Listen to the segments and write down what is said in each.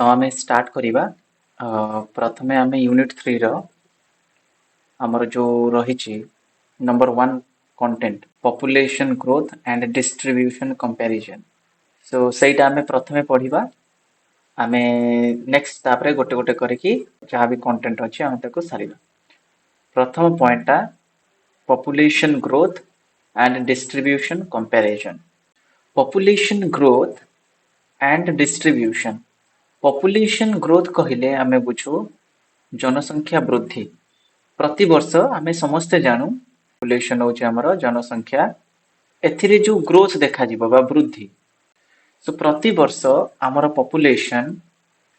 तो आम स्टार्ट करिबा प्रथमे आम यूनिट 3 रो हमर जो रही number 1 content population growth and distribution comparison. So सेटा आम प्रथमे पढ़िबा आम नेक्स्ट तापरे गोटे गोटे करके जहाँ भी कंटेंट अच्छे आम ताको सारिबा। प्रथम पॉइंटा population growth and distribution comparison. Population growth and distribution. Population growth कहले आमे बुझू जनसंख्या वृद्धि। प्रति वर्ष आमे समस्ते जानू पॉपुलेशन होची हमर जनसंख्या एथिरे जो ग्रोथ देखा जिवो बा वृद्धि। सो प्रति वर्ष आमर पॉपुलेशन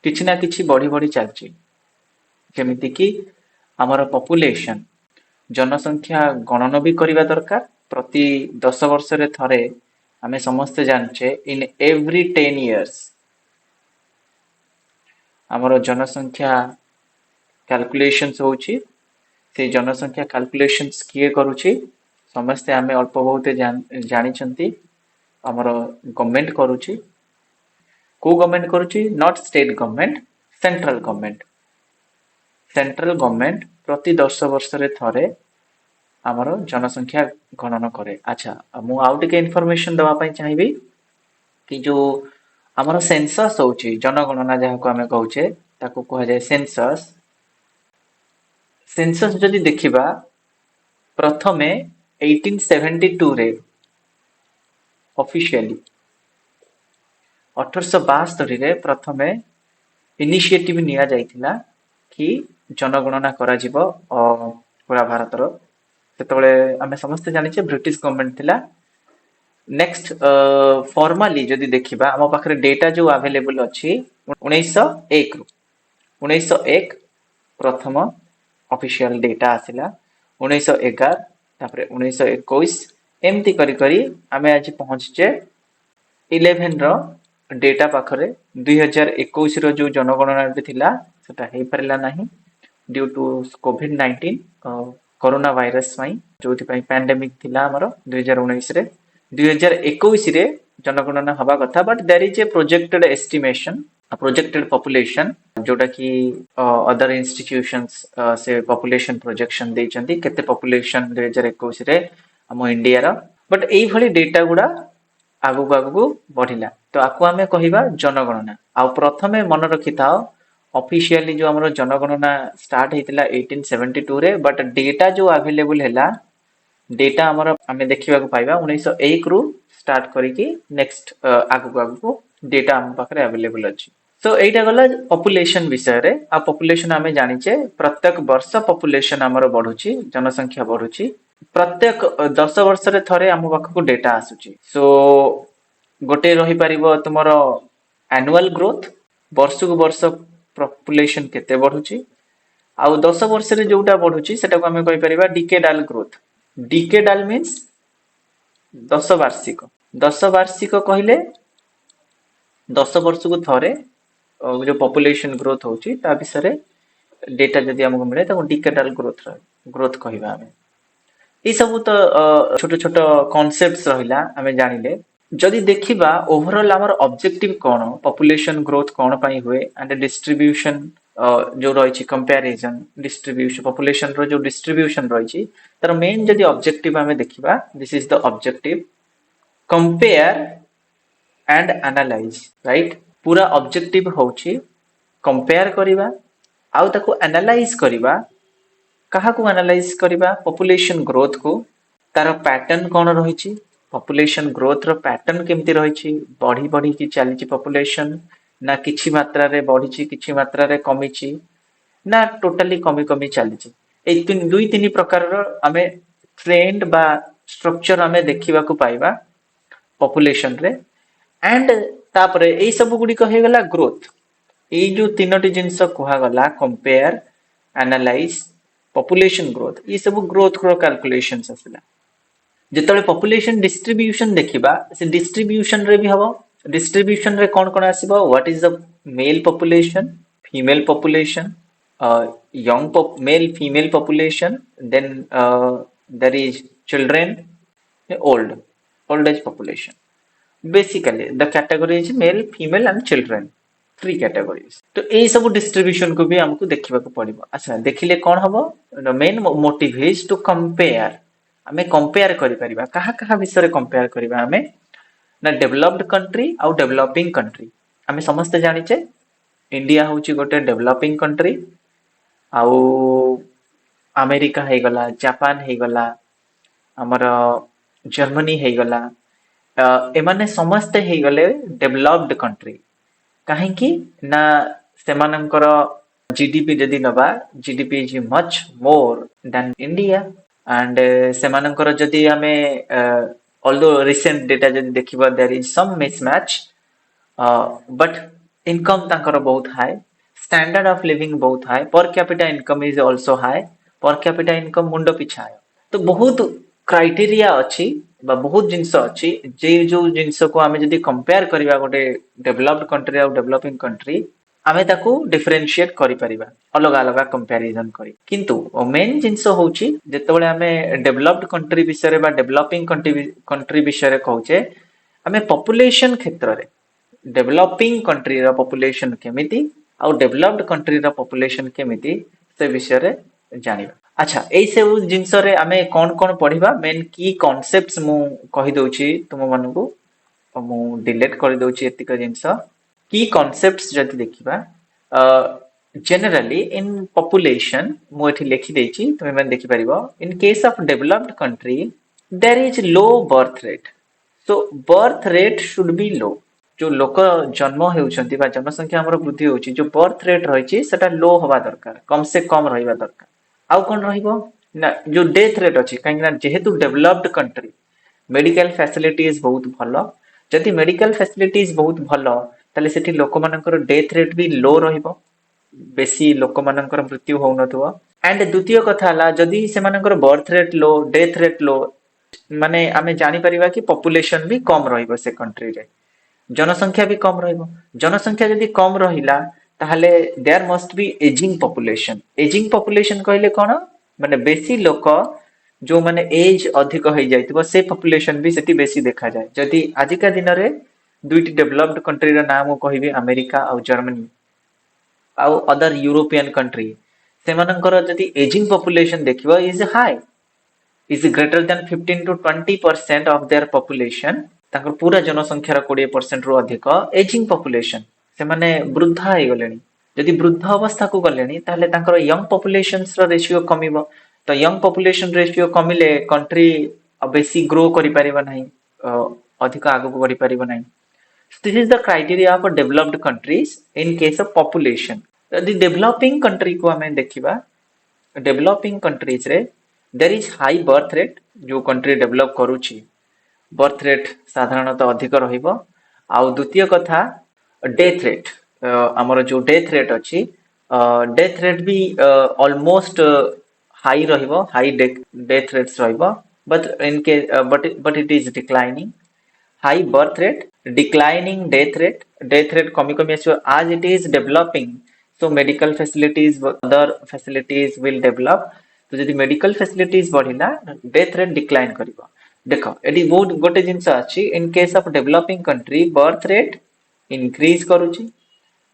किछि ना किछि बढ़ी बढ़ी चलची। जेमिति कि आमर पॉपुलेशन जनसंख्या गणन भी करिबा दरकार। प्रति 10 वर्ष रे थरे आमे समस्ते जानचे इन एवरी 10 इयर्स आमर जनसंख्या कैलकुलेशंस होची। से जनसंख्या कैलकुलेशंस किए करूची समस्ते आमे अल्प बहुत जानिछंती। आमर गवर्नमेंट करूची। को गवर्नमेंट करूची? Not state government, central government. Central government प्रति 10 वर्ष रे थरे आमर जनसंख्या गणन करे। अच्छा मु आउ टिके इन्फॉर्मेशन दवा पई चाहिबी कि जो आमर सेंसस होची जनगणना जहाँ को आमे कहूचे ताको कहा जाय सेंसस। सेंसस जदि देखिबा प्रथमे 1872 रे ऑफिशियली 1872 रे प्रथमे इनिशिएटिव निया जाइथिला कि जनगणना करा जिवो पूरा भारत रो। सेतबेले आमे समस्त जानिछे ब्रिटिश गवर्नमेंट थिला। नेक्स्ट फॉर्मली जदि देखिबा हम पाखरे डेटा जो अवेलेबल अछि 1901 रो 1901 प्रथम ऑफिशियल डेटा आसिला। 1911 तापरे 1921 एमती करी करी आमे आज पहुंचचे 11 रो डेटा पाखरे। 2021 रो जो जनगणना थिला सेटा हे परला नाही ड्यू टू कोविड-19 कोरोना वायरस पई जोथि पई पैंडेमिक थिला हमरो 2019 रे। 2021 रे जनगणना हवा कथा but there is a projected estimation projected population जोटा कि अदर इंस्टीट्यूशंस से पॉपुलेशन प्रोजेक्शन देइचंती केते पॉपुलेशन 2021 रे हम इंडिया रा। बट एई भली डेटा गुडा आगु आगु बढ़िला तो आकु आमे कहिबा जनगणना। आ प्रथमे मन रखिथाओ ऑफिशियली जो हमरो जनगणना स्टार्ट हेतिला 1872 रे बट डेटा जो अवेलेबल हैला डेटा हमरो आमे देखिबा को पाइबा 1901 रु स्टार्ट करिकि नेक्स्ट आगु आगु डेटा हम पाखरे अवेलेबल अछि। सो एटा गला पॉपुलेशन विषय रे। आ पॉपुलेशन आमे जानिचे प्रत्येक वर्ष पॉपुलेशन हमरो बढ़ुची जनसंख्या बढ़ुची। प्रत्येक 10 वर्ष रे थरे हम पाखको डेटा आसुची। सो गोटे रही परिबो तुमरो एनुअल ग्रोथ वर्ष को वर्ष पॉपुलेशन केते बढ़ुची। आ 10 वर्ष रे जोटा बढ़ुची सेटा को आमे कहि परिबा डिकेडाल ग्रोथ। डिकेडाल मींस 10 वार्षिक। 10 वार्षिक कहले 10 वर्ष को थरे जो पॉपुलेशन ग्रोथ होची ता विषय डेटा जदि हमको मिले ताको डिकेडाल ग्रोथ कहिबा आमे। ई सब तो छोट छोट कॉन्सेप्ट्स रहिला आमे जानिले। जदि देखिबा ओवरऑल हमर ऑब्जेक्टिव कोन पॉपुलेशन ग्रोथ कोन पई हुए एंड डिस्ट्रीब्यूशन जो रही कंपैरिजन डिस्ट्रीब्यूशन पॉपुलेशन रो जो डिस्ट्रीब्यूशन रही तार मेन जदि ऑब्जेक्टिव आमे देखिबा this is the objective compare and analyse right. पूरा ऑब्जेक्टिव होची कंपेयर करिबा आउ ताको एनालाइज करिबा। कहा को एनालाइज करिबा? पॉपुलेशन ग्रोथ को तार पैटर्न कोन रही पॉपुलेशन ग्रोथ रो पैटर्न केमती रही बढ़ी बढ़ी की चली पॉपुलेशन ना किछि मात्रा रे बढ़ी किछि मात्रा रे कमिछि ना टोटली कमी कमी चली। ए दुई तीन प्रकार रो आमे ट्रेंड बा स्ट्रक्चर आमे देखिबा को पाइबा पॉपुलेशन रे। एंड तापरे ए सब गुडी को हे गला ग्रोथ। ए जो तीनोटी जिंस कुहा गला कंपेयर एनालाइज पॉपुलेशन ग्रोथ ये सब ग्रोथ रो कैलकुलेशंस आसिला। जेतले पॉपुलेशन डिस्ट्रीब्यूशन देखिबा से डिस्ट्रीब्यूशन रे भी हबो। डिस्ट्रीब्यूशन रे कोन कोन आसीबो? What is the male population, female population, young male female population, then there is children, old age population. Basically the category is male, female and children. Three categories. तो यही सब डिस्ट्रीब्यूशन को भी हमको देखा पड़ो। अच्छा देखिले कौन हम main motive is to compare, आम कंपेयर कर विषय कंपेयर करवा आम ना डेभलप्ड कंट्री आउ डेभलपिंग कंट्री। आम समस्ते जानिचे इंडिया हूँ गोटे डेभलपिंग कंट्री, आउ अमेरिका हो गला, जापान हो गला, आमर जर्मनी हो गला, एमाने समस्ते हो गले डेभलप्ड कंट्री। कहीं ना सेमानंकर जीडीपी जदि नबा, GDP is much more than India and सेमानंकर जदि आमे ऑल्दो रिसेंट डेटा जदि देखिबा there is some mismatch, but income तांकर बहुत हाई, स्टैंडर्ड ऑफ लिविंग बहुत high, per capita income is also high, per capita income मुंड पिछा है। तो बहुत क्राइटेरिया अच्छी बहुत जिनस अच्छी जे जो जिनस को आम जदि कंपेयर करबा गोटे डेभलप्ड कंट्री और डेभलपिंग कंट्री, आमे ताकू डिफरेंशिएट करि परिबा अलग अलग कंपैरिजन करी। किंतु मेन जिनस होची जेतेबेले आमे डेभलप्ड कंट्री विषय बा डेभलपिंग कंट्री विषय कहूचे, आमे पॉपुलेशन क्षेत्र रे डेभलपिंग कंट्री रा पॉपुलेशन केमिति और डेभलप्ड कंट्री रा पॉपुलेशन केमिति से विषय रे जानिबा। अच्छा एई सब जिनस रे आमे कोन कोन पढिबा, मेन की कांसेप्ट्स मु कहि दोची तुम मानकू, मु डिलीट कर दोची एतिक जिनस। की कांसेप्ट्स जदि देखिबा, जनरली इन पॉपुलेशन मु एठी लिखि देची, तुमे माने देखि परिबो। In case of developed country there is low birth rate, so birth rate should be low. जो लोक जन्म होउछंती बा जनसंख्या हमर वृद्धि होउची, जो बर्थ रेट रहिची सेटा लो होबा दरकार, कम से कम रहिबा दरकार। आउ कोन रहिबो ना जो डेथ रेट अछि, काहेकि ना जेहेतु डेभलप्ड कंट्री मेडिकल फैसिलिटीज बहुत भलो, जदि मेडिकल फैसिलिटीज बहुत भलो ताले सेठी लोक मानकर डेथ रेट भी लो रहिबो, बेसी लोक मानकर मृत्यु होउ नथुवा। एंड द्वितीय कथा हला जदि से मानकर बर्थ रेट लो, डेथ रेट लो, माने आमे जानि परिबा कि पॉपुलेशन भी कम रहिबो से कंट्री रे, जनसंख्या भी कम रहिबो। जनसंख्या यदि कम रहिला ताहले there must be ageing population. Ageing population कहले कोन, माने बेसी लोक जो माने एज अधिक हो जाइतिबो से पॉपुलेशन भी सेठी बेसी देखा जाए। जदि आजिका दिन रे दुईटी डेभलप्ड कंट्री रा नाम कहबी अमेरिका और जर्मनी आउ अदर यूरोपियन कंट्री, सेमानंकर जदि एजिंग पॉपुलेशन देखिबो is high, is greater than 15 to 20% of their population, ताकर पूरा जनसंख्यार 20% रु अधिक एजिंग पॉपुलेशन, से माने वृद्धा हो गलेनी। जदि वृद्ध अवस्था को गलेनी ताहले ताकर यंग पॉपुलेशंस रो रेशियो कमिबो, तो यंग पॉपुलेशन रेशियो कमिले कंट्री बेसी ग्रो करि परिबो नाही, अधिक आगु बढ़ी परिबो नाही। This is the criteria of developed countries in case of population. यदि डेवलपिंग कंट्री को हमें देखिबा, डेवलपिंग कंट्रीज रे there is high birth rate, जो कंट्री डेवलप करूची बर्थ रेट साधारणतः अधिक रहिबो। आउ द्वितीय कथा डेथ रेट, हमर जो डेथ रेट अछि, डेथ रेट भी ऑलमोस्ट हाई रहिबो, हाई डेथ रेट्स रहिबो, बट इन के but it is declining. High birth rate, declining death rate कमी कमी आसिबो आज it is developing, so medical facilities other facilities will develop। तो जदि मेडिकल फैसिलिटीज बढ़िला डेथ रेट डिक्लाइन करिबो। देखो एडी बहुत गोटे जिंस अछि, in case of developing country birth rate increase करूची,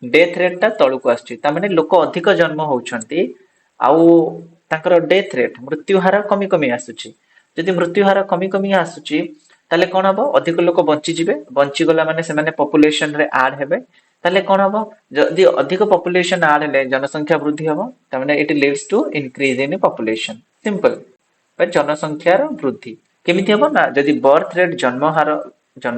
डेथ रेट ता तळुको आछी, ता माने लोक अधिक जन्म होउछंती आउ ताकर डेथ रेट मृत्यु हार कमी कमी आसुची। जदि मृत्यु हार कमी कमी आसुची ताले कोन हबो, अधिक लोक बंची जिवे, बंची गला माने से माने पॉपुलेशन रे ऐड हेबे, ताले कोन हबो जदि अधिक पॉपुलेशन ऐड हेले जनसंख्या वृद्धि हबो, ता माने it leads to increase in population, simple. जनसंख्यार वृद्धि केमिति हबो ना जदि बर्थ रेट जन्म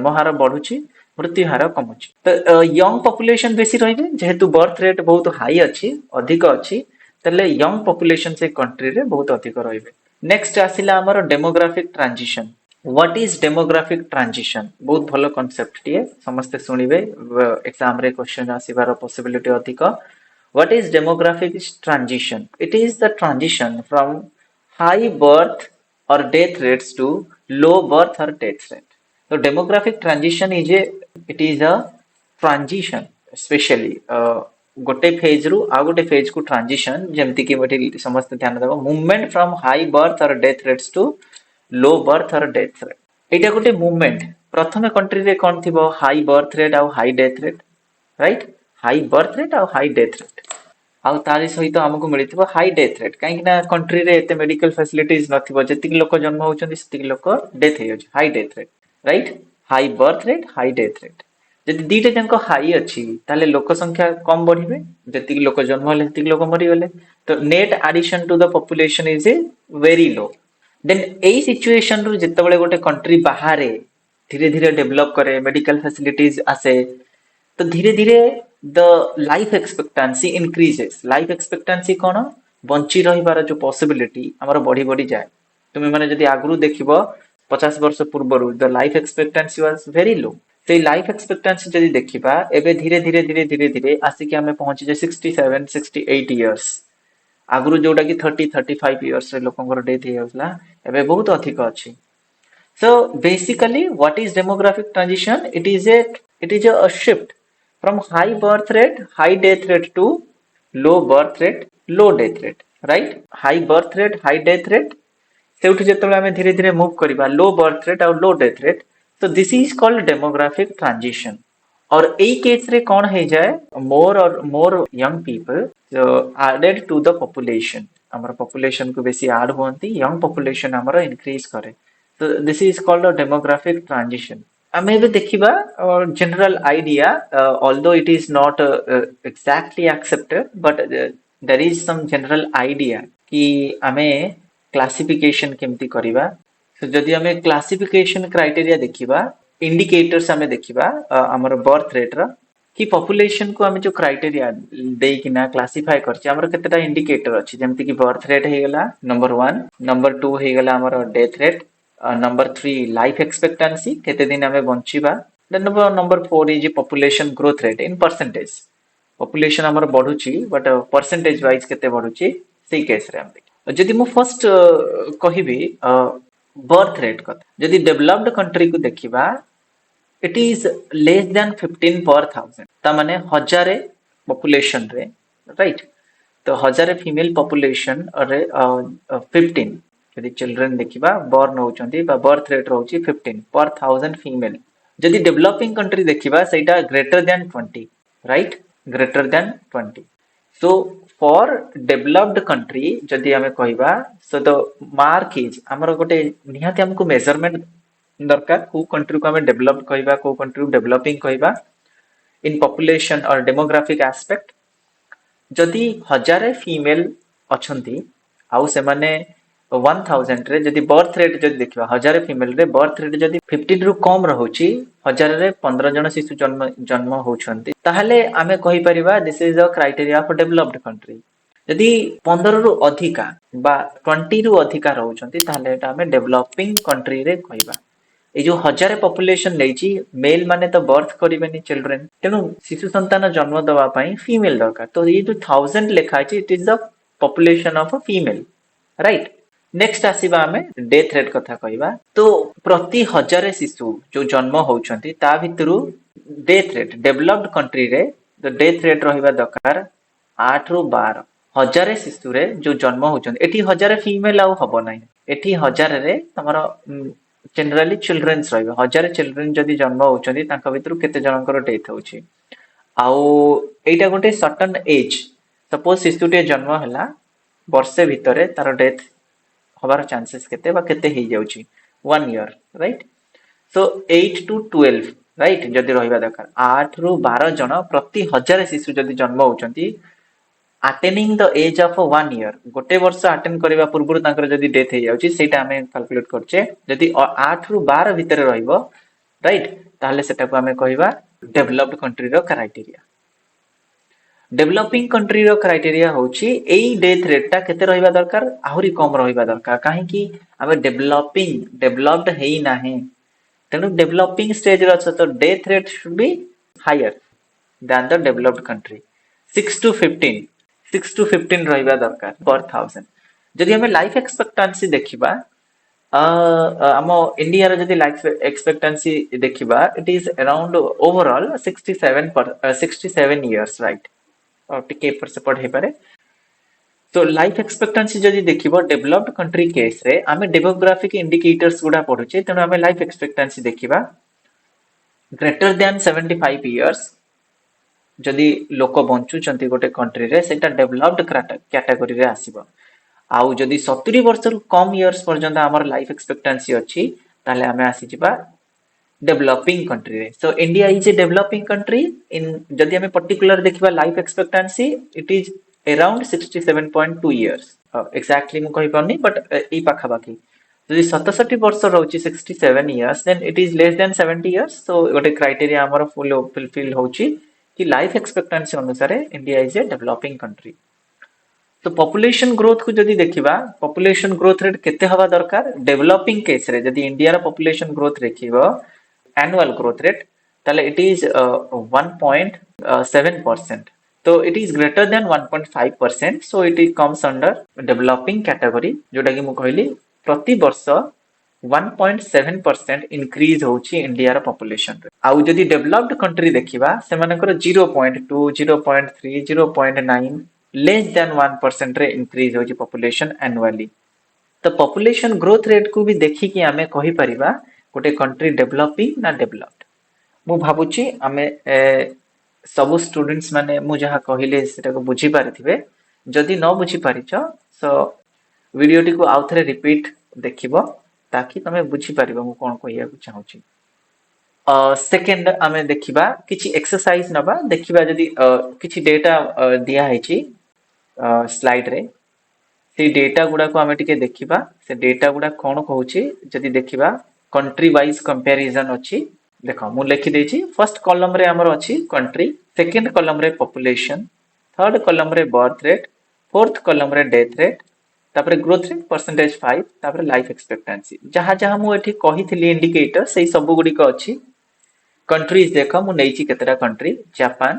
हार बढ़ुची, मृत्यु हार कमुची, तो यंग पॉपुलेशन बेसी रहिबे, जेहेतु बर्थ रेट बहुत हाई अछि, अधिक अछि, ताले यंग पॉपुलेशन से कंट्री रे बहुत अधिक रहिबे। नेक्स्ट आसिला हमर demographic transition. What is demographic transition? बहुत भलो कांसेप्ट टिए, समस्त सुनिबे, एग्जाम रे क्वेश्चन आसीबार पॉसिबिलिटी अधिक। What is demographic transition? It is the transition from high birth और death rates to low birth और डेथ रेट। तो demographic transition it is a transition, specially गोटे फेज रु आ गोटे फेज को ट्रांजिशन, जेमति कि समस्त ध्यान देबो, मूवमेंट फ्रॉम हाई बर्थ और death rates to low birth और डेथ रेट। एटा गोटे मूवमेंट, प्रथम कंट्री रे कोन थिबो हाई बर्थ रेट और high death rate, right. High birth rate और हाई डेथ रेट आउ तारी सहित आमको मिलथिबो हाई डेथ रेट काहे कि ना कंट्री रे एते मेडिकल फैसिलिटीज नथिबो जतिक लोक जन्म होउचंदी सतिक लोक डेथ हे high death rate right high birth rate high death rate जदि दीटा जांको हाई अछि ताले लोक संख्या कम बढ़िबे जतिक लोक जन्म होले सतिक लोक मरि गले तो net addition to the population is a very low then एई सिचुएशन रु जेतेबेले गोटे कंट्री बाहरे धीरे धीरे डेवलप करे मेडिकल फैसिलिटीज आसे तो धीरे धीरे the life expectancy increases life expectancy कौन बंची रहिबार जो पॉसिबिलिटी हमर बढ़ी बढ़ी जाए तुम माने जदि आगु देखिबो 50 वर्ष पूर्व the life expectancy was very low से लाइफ एक्सपेक्टेंसी जदि देखिबा एबे धीरे धीरे धीरे धीरे धीरे आसिक हमें पहुंची जे 67 68 इयर्स आगु जोटा कि 30 35 इयर्स रे लोकंकर डेथ हे होसला एबे बहुत अधिक अछि so basically what is demographic transition it is a shift from high birth rate high death rate to low birth rate low death rate right high birth rate high death rate सेउठी जेतेबेले हमें धीरे धीरे move करिबा लो birth rate और low death rate तो this is called demographic transition और एई केस रे कौन हे जाए मोर और more young people added to the population हमर पॉपुलेशन को बेसी ऐड होंती यंग पॉपुलेशन हमर इंक्रीज करे तो this is called a demographic transition आमे एबे देखिबा general idea although it is not exactly accepted but there is some general idea कि आमे क्लासिफिकेशन केमती करिबा तो जदि हमें क्लासिफिकेशन क्राइटेरिया देखिबा इंडिकेटर्स हमें देखिबा हमर बर्थ रेट रा कि पॉपुलेशन को हमें जो क्राइटेरिया देई किना क्लासिफाई करछि हमर केतेटा इंडिकेटर अछि जेमति कि बर्थ रेट हे गेला नंबर 1 नंबर 2 हे गेला हमर death rate number 3 life expectancy केते दिन हमें बंचिबा then number 4 is population growth rate in percentage population हमर बढ़ुची बट परसेंटेज वाइज केते बढ़ुची सेही केस रे हम जदि मु फर्स्ट कहिबी बर्थ रेट कथा जदि डेवलप्ड कंट्री को देखिबा इट इज लेस देन 15 पर थाउजेंड ता माने हजारे पॉपुलेशन रे राइट तो हजारे फीमेल पॉपुलेशन रे 15 यदि चिल्ड्रन देखिबा बर्न होउचंती बा बर्थ रेट रहउची 15 पर थाउजेंड फीमेल जदि डेवलपिंग कंट्री देखिबा सेटा greater than 20 right greater than 20 so for developed country जदि हमें कहबा so the mark is हमर गोटे निहाती हमको मेजरमेंट दरकार को कंट्री को हमें डेवलप्ड कहबा को कंट्री को डेवलपिंग कहबा इन पॉपुलेशन और डेमोग्राफिक एस्पेक्ट जदि हजारे फीमेल अछंती आउ से माने 1000 रे जदि बर्थ रेट जदि देखिबा हजारे फीमेल रे बर्थ रेट जदि 15 रु कम रहउची हजार रे 15 जन शिशु जन्म जन्म होउछंती ताहले आमे कहि परिबा this is a criteria for developed country यदि 15 रु अधिका बा 20 रु अधिका रहउछंती ताहले एटा आमे डेवलपिंग कंट्री रे कहबा ए जो हजारे पॉपुलेशन लेची मेल माने तो बर्थ करिबेनी चिल्ड्रन तेनु शिशु संतान जन्म दवा पई फीमेल दरकार तो ये जो 1000 लिखा छि it is the population of a female right next आसीबा हमें डेथ रेट कथा कहबा तो प्रति हजारे शिशु जो जन्म होउछंती ता भितरु डेथ रेट डेवलप्ड कंट्री रे द डेथ रेट रहिबा दरकार 8 रु 12 हजारे शिशु रे जो जन्म होउछंती एठी हजारे फीमेल आउ हबो नै एठी हजारे रे तमरो जनरली चिल्ड्रन्स रहिबा हजारे चिल्ड्रन जदि जन्म होउछंती तांका भितरु केते जनकर डेथ होउछि आउ एटा गोटे सर्टेन एज सपोज शिशुटे जन्म हला वर्षे भितरे तार डेथ हबार चांसेस केते बा केते हे जाउछि 1 year right so 8 to 12 right जदि रहिबा दरकार 8 रु 12 जन प्रति हजार शिशु जदि जन्म होउछंती attaining the age of 1 year गोटे वर्ष अटेन करबा पूर्व तांकर जदि डेथ हे जाउछि सेटा हमें कैलकुलेट करछे जदि 8 रु 12 भितरे रहिबो राइट ताहले सेटा को हमें कहबा डेवलप्ड कंट्री रो क्राइटेरिया डेवलपिंग कंट्री रो क्राइटेरिया होची एई डेथ रेट ता केते रहिबा दरकार आहुरी कम रहिबा दरकार काहे कि हमें डेवलप्ड हेई नाही तेनु डेवलपिंग स्टेज रो तो death rate should be higher than the developed country 6 to 15 रहिबा दरकार पर थाउजेंड जदि हमें लाइफ एक्सपेक्टेंसी देखिबा हम इंडिया रो जदि लाइफ एक्सपेक्टेंसी देखिबा it is around overall 67 years right और टिके पर से पढ़े पारे तो लाइफ एक्सपेक्टेंसी जदि देखिबो डेवलप्ड कंट्री केस रे हमें डेमोग्राफिक इंडिकेटर्स गुडा पढुचे तनो हमें लाइफ एक्सपेक्टेंसी देखिबा ग्रेटर देन 75 इयर्स जदि लोक बंचुचंती गोटे कंट्री रे सेटा डेवलप्ड कैटेगरी रे आसीबो आउ जदि 70 वर्ष रु कम इयर्स पर्यंत हमर लाइफ एक्सपेक्टेंसी अछि ताले हमें आसी जिबा डेवलपिंग कंट्री रे so India is a developing country in जदि हमें पर्टिकुलर देखिबा life expectancy it is around 67.2 years exactly मु कहि पानी बट ई पाखा बाकी जदि 67 वर्ष रहउची 67 years then it is less than 70 years so गोटे क्राइटेरिया हमर फुलफिल होची कि लाइफ एक्सपेक्टेंसी अनुसार India is a developing country तो पॉपुलेशन ग्रोथ को जदि देखिबा पॉपुलेशन ग्रोथ रेट केते हवा दरकार डेवलपिंग केस रे जदि इंडिया रा पॉपुलेशन ग्रोथ देखिबो एनुअल ग्रोथ रेट ताले इट इज 1.7% तो it is greater than 1.5% so it is comes under developing category जोटा कि मु कहली प्रति वर्ष 1.7% इंक्रीज होची इंडिया रा पॉपुलेशन रे आउ जदि डेवलप्ड कंट्री देखिबा से मानकर 0.2 0.3 0.9 लेस देन 1% रे इंक्रीज होची पॉपुलेशन एनुअली तो पॉपुलेशन ग्रोथ रेट को भी देखि कि आमे कहि परिबा गोटे कंट्री डेवलपिंग ना डेवलप्ड मु भाबुची आमे सब स्टूडेंट्स माने मु जहा कहिले सेटा को बुझी पारिथिबे जदि न बुझी पारिछ सो वीडियो टी को आउथरे रिपीट देखिबो ताकि तमे बुझी पारिबो मु कोन कहिया को चाहूची सेकेंड आमे देखिबा किछि एक्सरसाइज नबा देखिबा जदि किछि डेटा दिया हैची स्लाइड रे से डेटा गुडा को आमे टिके देखिबा से डेटा गुडा कोन कहूची जदि देखिबा कंट्री वाइज कंपैरिजन अछि देखो मु लिखि देछि फर्स्ट कॉलम रे हमर अछि कंट्री सेकंड कॉलम रे पॉपुलेशन थर्ड कॉलम रे बर्थ रेट फोर्थ कॉलम रे डेथ रेट तापर ग्रोथ रेट परसेंटेज 5 तापर लाइफ एक्सपेक्टेंसी जहा जहा मु एठी कहिथिली इंडिकेटर सेही सब गुडी को अछि कंट्रीज देखो मु नेछि केतेटा country Japan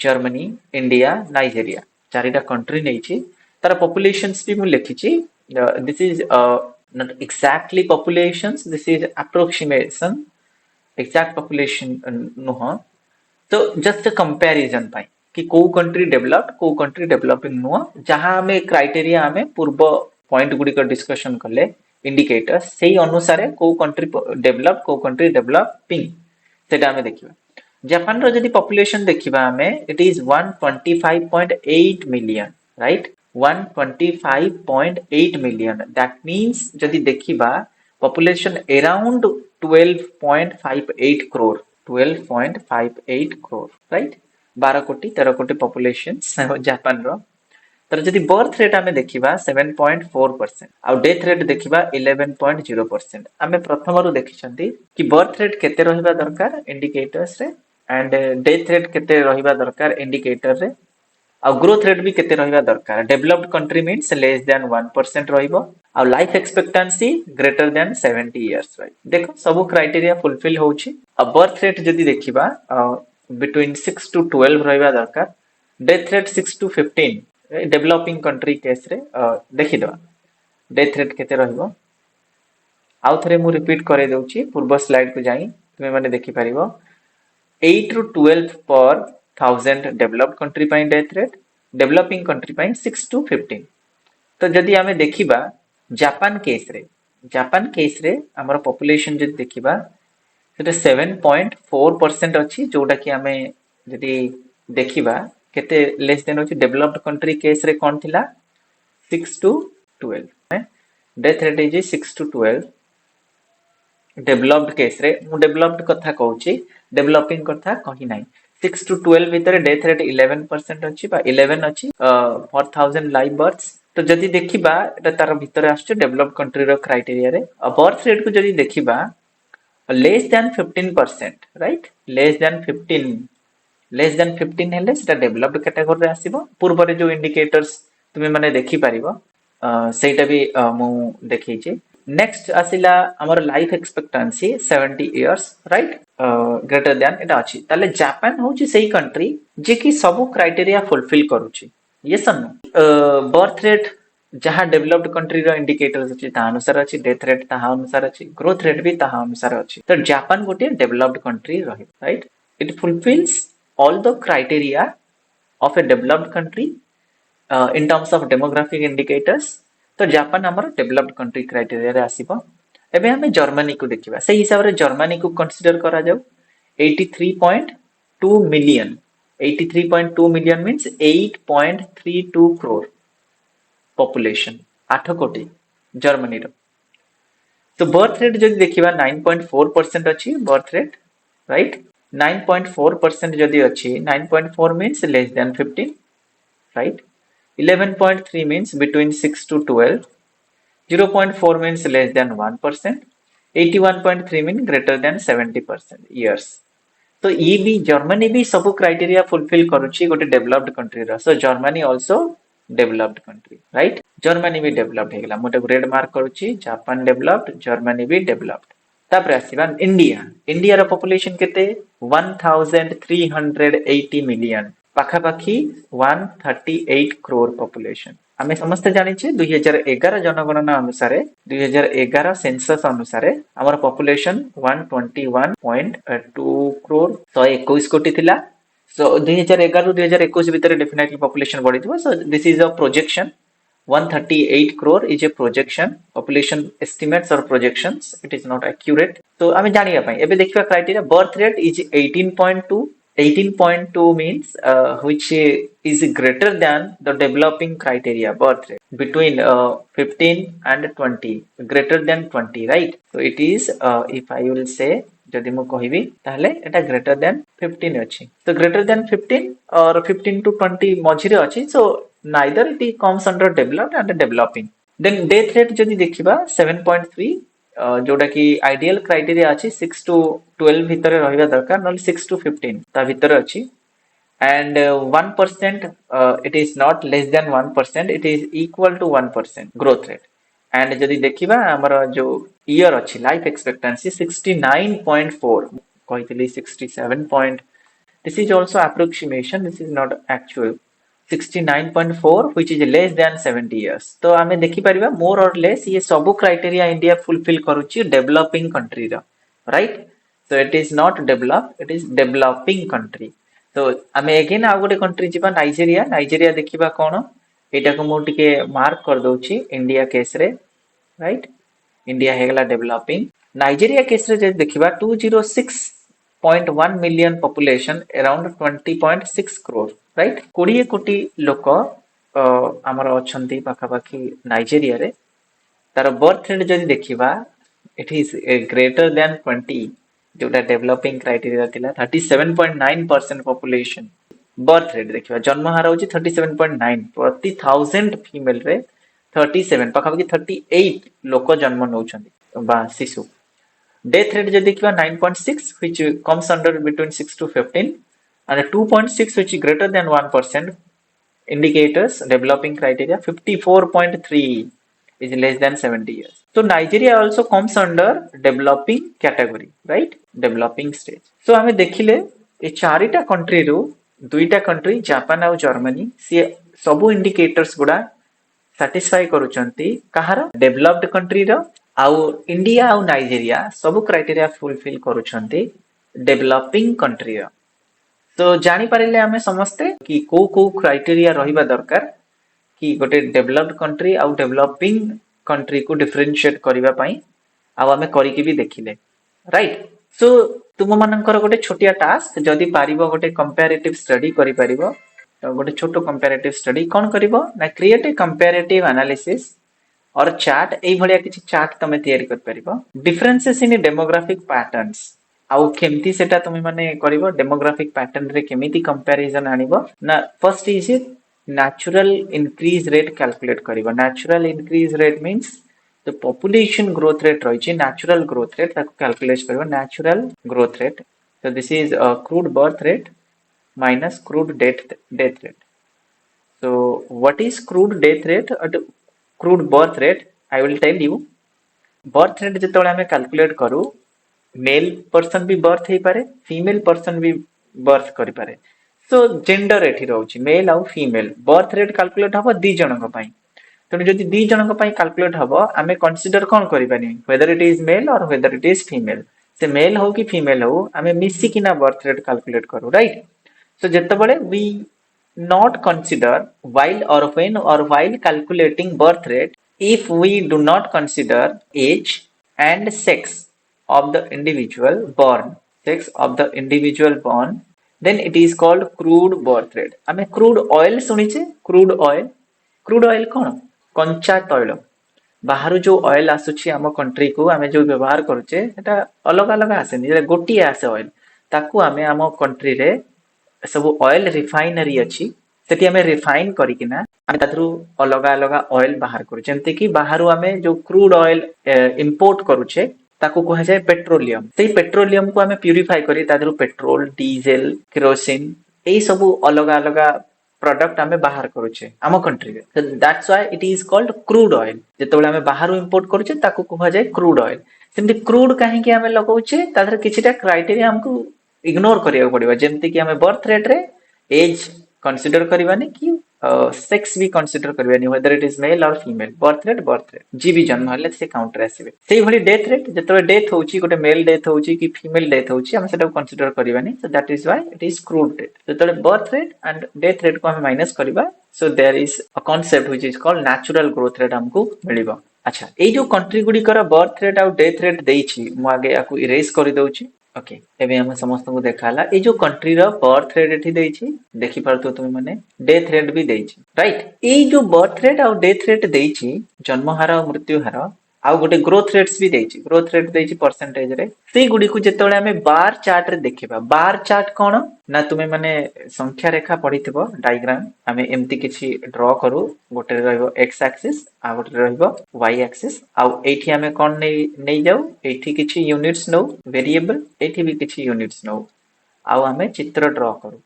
Germany India Nigeria चारिटा कंट्री नेछि तार पॉपुलेशंस भी मु लिखिछि this is not exactly populations this is approximation exact population नुह तो जस्ट कंपैरिजन पाई कि को कंट्री डेवलप्ड को कंट्री डेवलपिंग नुह जहां हमें क्राइटेरिया हमें पूर्व पॉइंट गुडी को डिस्कशन करले इंडिकेटर्स सेही अनुसार को कंट्री डेवलप को कंट्री डेवलपिंग सेटा हमें देखिबा जापान रो जदी पॉपुलेशन देखिबा हमें it is 125.8 million right 125.8 million that means जदि देखिबा population around 12.58 crore 12.58 crore right 12 कोटी 13 कोटी population जापान रो तर जदि बर्थ रेट आमे देखिबा 7.4% आ डेथ रेट देखिबा 11.0% आमे प्रथम रु देखिछंती कि बर्थ रेट केते रहिबा दरकार इंडिकेटर्स रे एंड डेथ रेट केते रहिबा दरकार इंडिकेटर रे आ ग्रोथ रेट भी केते रहिबा दरकार developed country means less than 1% रहिबो आ life expectancy greater than 70 years right देखो सब क्राइटेरिया फुलफिल होउची आ बर्थ रेट जदी देखिबा बिटवीन 6 टू 12 रहिबा दरकार death rate 6 to 15 developing country case रे देखि दवा डेथ रेट केते रहिबो आउ थरे मु रिपीट करे दउची पूर्व स्लाइड को जाई तुमे माने देखि परिबो 8 टू 12 पर 1000 डेवलप्ड कंट्री पाई डेथ रेट डेवलपिंग कंट्री पाई 6 टू 15 तो जदि आमे देखिबा जापान केस रे हमर पॉपुलेशन जदि देखिबा सेटा 7.4% अछि जोटा कि आमे जदि देखिबा केते लेस देन अछि डेवलप्ड कंट्री केस रे कोन थिला 6 to 12 death rate is 6 to 12 developed case रे मु डेवलप्ड कथा कहूची डेवलपिंग कथा कहि नाही 6 टू 12 भीतर डेथ रेट 11% अछि बा 11 अछि फॉर 1000 लाइव बर्थ्स तो जदि देखिबा एटा तार भीतर आछे डेवलप्ड कंट्री रो क्राइटेरिया रे बर्थ रेट को जदि देखिबा less than 15% right less than 15 हेले सेटा डेवलप्ड कैटेगरी रे आसीबो पूर्व रे जो इंडिकेटर्स तुमे माने देखि परिबो सेटा भी मु देखि छी नेक्स्ट आसिला हमर life expectancy 70 years right greater than एटा अछि ताले जापान होची सेही कंट्री जे कि सब क्राइटेरिया फुलफिल करूची यस नो बर्थ रेट जहां डेवलप्ड कंट्री रो इंडिकेटर्स अछि ता अनुसार अछि डेथ रेट ता अनुसार अछि ग्रोथ रेट भी ता अनुसार अछि तो जापान गोटे डेवलप्ड कंट्री रही right it fulfils all the criteria of A developed country in terms of demographic indicators तो जापान हमर डेवलप्ड कंट्री क्राइटेरिया रे आसीबो एबे हमें जर्मनी को देखिबा सेही हिसाब रे जर्मनी को कंसीडर करा जाऊ 83.2 million 83.2 million means 8.32 crore population, 8 कोटी जर्मनी रो। तो बर्थ रेट जदि देखिबा 9.4% अछि बर्थ रेट, राइट। 9.4% जदि अछि, 9.4 means less than 15, right? 11.3 means between 6 to 12, 0.4 means less than 1%, 81.3 means greater than 70% years। तो ये भी जर्मनी भी सब क्राइटेरिया फुलफिल करुछि गोटे डेवलप्ड कंट्री रा। So Germany also developed country, right. Germany भी डेवलप्ड हेगला, मोटे रेड मार्क करुछि, जापान डेवलप्ड, जर्मनी भी डेवलप्ड। तापर आसीबा इंडिया। इंडिया रा पॉपुलेशन केते 1380 मिलियन, पाखापाखी 138 करोड़ पॉपुलेशन। आमे समस्त जानिछे 2011 जनगणना अनुसारे, 2011 सेंसस अनुसारे हमर पॉपुलेशन 121.2 करोड़ 121 कोटी थिला। सो 2011 ରୁ 2021 ଭିତରେ डेफिनेटली पॉपुलेशन बढ़िथिबो। So this is a projection, 138 crore is a projection, population estimates or projections, it is not accurate। तो आमे जानिया पई एबे देखिबा criteria. Birth rate is 18.2, 18.2 means which is greater than the developing criteria birth rate between 15 and 20, greater than 20, right? So it is if I will say जदि मु कहिबी ताहले एटा greater than 15 अछि। तो ग्रेटर देन 15 और 15 to 20 मझिरे अछि। सो neither it comes under developed and developing। then death rate जदि देखिबा 7.3, जोटा कि आइडियल क्राइटेरिया अछि 6 to 12 भितरे रहिबा दरकार, नल 6 to 15 ता भितरे अछि। and 1% it is not less than 1%, it is equal to 1% growth rate। and जदि देखिबा हमर जो ईयर अछि life expectancy 69.4, कहितली 67 point, this is also approximation, this is not actual। 69.4 which is less than 70 years। तो आमे देखि परिबा मोर और लेस ये सब क्राइटेरिया इंडिया फुलफिल करूची डेवलपिंग कंट्री रा, right. So it is not develop, it is developing country. तो आमे अगेन आ गोटे कंट्री जिबा नाइजेरिया। नाइजेरिया देखिबा कोन, एटा को मु टिके मार्क कर दोची इंडिया केस रे, राइट। इंडिया हेगला डेवलपिंग। नाइजेरिया केस रे जे देखिबा 206.1 million population, around 20.6 crore, right. 20 कोटी लोक आमर अछंती पाखापाखी नाइजेरिया रे। तार बर्थ रेट जदि देखिबा इट इज ग्रेटर देन 20, जोटा डेवलपिंग क्राइटेरिया थिला। 37.9% पॉपुलेशन। बर्थ रेट देखिबा जन्म हार होची 37.9 प्रति 1000 फीमेल रे 37 पाखापाखी 38 लोक जन्म नउछंती बा शिशु। डेथ रेट जदि देखिबा 9.6 which comes under between 6 to 15, and 2.6 which is greater than 1%, indicators developing criteria। 54.3 is less than 70 years। So Nigeria also comes under developing category, right? Developing stage। So हमें देखिले ये चारिटा कंट्री रो दुईटा country Japan और Germany से सबु indicators गुडा satisfy करूचंती कहार developed country रो, आउ India आउ नाइजेरिया सबु क्राइटेरिया फुलफिल करूचंती डेवलपिंग कंट्री रो। तो जानी पारिले आमे समस्ते कि को क्राइटेरिया रहिबा दरकार कि गोटे डेवलप्ड कंट्री आउ डेवलपिंग कंट्री को डिफरेंशिएट करिबा पई, आउ आमे करिकि भी देखिले, राइट। सो तुम मानकर गोटे छोटिया टास्क, जदि पारिबो गोटे कंपैरेटिव स्टडी करि पारिबो, गोटे छोटो कंपैरेटिव स्टडी कोन करिबो ना, क्रिएट ए कंपैरेटिव एनालिसिस और चार्ट, एई भलिया किछि चार्ट तमे तयारी कर पारिबो। डिफरेंसेस इन डेमोग्राफिक पैटर्न्स, आउ केमती सेटा तुम माने करिवो डेमोग्राफिक पैटर्न रे केमिति कंपैरिजन आनिबो ना। First is natural increase rate calculate करिवो। Natural increase rate means the population growth rate रहिछि, नेचुरल ग्रोथ रेट ताको कैलकुलेट करिवो, natural growth rate. so this is crude birth rate minus crude death rate। so what is crude death rate and crude birth rate? I will tell you। birth rate जेतोळे हमें calculate करू, male person भी birth हे पारे, female person भी birth करि पारे। सो gender एठी रहउची mail आउ female. Birth rate calculate हबो दी जनक पई, तेणु जदि दी जनक पई कैलकुलेट हबो आमे कंसीडर कोन करिबानी, वेदर इट इज मेल और वेदर इट इज फीमेल। से मेल हो कि फीमेल हो आमे मिसी किना बर्थ रेट कैलकुलेट करू, राइट। सो जेतेबेले we not consider while or when or while calculating birth rate, if we do not consider age and sex of the individual born, sex of the individual born, then it is called crude birth rate. आमे crude oil सुनिचे crude oil कौन कंचा तैल बाहर जो oil आसुची आम country को आमे जो व्यवहार करूचे एटा अलग अलग आसे नि गोटी आसे ऑयल ताकू आमे आम कंट्री रे सब ऑयल रिफाइनरी अच्छी सेठी आमे रिफाइन करिकिना आमे ताथरू अलग अलग ऑयल बाहर करू जेमते कि बाहरु आमे जो क्रूड ऑयल इंपोर्ट करूचे ताकू कहा जाए पेट्रोलियम सेही पेट्रोलियम को आमे प्यूरिफाई करी ताथरू पेट्रोल डीजल केरोसिन एई सब अलग अलग प्रोडक्ट आमे बाहर करूचे आम कंट्री रे that's why it is called crude oil जेतबेले आमे बाहरु इंपोर्ट करूचे ताकू कहा जाए क्रूड ऑयल सेमती क्रूड काहे कि आमे लगाउचे तादर किछिटा क्राइटेरिया हमकु इग्नोर करिया पड़िबा जेमती कि आमे बर्थ रेट रे एज कंसीडर करबानी कि सेक्स भी कंसीडर करबानी वेदर इट इज मेल और फीमेल बर्थ रेट जी भी जन्म हले से काउंटर आसीबे सेही भली डेथ रेट जेतबे डेथ होउची गोटे मेल डेथ होउची कि फीमेल डेथ होउची हम सेटा कंसीडर करबानी so that is why it is crude rate जेतबे birth rate and death rate को हम माइनस करबा so there is a concept which is called natural growth rate हमको मिलिबा अच्छा ए जो कंट्री गुडी कर बर्थ रेट और डेथ रेट देइची मु आगे याकू इरेज करि दउची ओके एबे हम समस्त को देखाला ए जो कंट्री रो बर्थ रेट एठी देइची देखि परतो तुम माने डेथ रेट भी देइची राइट ए जो बर्थ रेट और डेथ रेट देइची जन्म हार और मृत्यु हार आउ गोटे ग्रोथ रेट्स भी देइची ग्रोथ रेट देइची परसेंटेज रे सेई गुडी को जेतबेले हमें बार चार्ट रे देखिबा बार चार्ट कोन ना तुमे माने संख्या रेखा पढिथिबो डायग्राम हमें एम्ति किछि ड्रा करू गोटे रहइबो x एक्सिस आ गोटे रहइबो y एक्सिस आ एठी हमें कोन नै जाऊ एठी किछि यूनिट्स नो वेरिएबल एठी भी किछि यूनिट्स नो आ हमें चित्र ड्रा करू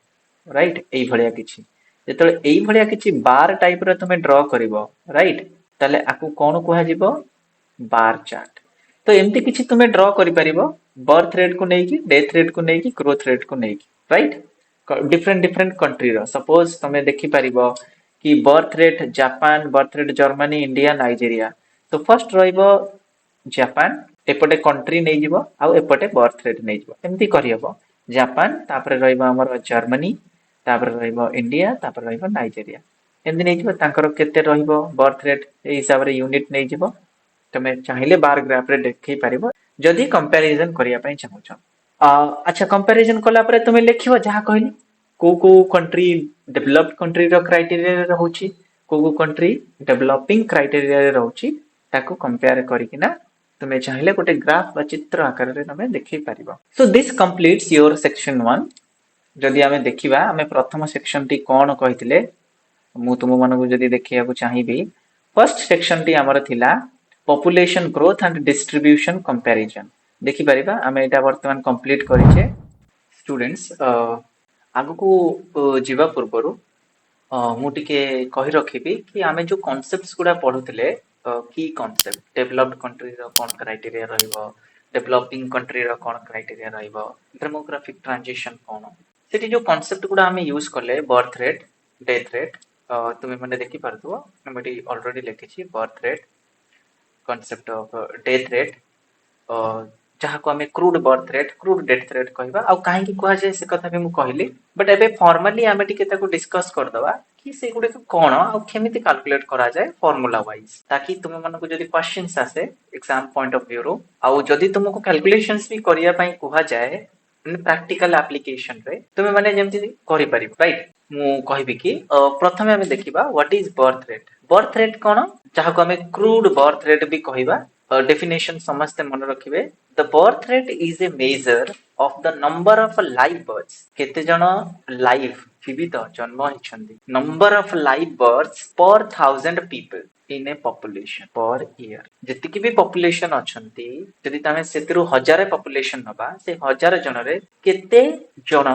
राइट एई भलिया किछि जेतबेले एई भलिया किछि बार टाइप रो तुमे ड्रा करिवो राइट ताले आकू कोन कुहा जिवो बार चार्ट तो एमती किछि तुमे ड्रा करि परिबो बर्थ रेट को नेकी डेथ रेट को नेकी ग्रोथ रेट को नेकी राइट डिफरेंट डिफरेंट कंट्री रो सपोज तुमे देखि परिबो कि birth rate Japan birth rate Germany India Nigeria तो फर्स्ट रहइबो जापान एपटे कंट्री नै जिवो आ एपटे बर्थ रेट नै जिवो एमती करि हबो जापान तापर रहइबो हमर जर्मनी तापर रहइबो इंडिया तापर रहइबो नाइजीरिया एमती नै जिवो तांकर केते रहइबो बर्थ रेट ए हिसाब रे यूनिट नै जिवो तमे चाहिले बार ग्राफ रे देखि परिबो जदी कंपैरिजन करिया पई चाहौ अच्छा कंपैरिजन कला परे तुमे लेखिबो जहा कहली को कंट्री डेवलप्ड कंट्री रो क्राइटेरिया रे रहउची को कंट्री डेवलपिंग क्राइटेरिया रे रहउची ताको कंपेयर करिकिना तुमे चाहिले गोटे ग्राफ बा चित्र आकार रे तुमे देखि परिबो so this completes your section 1 जदी हमें देखिबा हमें प्रथम सेक्शन टी कोन कहितले मु तुम मानको जदी देखिया को चाहिबी फर्स्ट सेक्शन टी हमर थिला population growth and distribution comparison देखि परिबा हमें एटा वर्तमान कंप्लीट करिचे स्टूडेंट्स आगु को जीवा पूर्वरु मु टिके कहि रखिबी कि हमें जो कांसेप्ट्स गुडा पढुतले की कांसेप्ट डेवलप्ड कंट्री रो कोन क्राइटेरिया रहइबो डेवलपिंग कंट्री रो कोन क्राइटेरिया रहइबो डेमोग्राफिक ट्रांजिशन कोन सेठी जो कांसेप्ट गुडा हमें यूज करले बर्थ रेट डेथ रेट तुमे माने देखि परथुवा हमटी ऑलरेडी लिखिछि birth rate concept of death rate जहाँ को हमें crude birth rate crude death rate कहबा आ काहे की कहा जाय से कथा भी मु कहली बट एबे फॉर्मली हमें टिके ताको डिस्कस कर दवा कि से गुडे कोन आ केमिति कैलकुलेट करा जाय फार्मूला वाइज ताकि तुम मन को जदी क्वेश्चंस आसे एग्जाम पॉइंट ऑफ व्यू रो आ जदी तुमको कैलकुलेशंस भी करिया पई कहा जाय प्रैक्टिकल एप्लीकेशन रे तुमे माने जेमति करि परिबो राइट मु कहबी कि प्रथमे हमें देखिबा व्हाट इज बर्थ रेट कोन जहाँ को हमें क्रूड बर्थ रेट भी कहबा डेफिनेशन समस्त मन रखिबे the birth rate is a measure of the number of live births केते जण लाइव जीवित जन्म हिचंदी number of live births per 1000 people in a population per year जति भी पॉपुलेशन अछंती जदि तमे सेतिरु 1000 पॉपुलेशन नबा से 1000 जण रे केते जण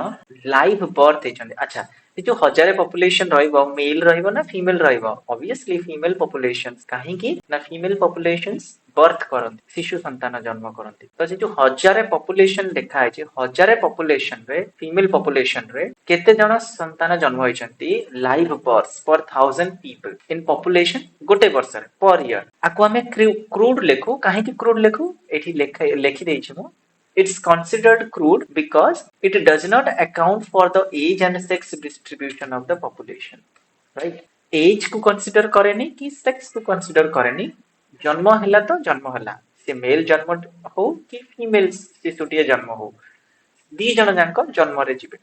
लाइव बर्थ हिचंदी अच्छा जो 1000 पॉपुलेशन रहइबो मेल रहइबो ना फीमेल रहइबो ऑब्वियसली फीमेल पॉपुलेशन काहे की ना फीमेल पॉपुलेशंस बर्थ करंती शिशु संतान जन्म करंती तो जे जो 1000 पॉपुलेशन देखा है जे 1000 पॉपुलेशन रे फीमेल पॉपुलेशन रे केते जण संतान जन्म होइचंती live births per 1000 people in population गोटे वर्ष रे पर ईयर आको हमें क्रूड लेखो काहे की क्रूड लेखो एठी लेखि देछि मु It's considered crude because it does not account for the age and sex distribution of the population. Right? Age को consider करेनी कि sex को consider करेनी जन्म हला तो जन्म हला से मेल जन्म हो कि फीमेल शिशुटिए जन्म हो दी जन जांक जन्म रे जिबे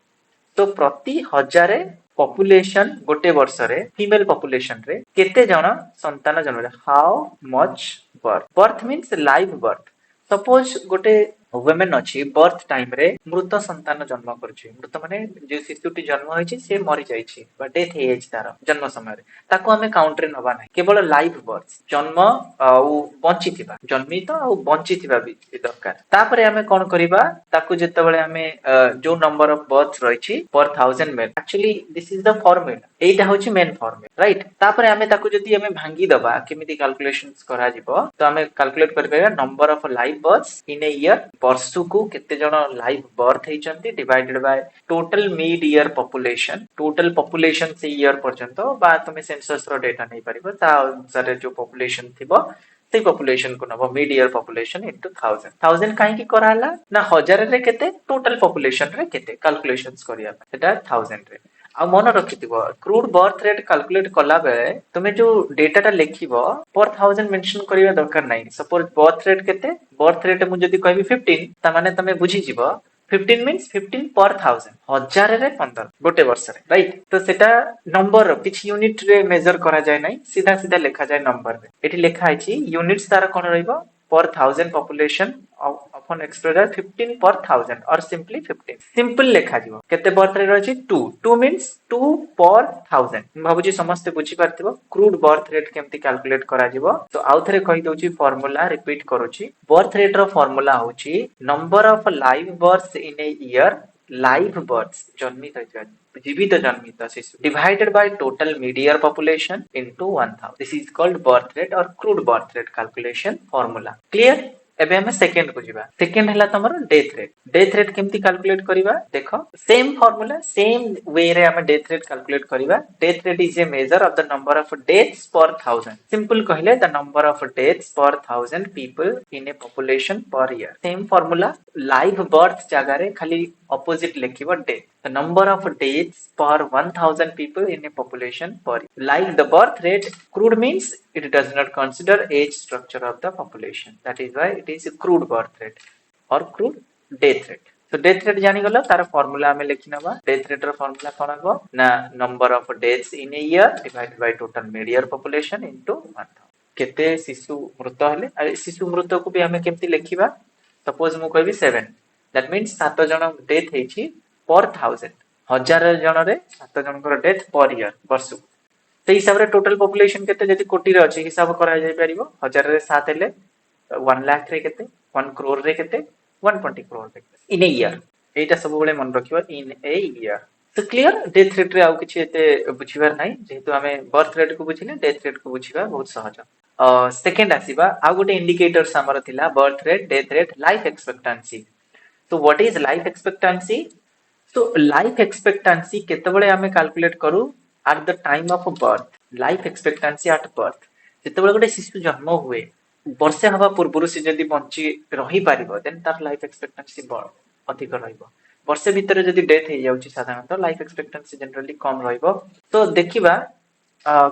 तो प्रति 1000 पॉपुलेशन गोटे वर्ष रे फीमेल पॉपुलेशन रे केते जन संतान जन्म how much birth birth means live birth suppose गोटे वुमेन अच्छी बर्थ टाइम रे मृत संतान जन्म करुछि मृत माने जे शिशुटी जन्म होइछि से मरि जाइछि बा डेथ हे जाइछि तार जन्म समय रे ताको हमें काउंट रे नबा नै केवल लाइव बर्थ जन्म आउ बंचिथिबा जन्मित आउ बंचिथिबा भी दरकार तापरे हमें कोन करिबा ताको जेतेबेले हमें जो नंबर ऑफ बर्थ रहिछि per 1000 male actually this is the formula एटा होछि मेन फॉर्मूला राइट तापरे हमें ताको जदी हमें भांगी दबा केमिति कैलकुलेशंस करा जिवो तो हमें कैलकुलेट करबा number of live births in a year वर्षकु केते जण लाइव बर्थ हेचंती divided by total mid year population से ईयर पर्यंत बा तुमे सेंसस रो डेटा नै परिबो ता अनुसार जो पॉपुलेशन थिबो से पॉपुलेशन को नबो मिड ईयर पॉपुलेशन इनटू 1000 काहे की कराला ना 1000 रे केते टोटल पॉपुलेशन रे केते कैलकुलेशंस करिया सेटा 1000 रे आ मन रखिथिबो क्रूड बर्थ रेट कैलकुलेट कला बेले तुमे जो डेटाटा लेखिबो पर 1000 मेंशन करिया दरकार नै सपोज बर्थ रेट केते बर्थ रेट मु जदी कहबी 15 ता माने तमे बुझी जिवो 15 मीन्स 15 पर 1000 हजार रे 15 गोटे वर्ष रे राइट तो सेटा नंबर किछ यूनिट रे मेजर करा जाय नै सीधा सीधा लेखा जाय नंबर रे एठी लेखा आइछि यूनिट्स तार कोन रहइबो पर 1000 पॉपुलेशन अपॉन एक्सप्रेस 15 पर 1000 और सिंपली 15 सिंपल लेखा जिवो केते बर्थ रे रहछि 2 मीन्स 2 पर 1000 भाबुजी समस्त बुझी पारथिबो क्रूड बर्थ रेट केमति कैलकुलेट करा जिवो तो आउ थरे कहि दउछि फार्मूला रिपीट करूछि बर्थ रेट रो फार्मूला होछि number of live births in a year live births जन्मित जीवित जन्मित शिशु divided by total mid year population into 1000 this is called birth rate और crude birth rate calculation formula clear एबे हमें सेकंड को जिबा सेकंड हला तमरो डेथ रेट केमति कैलकुलेट करिबा देखो सेम फार्मूला सेम वे रे हमें डेथ रेट कैलकुलेट करिबा death rate is a measure of the number of deaths per 1000 simple कहले the number of deaths per 1000 people in a population per year same formula live birth जगह रे खाली opposite लिखिबो death the number of deaths per 1000 people in a population per year. Like the birth rate, crude means it does not consider age structure of the population. That is why it is a crude birth rate or crude death rate. So death rate जानी गलो तार formula हमें लिखि नबा death rate रो formula कोन हबो ना number of deaths in a year divided by total mid year population into 1000 केते शिशु मृत हेले शिशु मृत को भी हमें केमति लिखिबा सपोज मु कहबी 7 दैट मीन्स 7 जण डेथ हेछि पर 1000 हजार जन रे 7 जनकर डेथ पर ईयर वर्ष ते हिसाब रे टोटल पॉपुलेशन केते जति कोटी रे अछि हिसाब करा जाय परिबो हजार रे 7 हेले 1 लाख रे केते 1 करोड़ रे केते 120 करोड़ रे इन ए ईयर एटा सब बेले मन रखिबो इन ए ईयर तो क्लियर डेथ रेट रे आउ किछि एते बुझिबार नै जेहेतु हमें बर्थ रेट को बुझिले डेथ रेट को बुझिबा बहुत सहज सेकंड आसीबा आ गोटे इंडिकेटर्स हमर थिला birth rate death rate life expectancy तो what is life expectancy So life expectancy केतेबेले हमें कैलकुलेट करू at the time of birth life expectancy at birth जेतेबेले गोटे शिशु जन्म हुए वर्षे हवा पूर्वरु से जदी बंची रही पारिबो देन तार लाइफ एक्सपेक्टेंसी अधिक रहइबो वर्षे भीतर जदी डेथ हे जाउची साधारणतः लाइफ एक्सपेक्टेंसी जनरली कम रहइबो तो देखिबा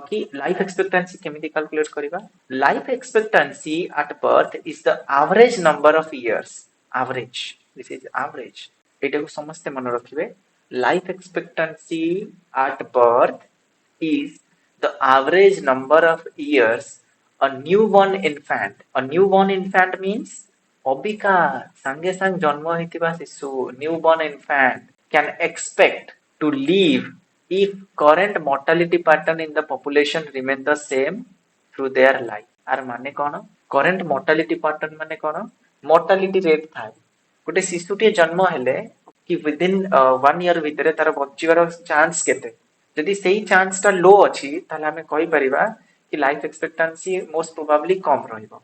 कि लाइफ एक्सपेक्टेंसी केमिति कैलकुलेट करिबा life expectancy at birth is the average number of years average this is average एटा को समस्त मन रखिबे life expectancy at birth is the average number of years a newborn infant means अबिका संगे संग जन्म हेतिबा शिशु newborn infant can expect to live if current mortality pattern in the population remain the same through their life आर माने कोन current mortality pattern माने कोन mortality rate थाए गोटे शिशुटी जन्म हेले कि विद इन 1 ईयर भितरे तार बचिबार चांस केते यदि सेही चांस ता लो अछि ताले हमें कहि परिबा कि लाइफ एक्सपेक्टेंसी मोस्ट प्रोबेबली कम रहइबो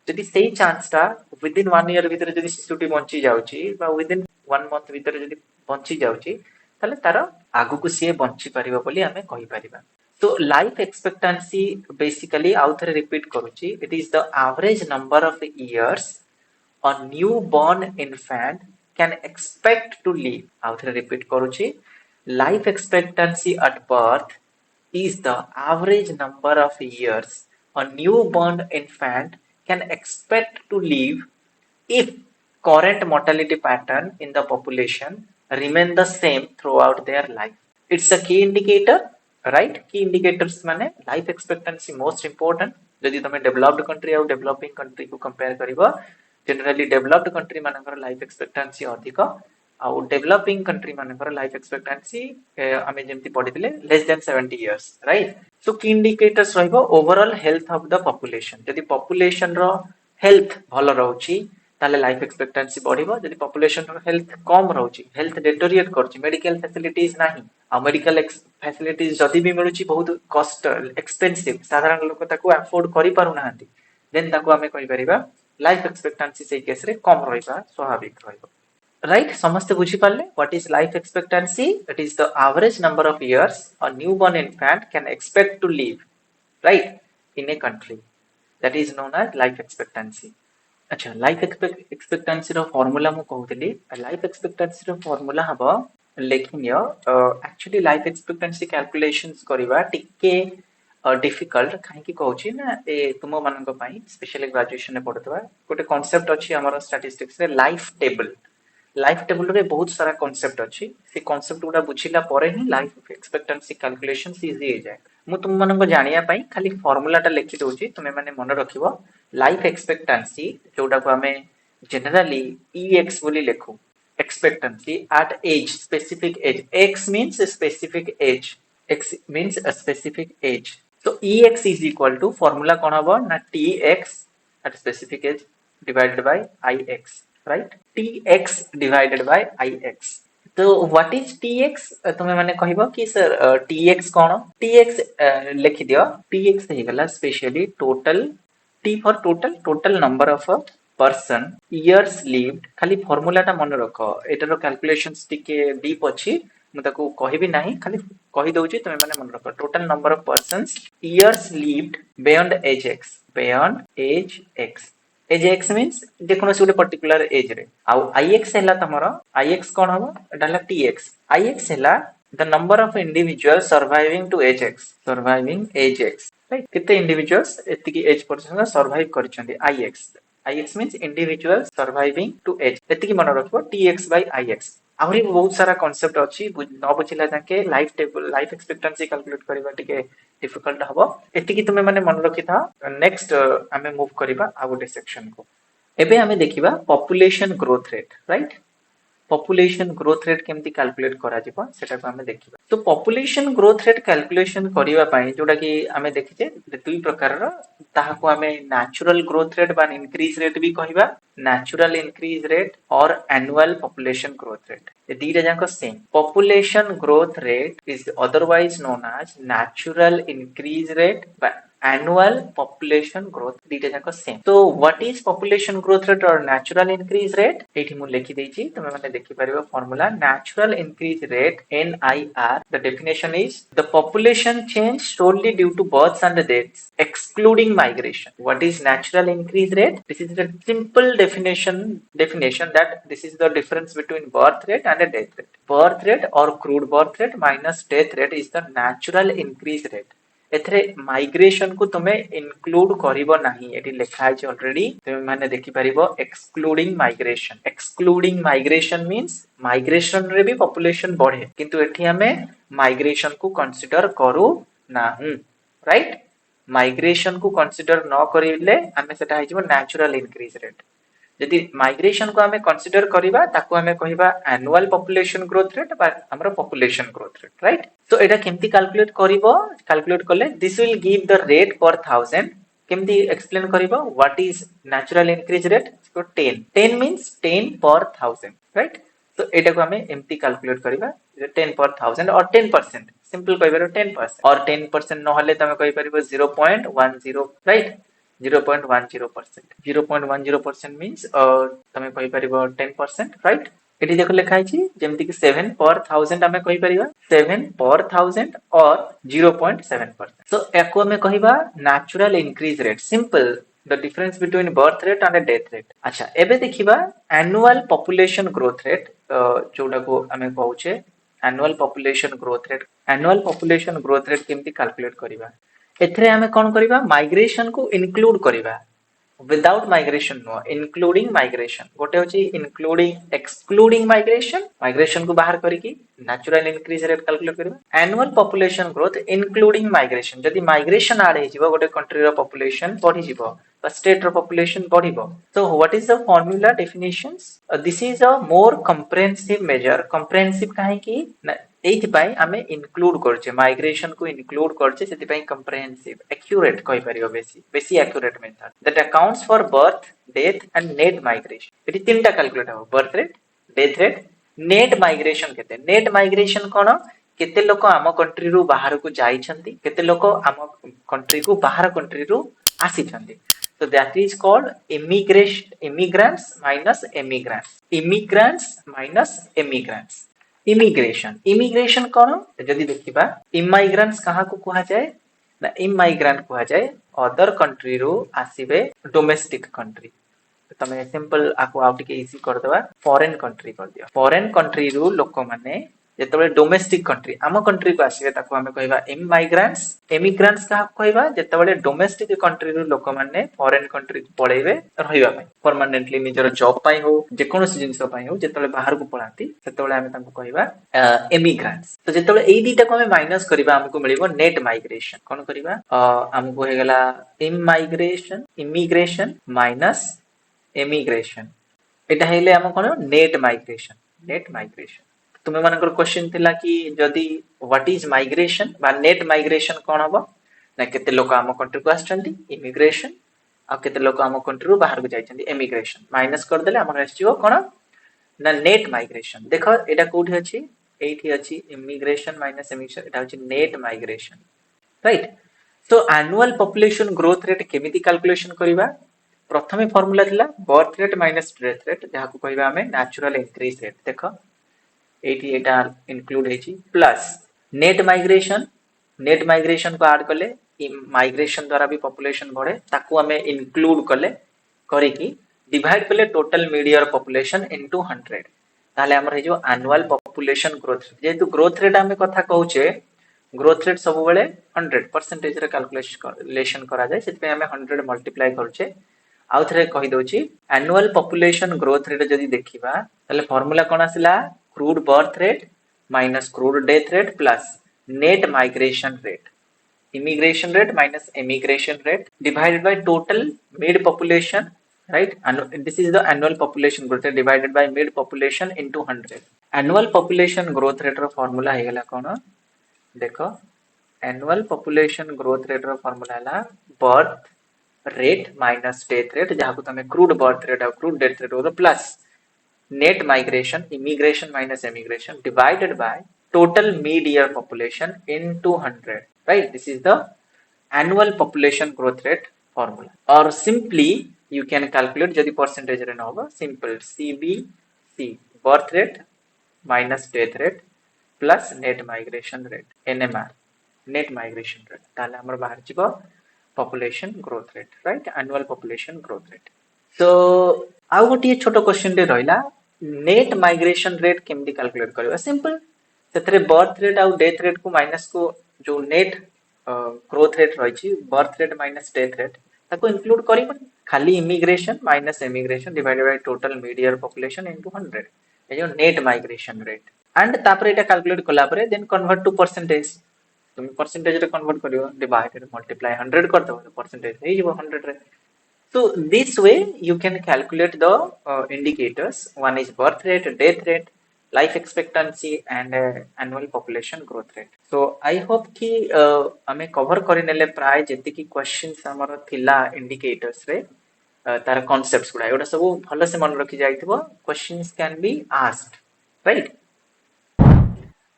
यदि सेही चांस ता विद इन 1 ईयर भितरे यदि शिशुटी बंची जाउची बा विद इन 1 मंथ भितरे यदि बंची जाउची ताले तार आगु को सिए बंची परिबो बोली हमें कहि परिबा तो लाइफ एक्सपेक्टेंसी बेसिकली आउथरे रिपीट करूची it is the average number of years a newborn infant can expect to live. Author repeat करूची life expectancy at birth is the average number of years a newborn infant can expect to live if current mortality pattern in the population remain the same throughout their life. It's a key indicator, right? Key indicators माने life expectancy most important. जदि तमे developed country और developing country को compare करिवो, generally developed country मानकर life expectancy अधिक ଆଉ developing country मानकर life expectancy ଆମେ ଯେମିତି ପଢିଥିଲେ less than 70 years, right? So key indicators ରହିବ overall health of the population. ଯଦି population ର health ଭଲ ରହୁଛି ताले लाइफ एक्सपेक्टेंसी बढ़िबो जदि पॉपुलेशन रो हेल्थ कम रहउची हेल्थ डेटोरिएट करची मेडिकल फैसिलिटीज नाही आ मेडिकल फैसिलिटीज जदि भी मिलुची बहुत कॉस्ट एक्सपेंसिव साधारण लोक ताको अफोर्ड करि पारु नाहंती देन ताको हमें कहि परिबा लाइफ एक्सपेक्टेंसी से केस रे कम रहिबा स्वाभाविक रहिबो राइट समस्त बुझी पाले what is life expectancy it is the average number of years a newborn infant can expect to live right in a country that is known as life expectancy अच्छा लाइफ एक्सपेक्टेंसी रो formula मु कहउतली life expectancy रो formula हबो लेखिनियो actually life expectancy calculations करिवा टिके difficult काहे की कहउची ना ए तुम मानन को पई स्पेशली ग्रेजुएशन में पढतबा गोटे कांसेप्ट अछि हमर स्टैटिस्टिक्स रे लाइफ टेबल रे बहुत सारा कांसेप्ट अछि से कांसेप्ट गुडा बुझिला परे ही लाइफ एक्सपेक्टेंसी कैलकुलेशंस इजी हो जाए मु तुम मानन को जानिया पई खाली फार्मूला टा लिखि दोची तुमे माने मन रखिबो लाइफ एक्सपेक्टेंसी जोटा को हमें जनरली EX बोली लिखू expectancy at age specific age x means a specific age x means a specific age so EX is equal to formula कौन हबो ना TX at specific age divided by IX right TX divided by IX तो what is TX तुम्हें माने कहबो कि sir TX कौन TX लिखि दियो TX हे गला specially total T for total number of a person years lived खाली फार्मूला टा मन रख एटारो कैलकुलेशंस टिके डीप अछि मु ताको कहिबी नाही खाली कहि दउची तमे माने मन रख total number of persons years lived beyond age x age x means जेकोनो से पर्टिकुलर एज रे आ IX हैला तमरो IX कोन हबो एटाला TX IX हैला the number of individuals surviving to age x right कितने इंडिविजुअल्स एतिकी एज पर्सन सर्वाइव करछन्ती IX means individuals surviving to age एतिकी मन रखबो TX बाय IX आहुरी बहुत सारा कांसेप्ट अछि न बुझिला जाके लाइफ एक्सपेक्टेंसी कैलकुलेट करबा टिके डिफिकल्ट हबो एतिकी तुमे माने मन रखि था नेक्स्ट हमें मूव करबा आ गोटे सेक्शन को एबे हमें देखिबा population growth rate right population growth rate केमती कैलकुलेट करा जिवो सेटा को हमें देखिबा तो पॉपुलेशन ग्रोथ रेट कैलकुलेशन करिवा पई जोटा कि हमें देखिजे दुई प्रकार रो ताहा को हमें नेचुरल ग्रोथ रेट बा इंक्रीज रेट भी कहिबा नेचुरल इंक्रीज रेट और एनुअल पॉपुलेशन ग्रोथ रेट ये दीटा जाको same population growth rate is otherwise known as natural increase rate बा annual population growth दीटा जाको सेम तो what is population growth rate और नेचुरल इंक्रीज रेट एठी मु लिखि देछि तमे माने देखि परिबो formula natural increase rate NIR the definition is the population change solely due to births and deaths excluding migration what is natural increase rate this is the simple definition that this is the difference between birth rate and a death rate or crude birth rate minus death rate is the natural increase rate एथरे migration को तुमे include करिवो नाही eighty लिखा है already तुमे माने देखि परिबो excluding migration means migration रे भी पॉपुलेशन बढ़े किंतु एठी हमें माइग्रेशन को कंसीडर करू नाही राइट माइग्रेशन को कंसीडर न करिले हमें सेटा हिजबो नेचुरल इंक्रीज रेट यदि माइग्रेशन को हमें कंसीडर करिबा ताको हमें कहिबा एनुअल पॉपुलेशन ग्रोथ रेट बा हमरो पॉपुलेशन ग्रोथ रेट राइट तो एटा केमती कैलकुलेट करले this will give the rate पर 1000 केमती एक्सप्लेन करिबो what is natural increase rate 10 means 10 पर 1000 राइट तो एटा को हमें एमती कैलकुलेट करिबा 10 पर 1000 और 10% सिंपल कहिबारो 10% और 10% न हले तमे कहि परिबो 0.10 राइट 0.10% 0.10% means तमे कहि परिबो 10% राइट एटी देखो लिखा है जेमति कि 7 पर 1000 हमें कहि परिबा 7 पर 1000 और 0.7% सो एको हमें कहिबा natural increase rate simple the difference between birth rate and death rate अच्छा एबे देखिबा एनुअल पॉपुलेशन ग्रोथ रेट जोडा को हमें कहउछे एनुअल पॉपुलेशन ग्रोथ रेट केमति कैलकुलेट करिबा एथरे हमें कोन करिबा माइग्रेशन को इंक्लूड करिबा without migration no including migration गोटे होची इंक्लूडिंग एक्सक्लूडिंग माइग्रेशन को बाहर करके नेचुरल इंक्रीज रेट कैलकुलेट करबा annual population growth including migration जदी माइग्रेशन ऐड हे जिवो गोटे कंट्री रो पॉपुलेशन बढ़ी जिवो बा स्टेट रो पॉपुलेशन बढ़िबो so what is the formula definitions this is a more comprehensive major comprehensive काहे की एइथिपाई आमे इनक्लूड करछे माइग्रेशन को इनक्लूड करछे सेतिपाई कंप्रेहेंसिव एक्यूरेट कहि परियो बेसी accurate method that accounts for birth death and net migration eighty तीनटा कैलकुलेट हो birth rate death rate net migration केते नेट माइग्रेशन कोन केते लोक आम कंट्री रु बाहर को जाइछंती केते लोक आम कंट्री को बाहर कंट्री रु आसीछंती so that is called immigrants minus immigration कौन जदि देखिबा इमाइग्रेंट्स कहा को कहा जाए ना इमाइग्रेंट कहा जाए अदर कंट्री रो आसीबे डोमेस्टिक कंट्री तमे सिंपल आको आउट के इजी कर देबा फॉरेन कंट्री कर दियो फॉरेन कंट्री रो लोक माने जेतबे डोमेस्टिक कंट्री आम कंट्री को आसीबे ताको हमें कहबा इमिग्रेंट्स कहा कहबा जेतबे डोमेस्टिक कंट्री रो लोक माने फॉरेन कंट्री को पळेबे रहिबा पई परमानेंटली निजर जॉब पई हो जे कोनोसी जिंस पई हो जेतबे बाहर को पळाती सेतबे हमें ताको कहबा इमिग्रेंट्स तो जेतबे एई दीटा को हमें माइनस करबा हमको मिलिबो नेट माइग्रेशन कोन करबा हमको हे गेला इमिग्रेशन माइनस इमिग्रेशन एटा हेले हम कोन नेट माइग्रेशन तुमे मानकर क्वेश्चन थिला कि जदी व्हाट इज माइग्रेशन बा नेट माइग्रेशन कोन हबो ना केते लोक हम कंट्री को आछंती इमिग्रेशन आ केते लोक हम कंट्री रो बाहर को जाइछंती इमिग्रेशन माइनस कर देले हमर आछियो कोन ना नेट माइग्रेशन देखो एटा कोठी अछि एठी अछि इमिग्रेशन माइनस इमिग्रेशन एटा अछि net migration right so annual population growth rate केमिति कैलकुलेशन करिबा प्रथमे फार्मूला थिला birth rate minus death rate जहा को कहबा हमें नेचुरल इंक्रीज रेट देखो एटी एटा इंक्लूड हेची प्लस नेट माइग्रेशन को ऐड करले माइग्रेशन द्वारा भी पॉपुलेशन बढ़े ताको हमें इंक्लूड करले करिकी डिवाइड करले टोटल मीडियर पॉपुलेशन इनटू 100 ताले हमर हे जो एनुअल पॉपुलेशन ग्रोथ जेतु ग्रोथ रेट हमें कथा कहूचे ग्रोथ रेट सब बेले 100% रे कैलकुलेशन करा जाय सेति हमें 100 मल्टीप्लाई करछे आउ थरे कहि दोची एनुअल पॉपुलेशन ग्रोथ रेट जदी देखिबा ताले फार्मूला कोन आसिला crude birth rate minus crude death rate plus net migration rate immigration rate minus immigration rate divided by total mid population right and this is the annual population growth rate divided by mid population into 100 annual population growth rate row formula हे गेला कोन देखो annual population growth rate रो formula हला birth rate minus death rate जहा को तमे crude birth rate और crude death rate row plus net migration immigration minus immigration divided by total mid-year population into 100 right this is the annual population growth rate formula or simply you can calculate jodi percentage re hoba simple cbc birth rate minus death rate plus net migration rate nmr net migration rate tale amar bahar jibo population growth rate right annual population growth rate so आउ गोटे छोटो question रे रहिला net migration rate केमदी calculate करबा simple सेतरे birth rate आउ death rate को माइनस को जो नेट ग्रोथ रेट रही birth rate minus death rate ताको इंक्लूड करिबन खाली immigration minus immigration divided by total mid year population into 100 ए जो नेट माइग्रेशन रेट एंड तापर एटा कैलकुलेट कला परे देन कन्वर्ट टू परसेंटेज तुम परसेंटेज रे कन्वर्ट करियो डिवाइडेड मल्टीप्लाई 100 कर दो परसेंटेज हे जिवो 100 रे so this way you can calculate the indicators one is birth rate death rate life expectancy and annual population growth rate so I hope कि हमें cover करि नेले प्राय जेति कि क्वेश्चंस हमर थिला इंडिकेटर्स रे तार कांसेप्ट्स गुडा एटा सब भलो से मन रखि जाइथिबो questions can be asked right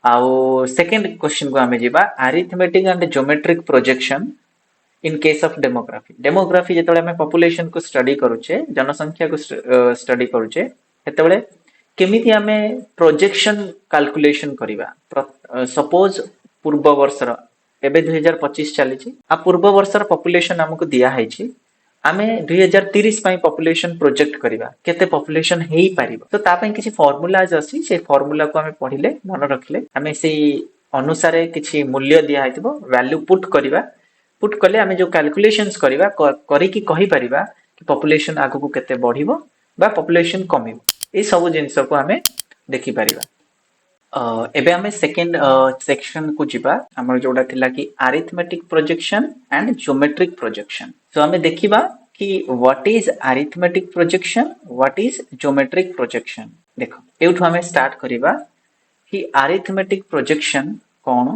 आउ सेकंड क्वेश्चन को हमें जिबा arithmetic and geometric projection in case of demography जेतबे हमें पॉपुलेशन को स्टडी करूचे जनसंख्या को स्टडी करूचे हेतबे केमिति हमें प्रोजेक्शन कैलकुलेशन करिबा सपोज पूर्व वर्षर एबे 2025 चली छी आ पूर्व वर्षर पॉपुलेशन हमको दिया है छी आमे 2030 पई पॉपुलेशन प्रोजेक्ट करिबा केते पॉपुलेशन हेई पारिबो तो ता पई किछि फार्मूलाज अछि से फार्मूला को हमें पढिले मन रखले हमें सेही अनुसार किछि मूल्य दिया हैतिबो वैल्यू पुट करिबा पुट कले हमें जो कैलकुलेशंस करिबा करी कि कहि परिबा कि पॉपुलेशन आगु को केते बढ़िबो बा पॉपुलेशन कमिबो ए सब जिंस को हमें देखि परिबा। एबे हमें सेकेंड सेक्शन को जिबा हमर जोडा थिला कि arithmetic projection and geometric projection. So हमें देखिबा कि what is arithmetic projection what is geometric projection. देखो एउठु हमें स्टार्ट करिबा कि अरिथमेटिक प्रोजेक्शन कौन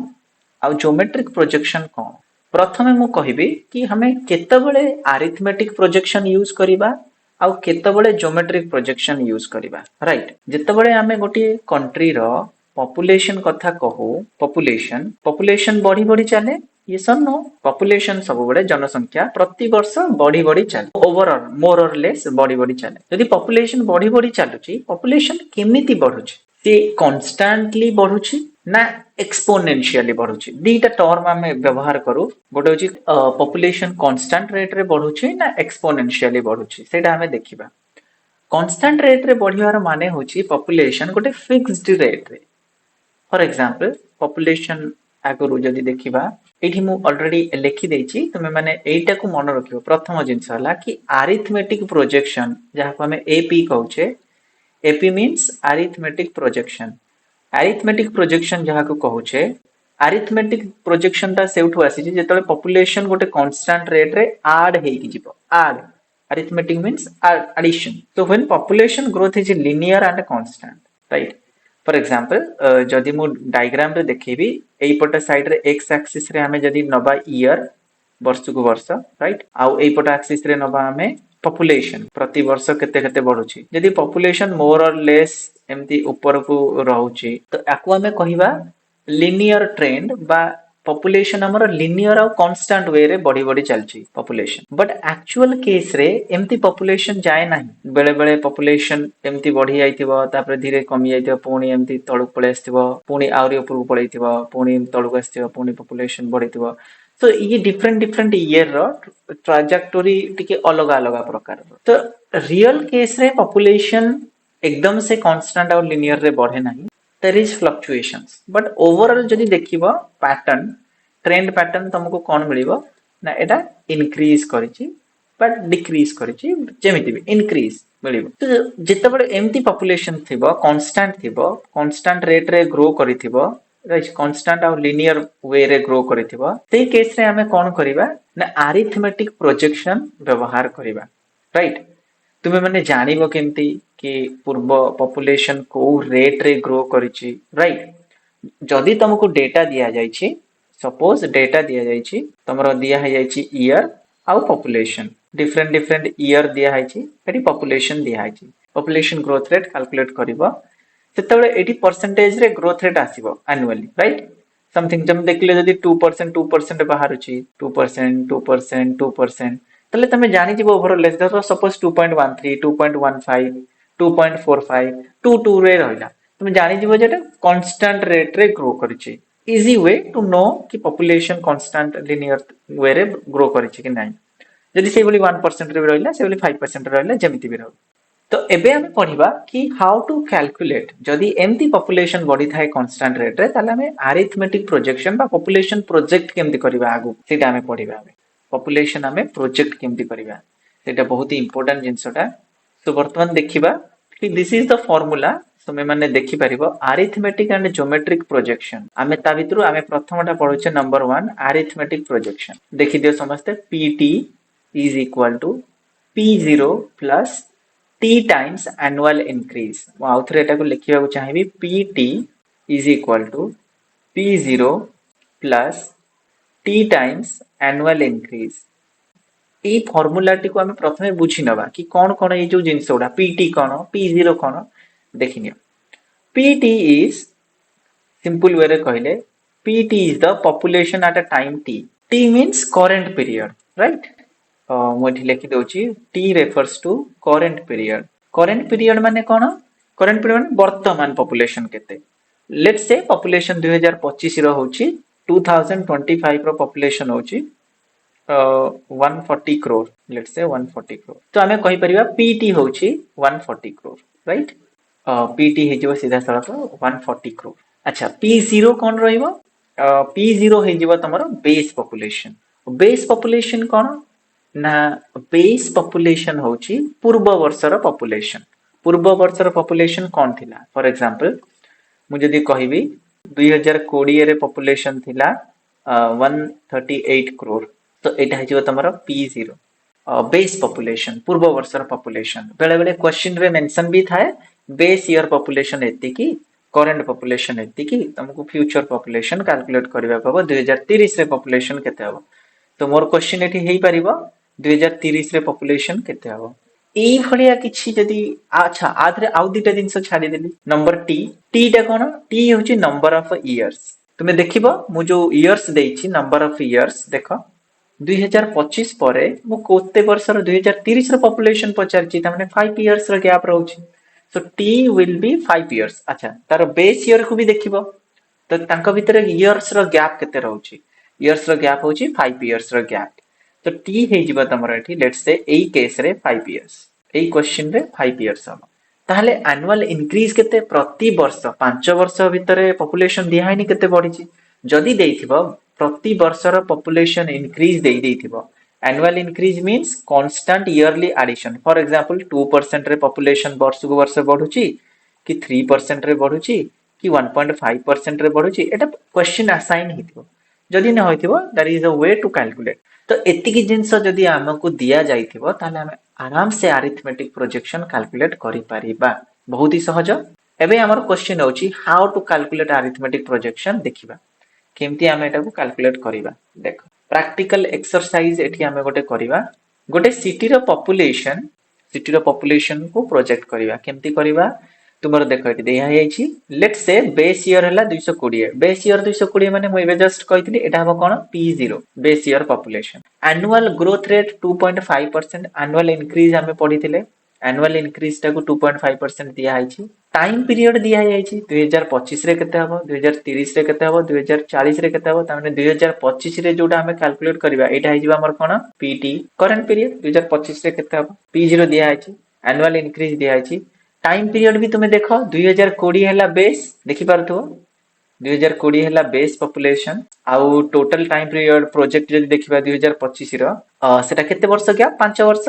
आ ज्योमेट्रिक प्रोजेक्शन कौन। प्रथमे मु कहिबी कि हमें केतबेले अरिथमेटिक प्रोजेक्शन यूज करिबा आउ केतबेले ज्योमेट्रिक प्रोजेक्शन यूज करिबा। राइट, जेतबेले हमें गोटे कंट्री रो पॉपुलेशन कथा कहू, पॉपुलेशन पॉपुलेशन बढ़ी बढ़ी चले, ये सन नो पॉपुलेशन सब बड़े जनसंख्या प्रति वर्ष बढ़ी बढ़ी चले, ओवरऑल मोर और लेस बढ़ी बढ़ी चले। यदि पॉपुलेशन बढ़ी बढ़ी चलुची, पॉपुलेशन केमिति बढ़ुची, से कॉन्स्टेंटली बढ़ुची ना एक्सपोनेंशियली बढ़ुची। दीटा टर्म आमे व्यवहार करू, गोटे होची पॉपुलेशन कांस्टेंट रेट रे बढ़ुची ना एक्सपोनेंशियली बढ़ुची, सेटा हमें देखिबा। कांस्टेंट रेट रे बढ़ियार माने होची पॉपुलेशन गोटे फिक्स्ड रेट रे। फॉर एग्जांपल पॉपुलेशन आगरु जदि देखिबा, एठी मु ऑलरेडी लिखि देछि, तुमे माने एटा को मन रखियो। प्रथम जिंस हला कि अरिथमेटिक प्रोजेक्शन जहा को हमें एपी कहउछे, AP means arithmetic projection. Arithmetic projection जहा को कहउछे, अरिथमेटिक प्रोजेक्शन ता सेउठु आसी जे जेतले पॉपुलेशन गोटे कांस्टेंट रेट रे ऐड हेकि जिवो। Add arithmetic means addition. So when population growth is linear and constant, right? For example, जदि मु डायग्राम रे देखिबी, एई पटे साइड रे x एक्सिस रे हमें जदि नबा ईयर वर्ष को वर्ष, राइट, आउ एई पटे एक्सिस रे नबा हमें पॉपुलेशन प्रति वर्ष केते केते बढ़ुची। जदि पॉपुलेशन मोर और लेस एमती ऊपर को रहउची, तो आकु हमें कहिबा लिनियर ट्रेंड बा पॉपुलेशन हमर लिनियर और कांस्टेंट वे रे बढ़ी बढ़ी चलची पॉपुलेशन। बट एक्चुअल केस रे एमती पॉपुलेशन जाए नाही। बेले बेले पॉपुलेशन एमती बढ़ी जाइथिबो, तापर धीरे कमी जाइथिबो, पुणी एमती तळुक पळे आस्थिबो, पुणी आउरी ऊपर पळैथिबो, पुणी तळुक आस्थिबो, पुणी पॉपुलेशन बढ़िथिबो। सो ये डिफरेंट डिफरेंट ईयर रो ट्राजेक्टोरी टिके अलग अलग प्रकार। तो रियल केस रे पॉपुलेशन एकदम से कांस्टेंट और लिनियर रे बढ़े नाही, there is fluctuations, but overall जदि देखिबो पैटर्न, ट्रेंड पैटर्न तुमको कौन मिलिबो ना, एटा इंक्रीज करिछि बट डिक्रीज करिछि, जेमिति भी इंक्रीज मिलिबो। तो जेते बडे एमती पॉपुलेशन थिबो, कांस्टेंट रेट रे ग्रो करिथिबो, राइट, कांस्टेंट और लिनियर वे रे ग्रो करिथिबो, सेही केस रे हमें कौन करिबा ना अरिथमेटिक प्रोजेक्शन व्यवहार करिबा। राइट, तुमे माने जानिबो केमती कि पूर्व पॉपुलेशन को रेट रे ग्रो करिछि। राइट, जदि तुमको डेटा दिया जाइछि, सपोज डेटा दिया जाइछि, तमरो दिया है जाइछि ईयर आउ पॉपुलेशन, डिफरेंट डिफरेंट ईयर दिया है, एटी पॉपुलेशन दिया है, पॉपुलेशन ग्रोथ रेट कैलकुलेट करिवो, सेतबेले एटी परसेंटेज रे ग्रोथ रेट आसीबो एनुअली। राइट, समथिंग जम देखले जदि 2% बाहरुछि, 2%, तले तमे जानि जिवो ओवरऑल लेस धर सपोज 2.13, 2.15, 2.45, 22 रे रहला, तुम जानि जिवो जेटा कांस्टेंट रेट रे ग्रो करिछि। इजी वे टू नो कि पॉपुलेशन कांस्टेंट लिनियर वे रे ग्रो करिछि कि नाही। जदि से बोली 1% रे रहला, से बोली 5% रहला, जेमिति भी रहू। तो एबे हम पढ़िबा कि हाउ टू कैलकुलेट जदि एमती पॉपुलेशन बढ़ी थाए कांस्टेंट रेट रे, ताले हमें अरिथमेटिक प्रोजेक्शन बा पॉपुलेशन प्रोजेक्ट केमति करिबा आगु, सेटा हमें पढ़िबा। पॉपुलेशन हमें प्रोजेक्ट केमति करिबा, सेटा बहुत ही इंपोर्टेंट जिंसटा। तो वर्तमान देखिबा कि दिस इज द फार्मूला, तुमे माने देखि परिबो अरिथमेटिक एंड ज्योमेट्रिक प्रोजेक्शन। आमे ता भितरु आमे प्रथमटा पढुचे नंबर 1 अरिथमेटिक प्रोजेक्शन। देखि दियो समस्ते, pt is equal to p0 plus t times annual increase. मु आउथरे एटा को लिखिबा को चाहिबी, pt is equal to p0 plus t times annual increase. ए फार्मूला टी को हमें प्रथमे बुझी नबा कि कोन कोन ए जो जिंस उडा pt कोन, p0 कोन देखिनियो। pt इज सिंपल वे रे कहले, pt is the population at a time t। t means current period. Right, मु एठी लिखि दोची, t refers to current period. Current period माने कोन? करंट पीरियड माने वर्तमान पॉपुलेशन केते। लेट्स से पॉपुलेशन 2025 रो होची, 2025 रो पॉपुलेशन होची 140 करोड़, लेट्स से 140 करोड़। तो हमें कहि परिबा pt होची 140 करोड़। राइट, pt हे जो सीधा सड़क 140 करोड़। अच्छा, p0 कोन रहिबो? p0 हे जिवो तमरो बेस पॉपुलेशन। बेस पॉपुलेशन कोन? ना बेस पॉपुलेशन होची पूर्व वर्षर पॉपुलेशन। पूर्व वर्षर पॉपुलेशन कौन थिला? फॉर एग्जांपल मु जदी कहबी 2020 रे पॉपुलेशन थिला 138 करोड़, तो एटा हिजो तमरो P0 बेस पॉपुलेशन, पूर्व वर्षर पॉपुलेशन। बेले बेले क्वेश्चन रे मेंशन भी थाए बेस ईयर पॉपुलेशन एति की, करंट पॉपुलेशन एति की, तुमको फ्यूचर पॉपुलेशन कैलकुलेट करबा पबो 2030 रे पॉपुलेशन केते हबो। तो मोर क्वेश्चन एठी हेई परिबो 2030 रे पॉपुलेशन केते हबो। एई भलिया किछि जदी अच्छा आधरे आउ दिटा जिंस छाडी देली। नंबर टी टा कोन? टी होची नंबर ऑफ इयर्स। तुमे देखिबो मु जो इयर्स देइछि नंबर ऑफ इयर्स देखो 2025 परे मु कोते वर्षर 2030 रो पॉपुलेशन पचारछि, त माने 5 इयर्स रो गैप रहउछि। So T will be 5 years. अच्छा तार बेस ईयर को भी देखिबो, तो तांको भितरे इयर्स रो गैप केते रहउछि? इयर्स रो गैप होछि 5 इयर्स रो गैप। तो टी हे जिवो तमरो एठी लेट्स से एई केस रे 5 इयर्स, एई क्वेश्चन रे 5 इयर्स हम। ताहले एनुअल इंक्रीज केते? प्रति वर्ष 5 वर्ष भितरे पॉपुलेशन दिहाइनी केते बढ़िछि। जदी देइथिबो प्रति वर्षर पॉपुलेशन इंक्रीज देई देइथिबो, annual increase means constant yearly addition. For example 2% रे पॉपुलेशन वर्ष को वर्ष बढ़ुछि कि 3% रे बढ़ुछि कि 1.5% रे बढ़ुछि, एटा क्वेश्चन असाइन हिथिबो। जदी न होइथिबो that is a way to calculate. तो एतिकी जिंस जदी हमकु दिया जाइथिबो ताले हम आराम से अरिथमेटिक प्रोजेक्शन कैलकुलेट करि परिबा, बहुत ही सहज। एबे हमर क्वेश्चन होछि how to calculate arithmetic projection देखिबा, केमती हम एटा को कैलकुलेट करिबा। देखो प्रैक्टिकल एक्सरसाइज एठी हम गोटे करिबा। गोटे सिटी रो पॉपुलेशन को प्रोजेक्ट करिबा। केमती करिबा? तुमर देखो एठी देया हेछि लेट्स से बेस ईयर हला 220। बेस ईयर 220 माने मु एबे जस्ट कहितली एटा हबो कोन? P0 base year population. Annual growth rate 2.5%। Annual increase हमें पढिथिले, एनुअल इंक्रीज टा को 2.5% दिया हेछि। टाइम पीरियड दिया हेछि 2025 रे केते हबो, 2030 रे केते हबो, 2040 रे केते हबो। त माने 2025 रे जोटा हमें कैलकुलेट करिबा एटा हे जिवो हमर कोन? PT करंट पीरियड 2025 रे केते हबो, P0 दिया हेछि। एनुअल इंक्रीज दिया हेछि। टाइम पीरियड भी तुमे देखो 2020 हैला बेस, देखि पारथो 2020 हैला बेस पॉपुलेशन आउ टोटल टाइम पीरियड प्रोजेक्ट जदी देखिबा 2025 रो सेटा केते वर्ष गया? 5 वर्ष।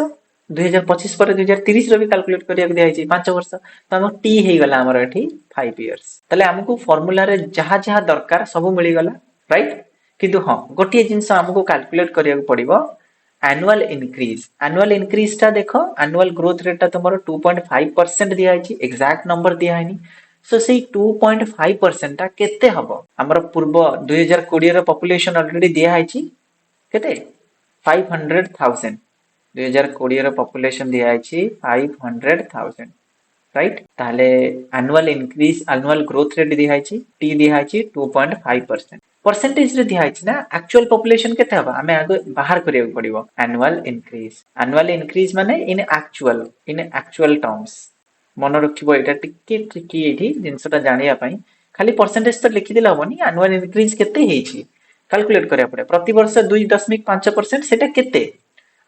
2025 पर 2030 रो भी कैलकुलेट करिया दिया हेछि 5 वर्ष। तो हम टी हे गला हमर एठी 5 इयर्स। तले हमकु फार्मूला रे जहा जहा दरकार सब मिली गला, राइट? किंतु हां गोटिए जिंस हमकु कैलकुलेट करिया पड़िबो एनुअल इंक्रीज। एनुअल इंक्रीज टा देखो, एनुअल ग्रोथ रेट टा तुमरो 2.5% दिया हेछि, एग्जैक्ट नंबर दिया हेनी। सो सेई 2.5% टा केते हबो? हमर पूर्व 2020 रो पॉपुलेशन ऑलरेडी दिया हेछि केते? 500,000। 2020 रो पॉपुलेशन दिया हेछि 500,000, राइट? ताहले annual increase, annual growth rate दिया हेछि, टी दिया हेछि 2.5%। परसेंटेज रे दिया हेछि ना, एक्चुअल पॉपुलेशन केते हबा हमें आगे बाहर करिया पड़िबो। एनुअल इंक्रीज माने इन एक्चुअल टर्म्स। मन रखिबो एटा टिके ट्रिकी एठी जिंसटा जानिया पई। खाली परसेंटेज तो लिखि देला होबनी, एनुअल इंक्रीज केते हेछि कैलकुलेट करिया पड़े। प्रति वर्ष 2.5% सेटा केते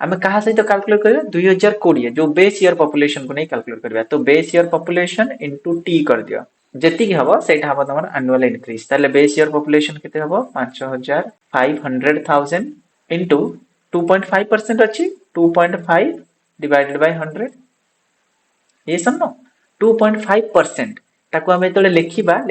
आमे कहा सहित कैलकुलेट करिया? 2020 जो बेस ईयर पॉपुलेशन को नहीं कैलकुलेट करिया। तो base year population into T कर दियो, जेति की हबो सेटा हबो तमर एनुअल इंक्रीज। ताले बेस ईयर पॉपुलेशन केते हबो? 500,000 इनटू 2.5% अछि 2.5 डिवाइडेड बाय 100। ये समनो 2.5% ताको हमें तले लिखिबा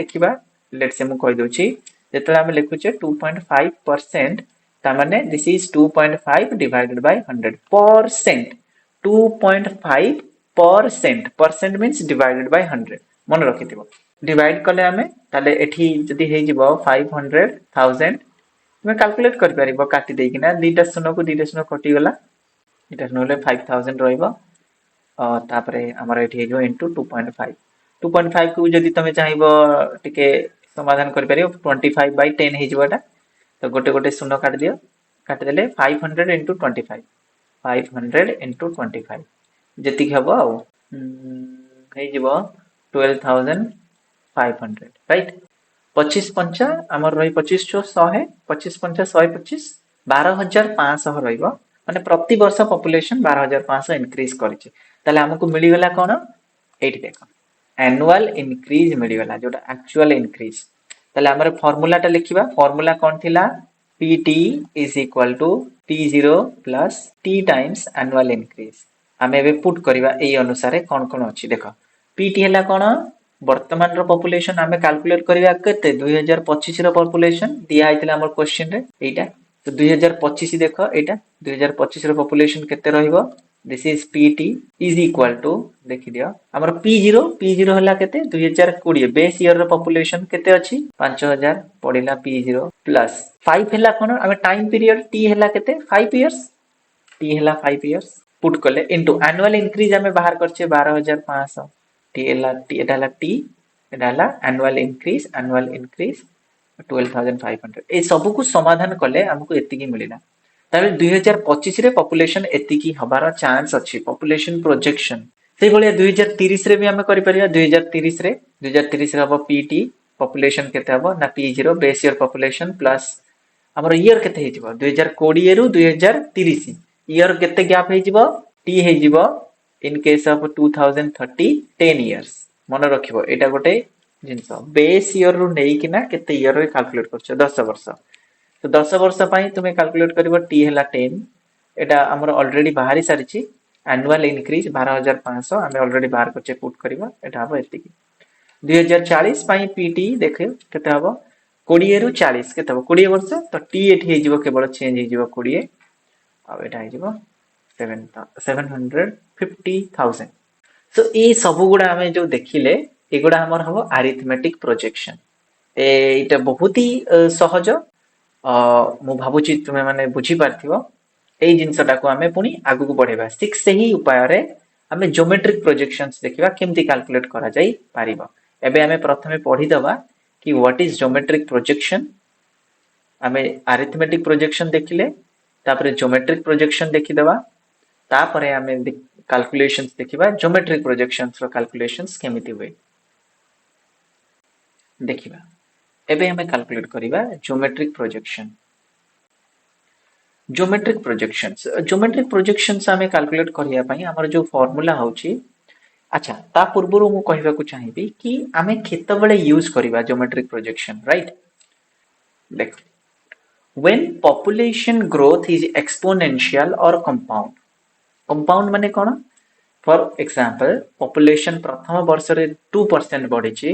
लेट्स से मु कहि दोछि जेतले हमें लिखुचे 2.5% ता माने this is 2.5 divided by 100 percent. 2.5% percent means divided by 100 मन रखिथिबो। डिवाइड कले हमें ताले एठी जदी हे जिवो 500,000 तुमे कैलकुलेट कर परिबो काटी देई किना दीटा शून्य को दीटा शून्य कटि गला, एटा नले 5000 रहइबो। तापरे हमर एठी जो इनटू 2.5 2.5 को जदी तमे चाहिबो टिके समाधान कर परियो 25/10 हे जिवोटा। तो गोटे गोटे शून्य काट दियो, काट देले 500 into 25 500 into 25 जेति हबो आ हे जिवो 12,500, राइट? 25 पंचा हमर रही 25 चो 100, 25 पंचा 125 12,500 रहइबो। माने प्रति वर्ष पॉपुलेशन 12,500 इंक्रीज करिछि। ताले हमकु मिली गला कोन? एठी देखो एनुअल इंक्रीज मिली गला जोटा एक्चुअल इंक्रीज। ताले हमर फार्मूला टा लिखिबा। फार्मूला कोन थिला? PT is equal to T0 plus T times annual increase. आम ए पुट करवा ए अनुसार कौन कौन अच्छी देख PT है कौन वर्तमान पॉपुलेशन आम कैलकुलेट करवा के 2025 पॉपुलेशन दिखाई आम क्वेश्चन रे एटा तो 2025 देख एटा 2025 पॉपुलेशन केते रहइबो this is PT is equal to देखि दियो हमर P0 हला केते 2020 बेस ईयर रो पॉपुलेशन केते अछि 5000 पडिला P0 प्लस 5 हला कोन हम टाइम पीरियड T हला केते 5 इयर्स T हला 5 इयर्स पुट करले इनटू एनुअल इंक्रीज हमें बाहर करछे 12500 T हला एटा हला एनुअल इंक्रीज 12500 ए सब को समाधान कले हमको एतिकी मिलिला तबे 2025 रे पॉपुलेशन एतिकी हबार चांस अछि पॉपुलेशन प्रोजेक्शन से भलिया 2030 रे भी हम करि परिया 2030 रे हबो पीटी पॉपुलेशन केते हबो ना P0 base year population plus हमर ईयर केते हे जिवो 2020 रु 2030 ईयर केते गैप हे जिवो T हे जिवो इन केस ऑफ 2030 10 इयर्स मन रखिबो एटा गोटे जिंस बेस ईयर रु नेई किना केते ईयर रे कैलकुलेट करछो 10 वर्ष तो 10 वर्ष पाई तुमे कैलकुलेट करिवो T हला 10 एटा हमर ऑलरेडी बाहरी सारिछि एनुअल इंक्रीज 12500 हमें ऑलरेडी बाहर करछे पुट करबा एटा हबो एतिकी 2040 पाई पीटी देखे केते हबो 20 रु 40 केते हबो 20 वर्ष तो T एठी हे जिवो केवल चेंज हे जिवो 20 आ एटा हे जिवो 750000 सो ए सब गुडा हमें जो देखिले एगुडा हमर हबो अरिथमेटिक प्रोजेक्शन एटा बहुत ही सहज मु भाबुची तुमे माने बुझी पारथिबो एई जिंसटा को हमें पुनी आगु को बढ़ेबा 6 से ही उपाय रे हमें ज्योमेट्रिक प्रोजेक्शंस देखिबा केमती कैलकुलेट करा जाई पारिबो एबे हमें प्रथमे पढी दबा कि व्हाट इज ज्योमेट्रिक प्रोजेक्शन हमें अरिथमेटिक प्रोजेक्शन देखिले तापरे ज्योमेट्रिक प्रोजेक्शन देखि दबा तापरे हमें कैलकुलेशंस देखिबा ज्योमेट्रिक प्रोजेक्शंस रो कैलकुलेशंस केमिति होय देखिबा एबे हमें कैलकुलेट करिबा ज्योमेट्रिक प्रोजेक्शंस हमें कैलकुलेट करिया पई हमर जो फार्मूला होची अच्छा ता पूर्वरु मु कहबा को चाहिबी कि हमें केते बेले यूज करिबा ज्योमेट्रिक प्रोजेक्शन राइट देख when population growth is exponential or compound माने कोन फॉर एग्जांपल पॉपुलेशन प्रथम वर्ष रे 2% बढ़िची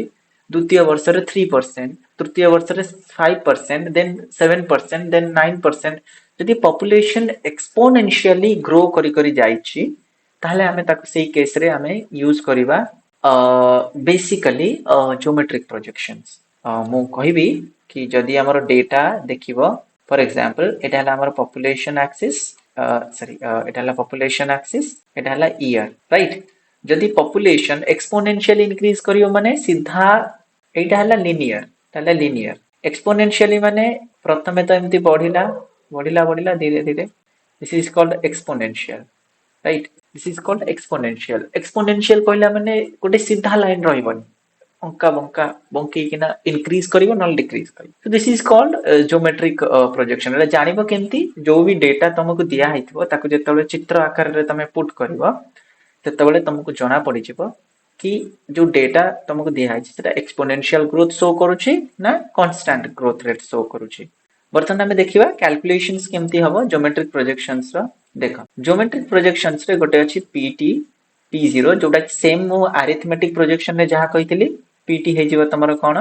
द्वितीय वर्ष रे 3% तृतीय वर्ष रे 5% देन 7% देन 9% यदि पॉपुलेशन एक्सपोनेंशियली ग्रो करी करी जाईची ताहले हमें ताको सेही केस रे हमें यूज करिबा बेसिकली ज्योमेट्रिक प्रोजेक्शंस मु कहिबी कि जदि हमर डेटा देखिबो फॉर एग्जांपल एटा हला हमर पॉपुलेशन एक्सिस एटा हला पॉपुलेशन एक्सिस एटा हला ईयर राइट जदि पॉपुलेशन एक्सपोनेंशियली इंक्रीज करियो माने सीधा एटा हला लीनियर एक्सपोनेंशियली माने प्रथमे तो एमती बढ़िला धीरे धीरे this is called exponential right this is called exponential कहला माने गोटे सीधा लाइन रहइबनी अंका बंका बंकी किना इंक्रीज करिवो नॉन डिक्रीज करिवो so this is called geometric projection एला जानिबो केमती जो भी डेटा तुमको दिया हितबो ताको जेतबे चित्र आकार रे तमे पुट करिवो तेतबेले तुमको जणा पड़ी जिवो कि जो डेटा तुमको दिया है सेटा एक्सपोनेंशियल ग्रोथ शो करूची ना कांस्टेंट ग्रोथ रेट शो करूची बर्तन हमें देखिबा कैलकुलेशंस केमती हबो ज्योमेट्रिक प्रोजेक्शंस रो देखो ज्योमेट्रिक प्रोजेक्शंस रे गोटे अछि पीटी P0 जोटा सेम मु अरिथमेटिक प्रोजेक्शन रे जहा कहितली PT हे जिवो तमरो कोन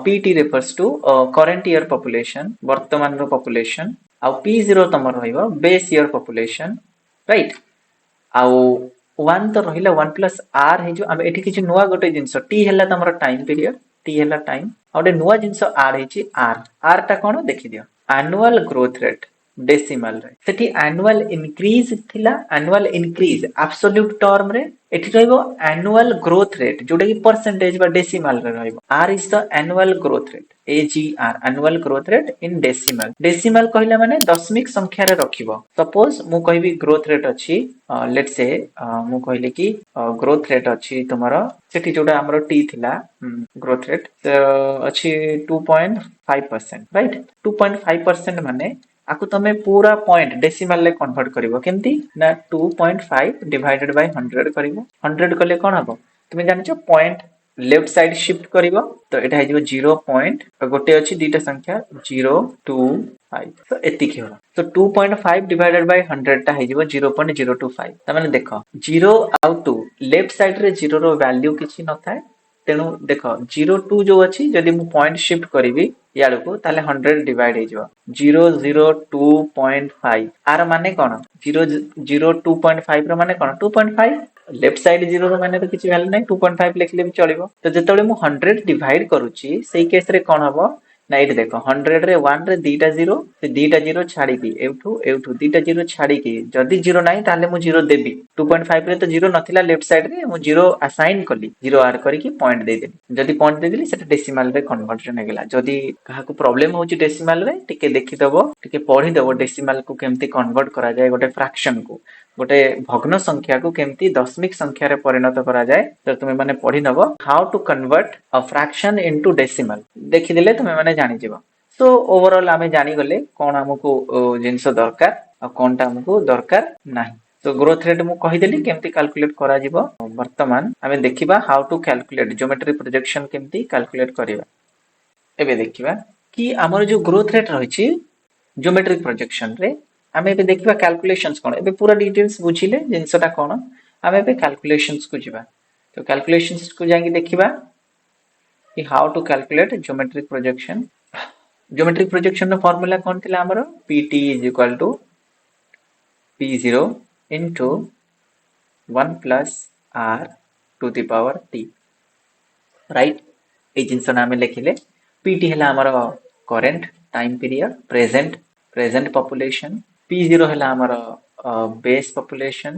PT refers to current year population वर्तमान रो पॉपुलेशन आ P0 तमरो रहइबो बेस ईयर पॉपुलेशन राइट आ 1 तो रहिला 1 प्लस r हे जो हम एठी किछ नुवा गोटे जिंस T हला तमरो टाइम पीरियड T हला टाइम आ गोटे नुवा जिंस r हे छि r ता कोन देखि दियो एनुअल ग्रोथ रेट डेसिमल रे सेठी एनुअल इंक्रीज थिला एनुअल इंक्रीज एब्सोल्यूट टर्म रे एठी रहइबो एनुअल ग्रोथ रेट जोटा कि परसेंटेज बा डेसिमल रे रहइबो r is the annual growth rate AGR annual growth rate in decimal कहला माने दशमिक संख्या रे रखिबो सपोज मु कहबी ग्रोथ रेट अछि लेट्स से मु कहले कि ग्रोथ रेट अछि तुम्हारा सेठी जोटा हमरो t थिला ग्रोथ रेट अछि 2.5% राइट 2.5% माने आकु तमे पूरा पॉइंट डेसिमल ले कन्वर्ट करिवो केमती ना 2.5 डिवाइडेड बाय 100 करिवो 100 कले कोन हबो तुमे जानिछो पॉइंट लेफ्ट साइड शिफ्ट करिवो तो एटा हे जिवो 0 पॉइंट गोटे अछि दीटा संख्या 025 तो एतिकी हो तो 2.5 डिवाइडेड बाय 100 टा हे जिवो 0.025 त माने देखो 0 आउ 2 लेफ्ट साइड रे 0 रो वैल्यू किछि न थाए तेणु देख 02 जो अच्छी जदि मु पॉइंट शिफ्ट करी याड़ को ताले 100 डिवाइड हो 002.5 आर माने कौन 002.5 रो माने कौन 2.5 लेफ्ट साइड 0 रो माने तो किछि वैल्यू नै 2.5 लिखले भी चलिबो तो जेतेबेले मु 100 डिवाइड करूची सेही केस रे कौन हबो ना ये देख 100 रे 1 रे दीटा 0 से दीटा 0 छाड़ी की एठू दीटा 0 छाड़ी की जदि 0 नाही ताले मु 0 देबी 2.5 रे तो 0 नथिला लेफ्ट साइड रे मु 0 असाइन कली 0 आर करी की पॉइंट दे देली जदि पॉइंट दे देली सेटा डेसिमल रे कन्वर्जन हे गेला जदि काहा को प्रॉब्लम होची डेसिमल रे टिके देखि दबो टिके पढी दबो डेसिमल को केमती कन्वर्ट करा जाय गोटे फ्रैक्शन को गोटे भग्न संख्या को केमती दशमिक संख्या रे परिणत करा जाय तो तुमे माने पढी नबो how to convert a fraction into decimal देखि देले तुमे माने जानि जिवो सो ओवरऑल आमे जानि गले कोन हमकु जिंस दरकार आ कोनटा हमकु दरकार नाही तो ग्रोथ रेट मु कहि देली केमती कैलकुलेट करा जिवो वर्तमान आमे देखिबा how to calculate geometry projection केमती कैलकुलेट करिबा एबे देखिबा कि हमर जो ग्रोथ रेट रहिछि ज्योमेट्रिक प्रोजेक्शन रे आमे एबे देखिबा कैलकुलेशंस कोन एबे पूरा डिटेल्स बुझिले जिंसटा कोन आमे एबे कैलकुलेशंस को जिबा तो कैलकुलेशंस को जांगी देखिबा कि how to calculate geometric projection geometric projection नो फार्मूला कोन थिला हमर pt p0 into 1 plus r to the power t right ए जिंस ना आमे लिखिले pt हला हमर current time period present population p0 हला हमर बेस पॉपुलेशन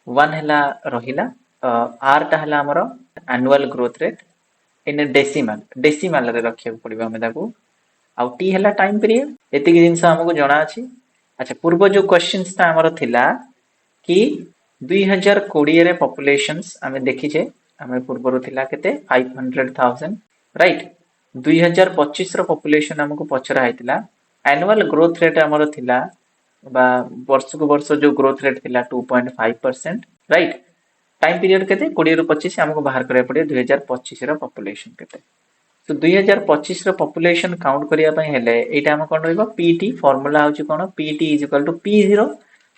1 हला रहिला r टा हला हमर annual growth rate in decimal रे रखिया पड़िबा हमें ताको आउ टी हला टाइम पीरियड एतिक जिंस हमको जणा अछि अच्छा पूर्व जो क्वेश्चंस ता हमर थिला कि 2020 रे पॉपुलेशंस हमें देखि जे हमें पूर्व थिला केते 500,000 राइट 2025 रो पॉपुलेशन हमको पचरा हैतिला एनुअल ग्रोथ रेट हमर थिला बा वर्ष को वर्ष जो ग्रोथ रेट थिला 2.5% राइट टाइम पीरियड केते 20 रो 25 हमको बाहर करे पड़े 2025 रो पॉपुलेशन केते तो 2025 रो पॉपुलेशन काउंट करिया पय हेले एटा हम कोन रहइबो पीटी फार्मूला होची कोन पीटी p0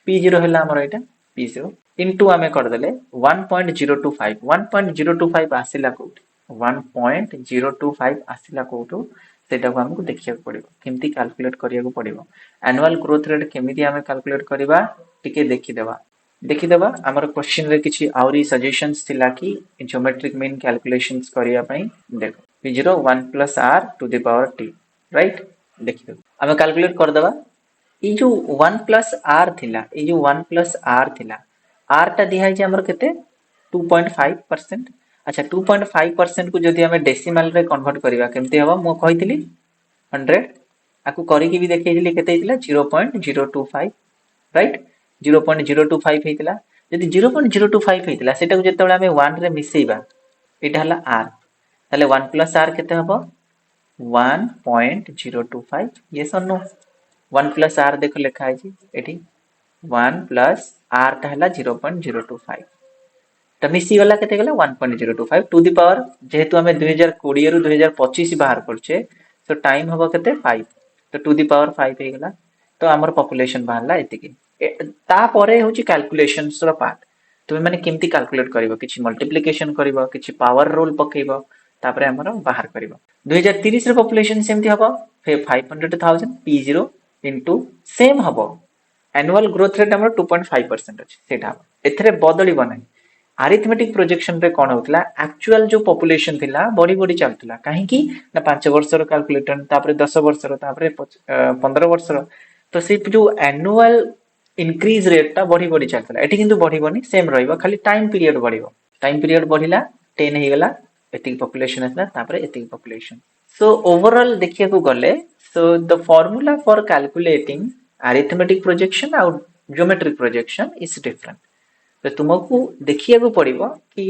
p0 हला हमर एटा p0 इनटू हमें कर देले 1.025 आसिला कोठी 1.025 आसिला कोठो सेटा को हमको देखिया पड़िबो केमती कैलकुलेट करिया को पड़िबो एनुअल ग्रोथ रेट केमिति हमें कैलकुलेट करबा टिके देखि देबा हमर क्वेश्चन रे किछि आउरी सजेशंस थिला कि ज्योमेट्रिक मीन कैलकुलेशंस करिया पय देखो p0 1 plus r to the power t right देखि दो हमें कैलकुलेट कर देबा ई जो 1 plus r थिला ई जो 1 plus r थिला r टा दिया है हमर केते 2.5% अच्छा 2.5% को जदि हमें डेसिमल रे कन्वर्ट करिवा केमते हबो मो कहितली 100 आकु करी की भी देखैली केते हितला 0.025 राइट 0.025 हेतिला यदि 0.025 हेतिला सेटा को जेतेबेले हमें 1 रे मिसेइबा एटा हला r ताले 1 plus r केते हबो 1.025 यस और नो 1 plus r देखो लिखा है जी एठी 1 plus r टा हला 0.025 त मिसी वाला केते गेला 1.025 टू द पावर जेहेतु हमें 2020 रु 2025 बाहर करछे तो टाइम हबो केते 5 तो टू द पावर 5 हे गेला तो हमर पॉपुलेशन बाहरला एतिकी ता परे होची कैलकुलेशंस रो पार्ट तुमे माने केमती कैलकुलेट करिवो किछि मल्टीप्लिकेशन करिवो किछि पावर रूल पकेइबो तापरे हमर बाहर करिवो 2030 रे पॉपुलेशन सेमती हबो 500,000 p0 इनटू सेम हबो एनुअल ग्रोथ रेट हमर 2.5% अछि सेटा एथरे बदलिबो नै अरिथमेटिक प्रोजेक्शन रे कोन होतला एक्चुअल जो पॉपुलेशन थिला बड़ी चलतला काहे की ना 5 वर्ष रो कैलकुलेटर तापरे 10 वर्ष रो तापरे 15 वर्ष रो तो सिर्फ जो एनुअल इंक्रीज रेट ता बड़ी चलतला एठी किंतु बढिबोनी सेम रहइबो खाली टाइम पीरियड बढ़िला 10 हे गेला एतिक पॉपुलेशन असला तापरे एतिक पॉपुलेशन सो ओवरऑल देखिया को गले so the formula for calculating arithmetic projection और ज्योमेट्रिक प्रोजेक्शन इज डिफरेंट तो तुमको देखिया को पड़िबो कि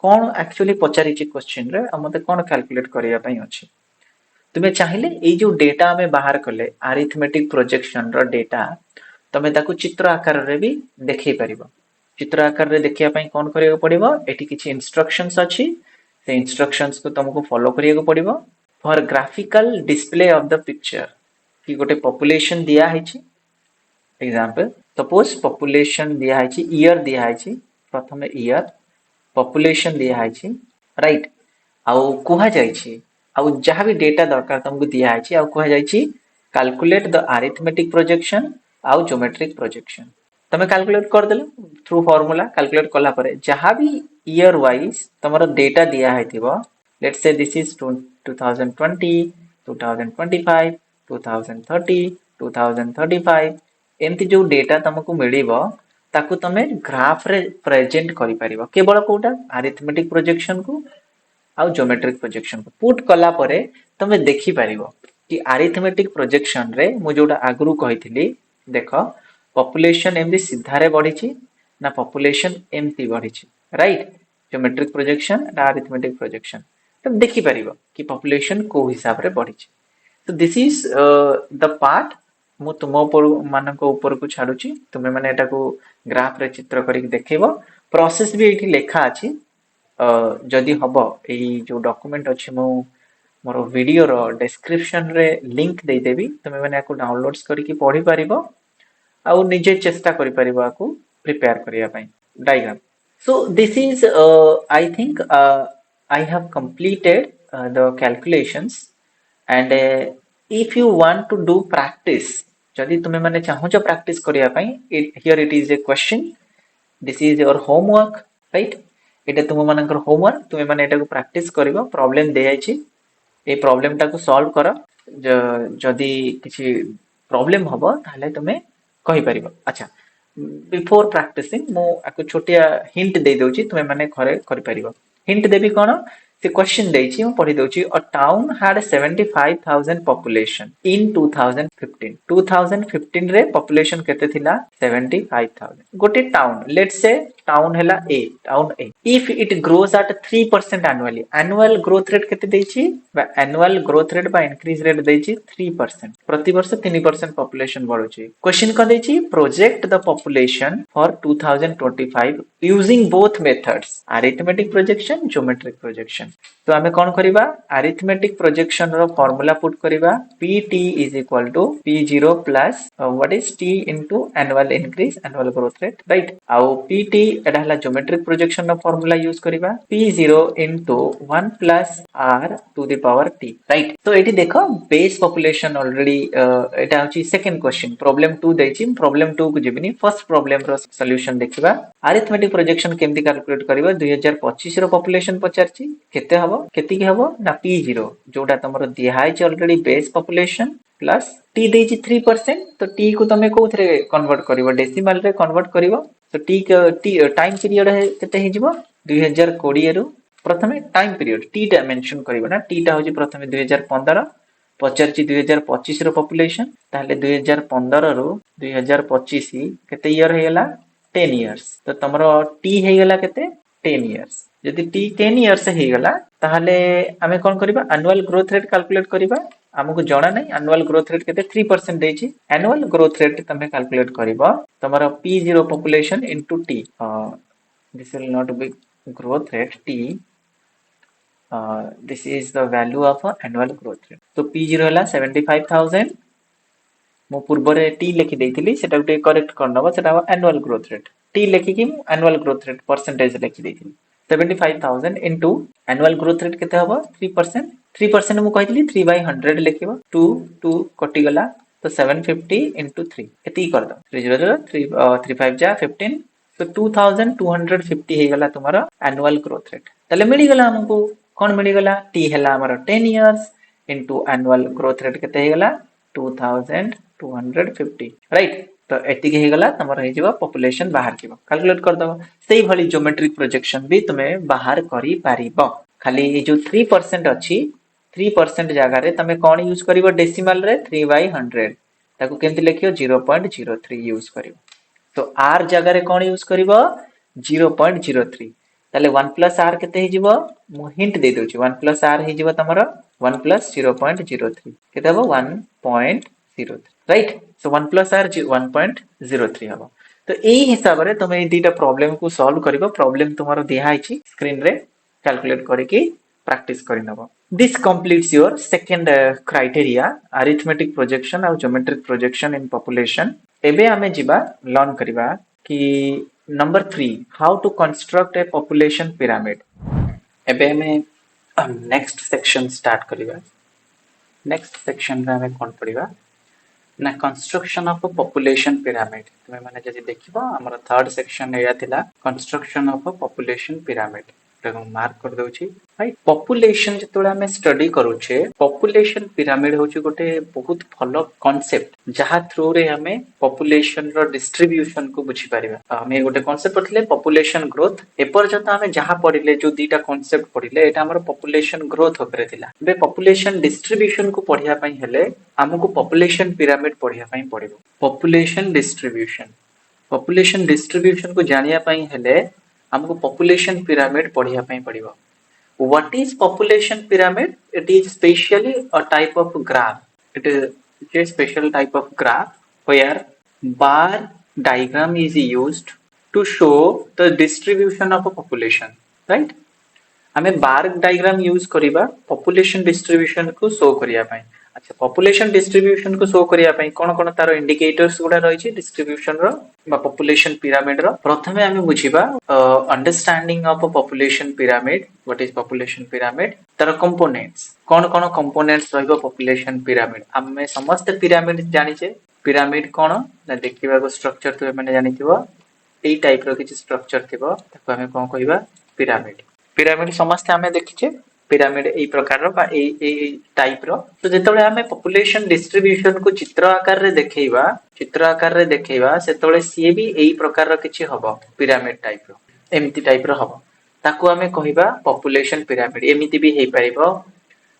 कोन एक्चुअली पचारि छि क्वेश्चन रे आ मते कोन कैलकुलेट करिया पई अछि तुमे चाहिले ए जो डेटा हमें बाहर करले अरिथमेटिक प्रोजेक्शन रो डेटा तमे ताकू चित्र आकार रे भी देखै परिबो चित्र आकार रे देखिया पई कोन करिया पड़िबो एठी किछि इंस्ट्रक्शंस अछि से इंस्ट्रक्शंस को तुमको फॉलो करिया को पड़िबो for graphical display of the picture कि गोटे पॉपुलेशन दिया है छी एग्जांपल सपोज पॉपुलेशन दिया है छी ईयर दिया है छी प्रथमे ईयर पॉपुलेशन दिया है छी राइट आउ कुहा जाय छी आउ जहां भी डेटा दरकार तुमको दिया है छी आउ कुहा जाय छी कैलकुलेट द अरिथमेटिक प्रोजेक्शन आउ ज्योमेट्रिक प्रोजेक्शन तमे कैलकुलेट कर देलो थ्रू फार्मूला कैलकुलेट कला परे जहां भी ईयर वाइज तमरो डेटा दिया है थिबो लेट्स से दिस इज 2020 2025 2030 2035 एमती जो डेटा तुमको मिलिबो ताकू तमे ग्राफ रे प्रेजेंट करि परिबो केवल कोटा अरिथमेटिक प्रोजेक्शन को आउ ज्योमेट्रिक प्रोजेक्शन को पुट कला परे तमे देखि परिबो कि अरिथमेटिक प्रोजेक्शन रे मु जोटा आगरु कहिथिली देखो पॉपुलेशन एमती सीधारे बढ़ी ना पॉपुलेशन एमती बढ़ी राइट ज्योमेट्रिक प्रोजेक्शन ना अरिथमेटिक प्रोजेक्शन तो देखि परिबो कि पॉपुलेशन को हिसाब रे बढ़ी तो दिस इज द पार्ट मु तुम मान ऊपर को छाड़ुची तुम्हें मैंने एटा को ग्राफ रे चित्र करके देखेबो प्रोसेस भी एठी लेखा अछि जदि हबो एई जो डॉक्यूमेंट अछि मु मोर वीडियो रो डिस्क्रिप्शन रे लिंक दे देबी तुम्हें मैंने याको डाउनलोड्स करके पढ़ी परिबो आउ निजे चेष्टा करि परिबो आको प्रिपेयर करिया पई diagram so this is I think I have completed the calculations and if you want to do practice जदि तुम्हें माने चाहो practice करिया पई here it is a question this is your homework right एटा तुम मानकर होमवर्क तुम्हें माने एटा को प्रैक्टिस करिवो प्रॉब्लम दे आइछि ए प्रॉब्लम टा को सॉल्व करो जदि किछि प्रॉब्लम हबो ताले तुम्हें कहि परिबो अच्छा बिफोर प्रैक्टिसिंग मो आको छोटिया हिंट दे दोची तुम्हें माने घरे करि परिबो हिंट देबी कोन से क्वेश्चन देछि हम पढि दोची a town had 75000 population in 2015 2015 रे पॉपुलेशन केते थिला 75000 गोटे टाउन लेट्स से टाउन हैला ए town A if it grows at 3% annually annual growth rate केते देछि बा एनुअल ग्रोथ रेट बा इंक्रीज रेट देछि 3% प्रति वर्ष 3% पॉपुलेशन बढ़ुची क्वेश्चन को देछि project the population for 2025 using both methods arithmetic projection geometric projection तो आमे कोन करिबा अरिथमेटिक प्रोजेक्शन रो फार्मूला पुट करिबा pt is equal to p0 plus what is t into annual increase annual growth rate right आउ pt एडा हला geometric projection रो फार्मूला यूज करिबा p0 into 1 plus r to the power t right तो एठी देखो base population already एटा होची second question problem 2 देछि प्रॉब्लम 2 को जेबिनी फर्स्ट प्रॉब्लम रो सॉल्यूशन देखिबा अरिथमेटिक प्रोजेक्शन केमति कैलकुलेट करिबा 2025 रो पॉपुलेशन पचारछि केते हबो केति के हबो ना p0 जोटा तमरो दिहाई छ already base population plus t देछि 3% तो t को तमे कोथरे कन्वर्ट करिवो डेसिमल रे कन्वर्ट करिवो तो t टाइम पीरियड केते हे जिवो 2020 रु प्रथमे टाइम पीरियड t टा मेंशन करिवो ना t टा होछि प्रथमे 2015 पचारछि 2025 रो पॉपुलेशन ताले 2015 रु 2025 केते ईयर हेला 10 इयर्स तो तमरो t हेगला केते 10 इयर्स यदि t 10 इयर्स हेगला ताहले आमे कोन करिबा एनुअल ग्रोथ रेट कैलकुलेट करिबा हमकु जणा नै एनुअल ग्रोथ रेट केते 3% देछि एनुअल ग्रोथ रेट तमे कैलकुलेट करिबा तमरो p0 population into t this will not be growth rate t this is the value of annual growth rate तो p0 हला 75000 मो पूर्वरे t लिखि देइथिली सेटा गुटे करेक्ट करनबो सेटा एनुअल ग्रोथ रेट t लिखि कि एनुअल ग्रोथ रेट परसेंटेज लिखि देइथिली 75000 into annual growth rate केते हबो 3% 3% मु कहितली 3/100 लिखिबो 2 2 कटि गला तो 750 into 3 एति कर दो 300 35 जा 15 तो 2250 हे गला तुम्हारा एनुअल ग्रोथ रेट तले मिली गला हमको कोन मिली गला t हला हमर 10 years into annual growth rate केते हे गला 2250 राइट तो एति के हे गला तमर हे जिवो पॉपुलेशन बाहर जिवो कैलकुलेट कर दबो सेही भली ज्योमेट्रिक प्रोजेक्शन भी तुमे बाहर करि पारिबो खाली ए जो 3% अछि 3% जगह रे तमे कोन यूज करिवो डेसिमल रे 3/100 ताको केमति लिखियो 0.03 यूज करिवो तो r जगह रे कोन यूज करिवो 0.03 ताले 1 plus r केते हे जिवो मु हिंट दे दोछि 1 plus r हे जिवो तमरो 1 plus 0.03 केते हबो 1.03 राइट सो 1 plus r 1.03 हबो तो एई हिसाब रे तुमे ए दीटा प्रॉब्लम को सॉल्व करिवो प्रॉब्लम तुम्हारो दिया आइछि स्क्रीन रे कैलकुलेट करके प्रैक्टिस करनब this completes your second criteria arithmetic projection और ज्योमेट्रिक प्रोजेक्शन इन पॉपुलेशन एबे हमें जिबा लर्न करबा कि number 3 how to construct a population pyramid एबे हमें नेक्स्ट सेक्शन स्टार्ट करबा नेक्स्ट सेक्शन रे हमें कोन पढ़िबा ना construction of a population pyramid तुमे माने जदि देखिबो हमर थर्ड सेक्शन एया थिला construction of a population pyramid ताको मार्क कर दउची राइट पॉपुलेशन जतोळे हमें स्टडी करूछे पॉपुलेशन पिरामिड होची गोटे बहुत भलो कांसेप्ट जहा थ्रू रे हमें पॉपुलेशन रो डिस्ट्रीब्यूशन को बुझी परिबा हमें गोटे कांसेप्ट पढ़ले पॉपुलेशन ग्रोथ ए पर्यंत हमें जहा पढ़िले जो दीटा कांसेप्ट पढ़िले एटा हमर पॉपुलेशन ग्रोथ उपरे थिला बे पॉपुलेशन डिस्ट्रीब्यूशन को पढ़िया पई हेले हमको पॉपुलेशन पिरामिड पढ़िया पई पड़िबो पॉपुलेशन डिस्ट्रीब्यूशन को जानिया पई हेले हमको पॉपुलेशन पिरामिड पढ़िया पई पड़िबो What is population pyramid? It is specially a type of graph. It is a special type of graph where bar diagram is used to show the distribution of a population. Right? हमें बार diagram use करिबा population distribution को show करिया पई अच्छा population distribution को show करिया पई कोन कोन तार इंडिकेटर्स गुडा रहिछि डिस्ट्रीब्यूशन रो बा पॉपुलेशन पिरामिड रो प्रथमे हमें बुझिबा understanding of a population pyramid what is population pyramid तार कंपोनेंट्स कोन कोन कंपोनेंट्स रहइबो पॉपुलेशन पिरामिड हमें समस्त पिरामिड जानिछे पिरामिड कोन ना देखिबा को स्ट्रक्चर तो माने जानिथिबो एई टाइप रो किछ स्ट्रक्चर थिबो ताको हमें कोन कहिबा पिरामिड पिरामिड समस्त हमें देखिछे पिरामिड एई प्रकार रो बा एई टाइप रो तो जेतबे हमें पॉपुलेशन डिस्ट्रीब्यूशन को चित्र आकार रे देखैबा सेतबे सी भी एई प्रकार रो किछि हबो पिरामिड टाइप रो एमिति टाइप रो हबो ताको हमें कहिबा पॉपुलेशन पिरामिड एमिति भी हेई परिबो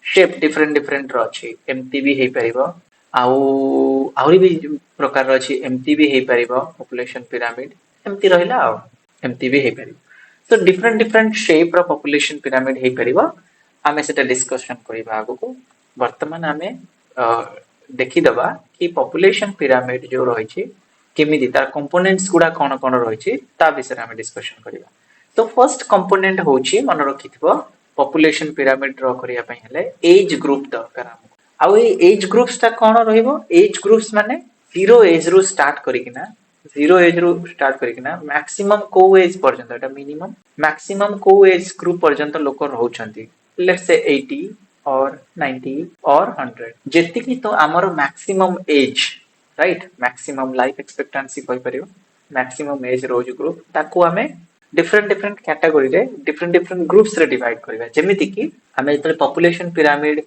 शेप डिफरेंट डिफरेंट रो अछि एमिति भी हेई परिबो आउरी भी प्रकार रो अछि एमिति भी हेई परिबो पॉपुलेशन पिरामिड एमिति रहिला एमिति भी हेई परिबो तो डिफरेंट डिफरेंट शेप रो पॉपुलेशन पिरामिड हेई परिबो आमे सेटा डिस्कशन करिबा आगो को वर्तमान आमे देखि दबा कि पॉपुलेशन पिरामिड जो रही छी केमिति तार कंपोनेंट्स गुडा कोन कोन रही छी ता विषय आमे डिस्कशन करिबा तो फर्स्ट कंपोनेंट होची मन रखिथिबो पॉपुलेशन पिरामिड ड्रा करिया पई हेले एज ग्रुप दरकार हमको आ ए एज ग्रुप्स ता कोन रहिबो एज ग्रुप्स माने 0 एज रो स्टार्ट करिकिना 0 एज रो स्टार्ट करिकिना मैक्सिमम को एज पर्यंत एटा मिनिमम मैक्सिमम को एज ग्रुप पर्यंत लोक रहउछंती लेट्स से 80 और 90 और 100 जेतिकी तो हमर maximum age right maximum life expectancy कहि परियो मैक्सिमम एज रोज ग्रुप ताको हमें डिफरेंट डिफरेंट कैटेगरी रे डिफरेंट डिफरेंट ग्रुप्स रे डिवाइड करबा जेमिति कि हमें जतले पॉपुलेशन पिरामिड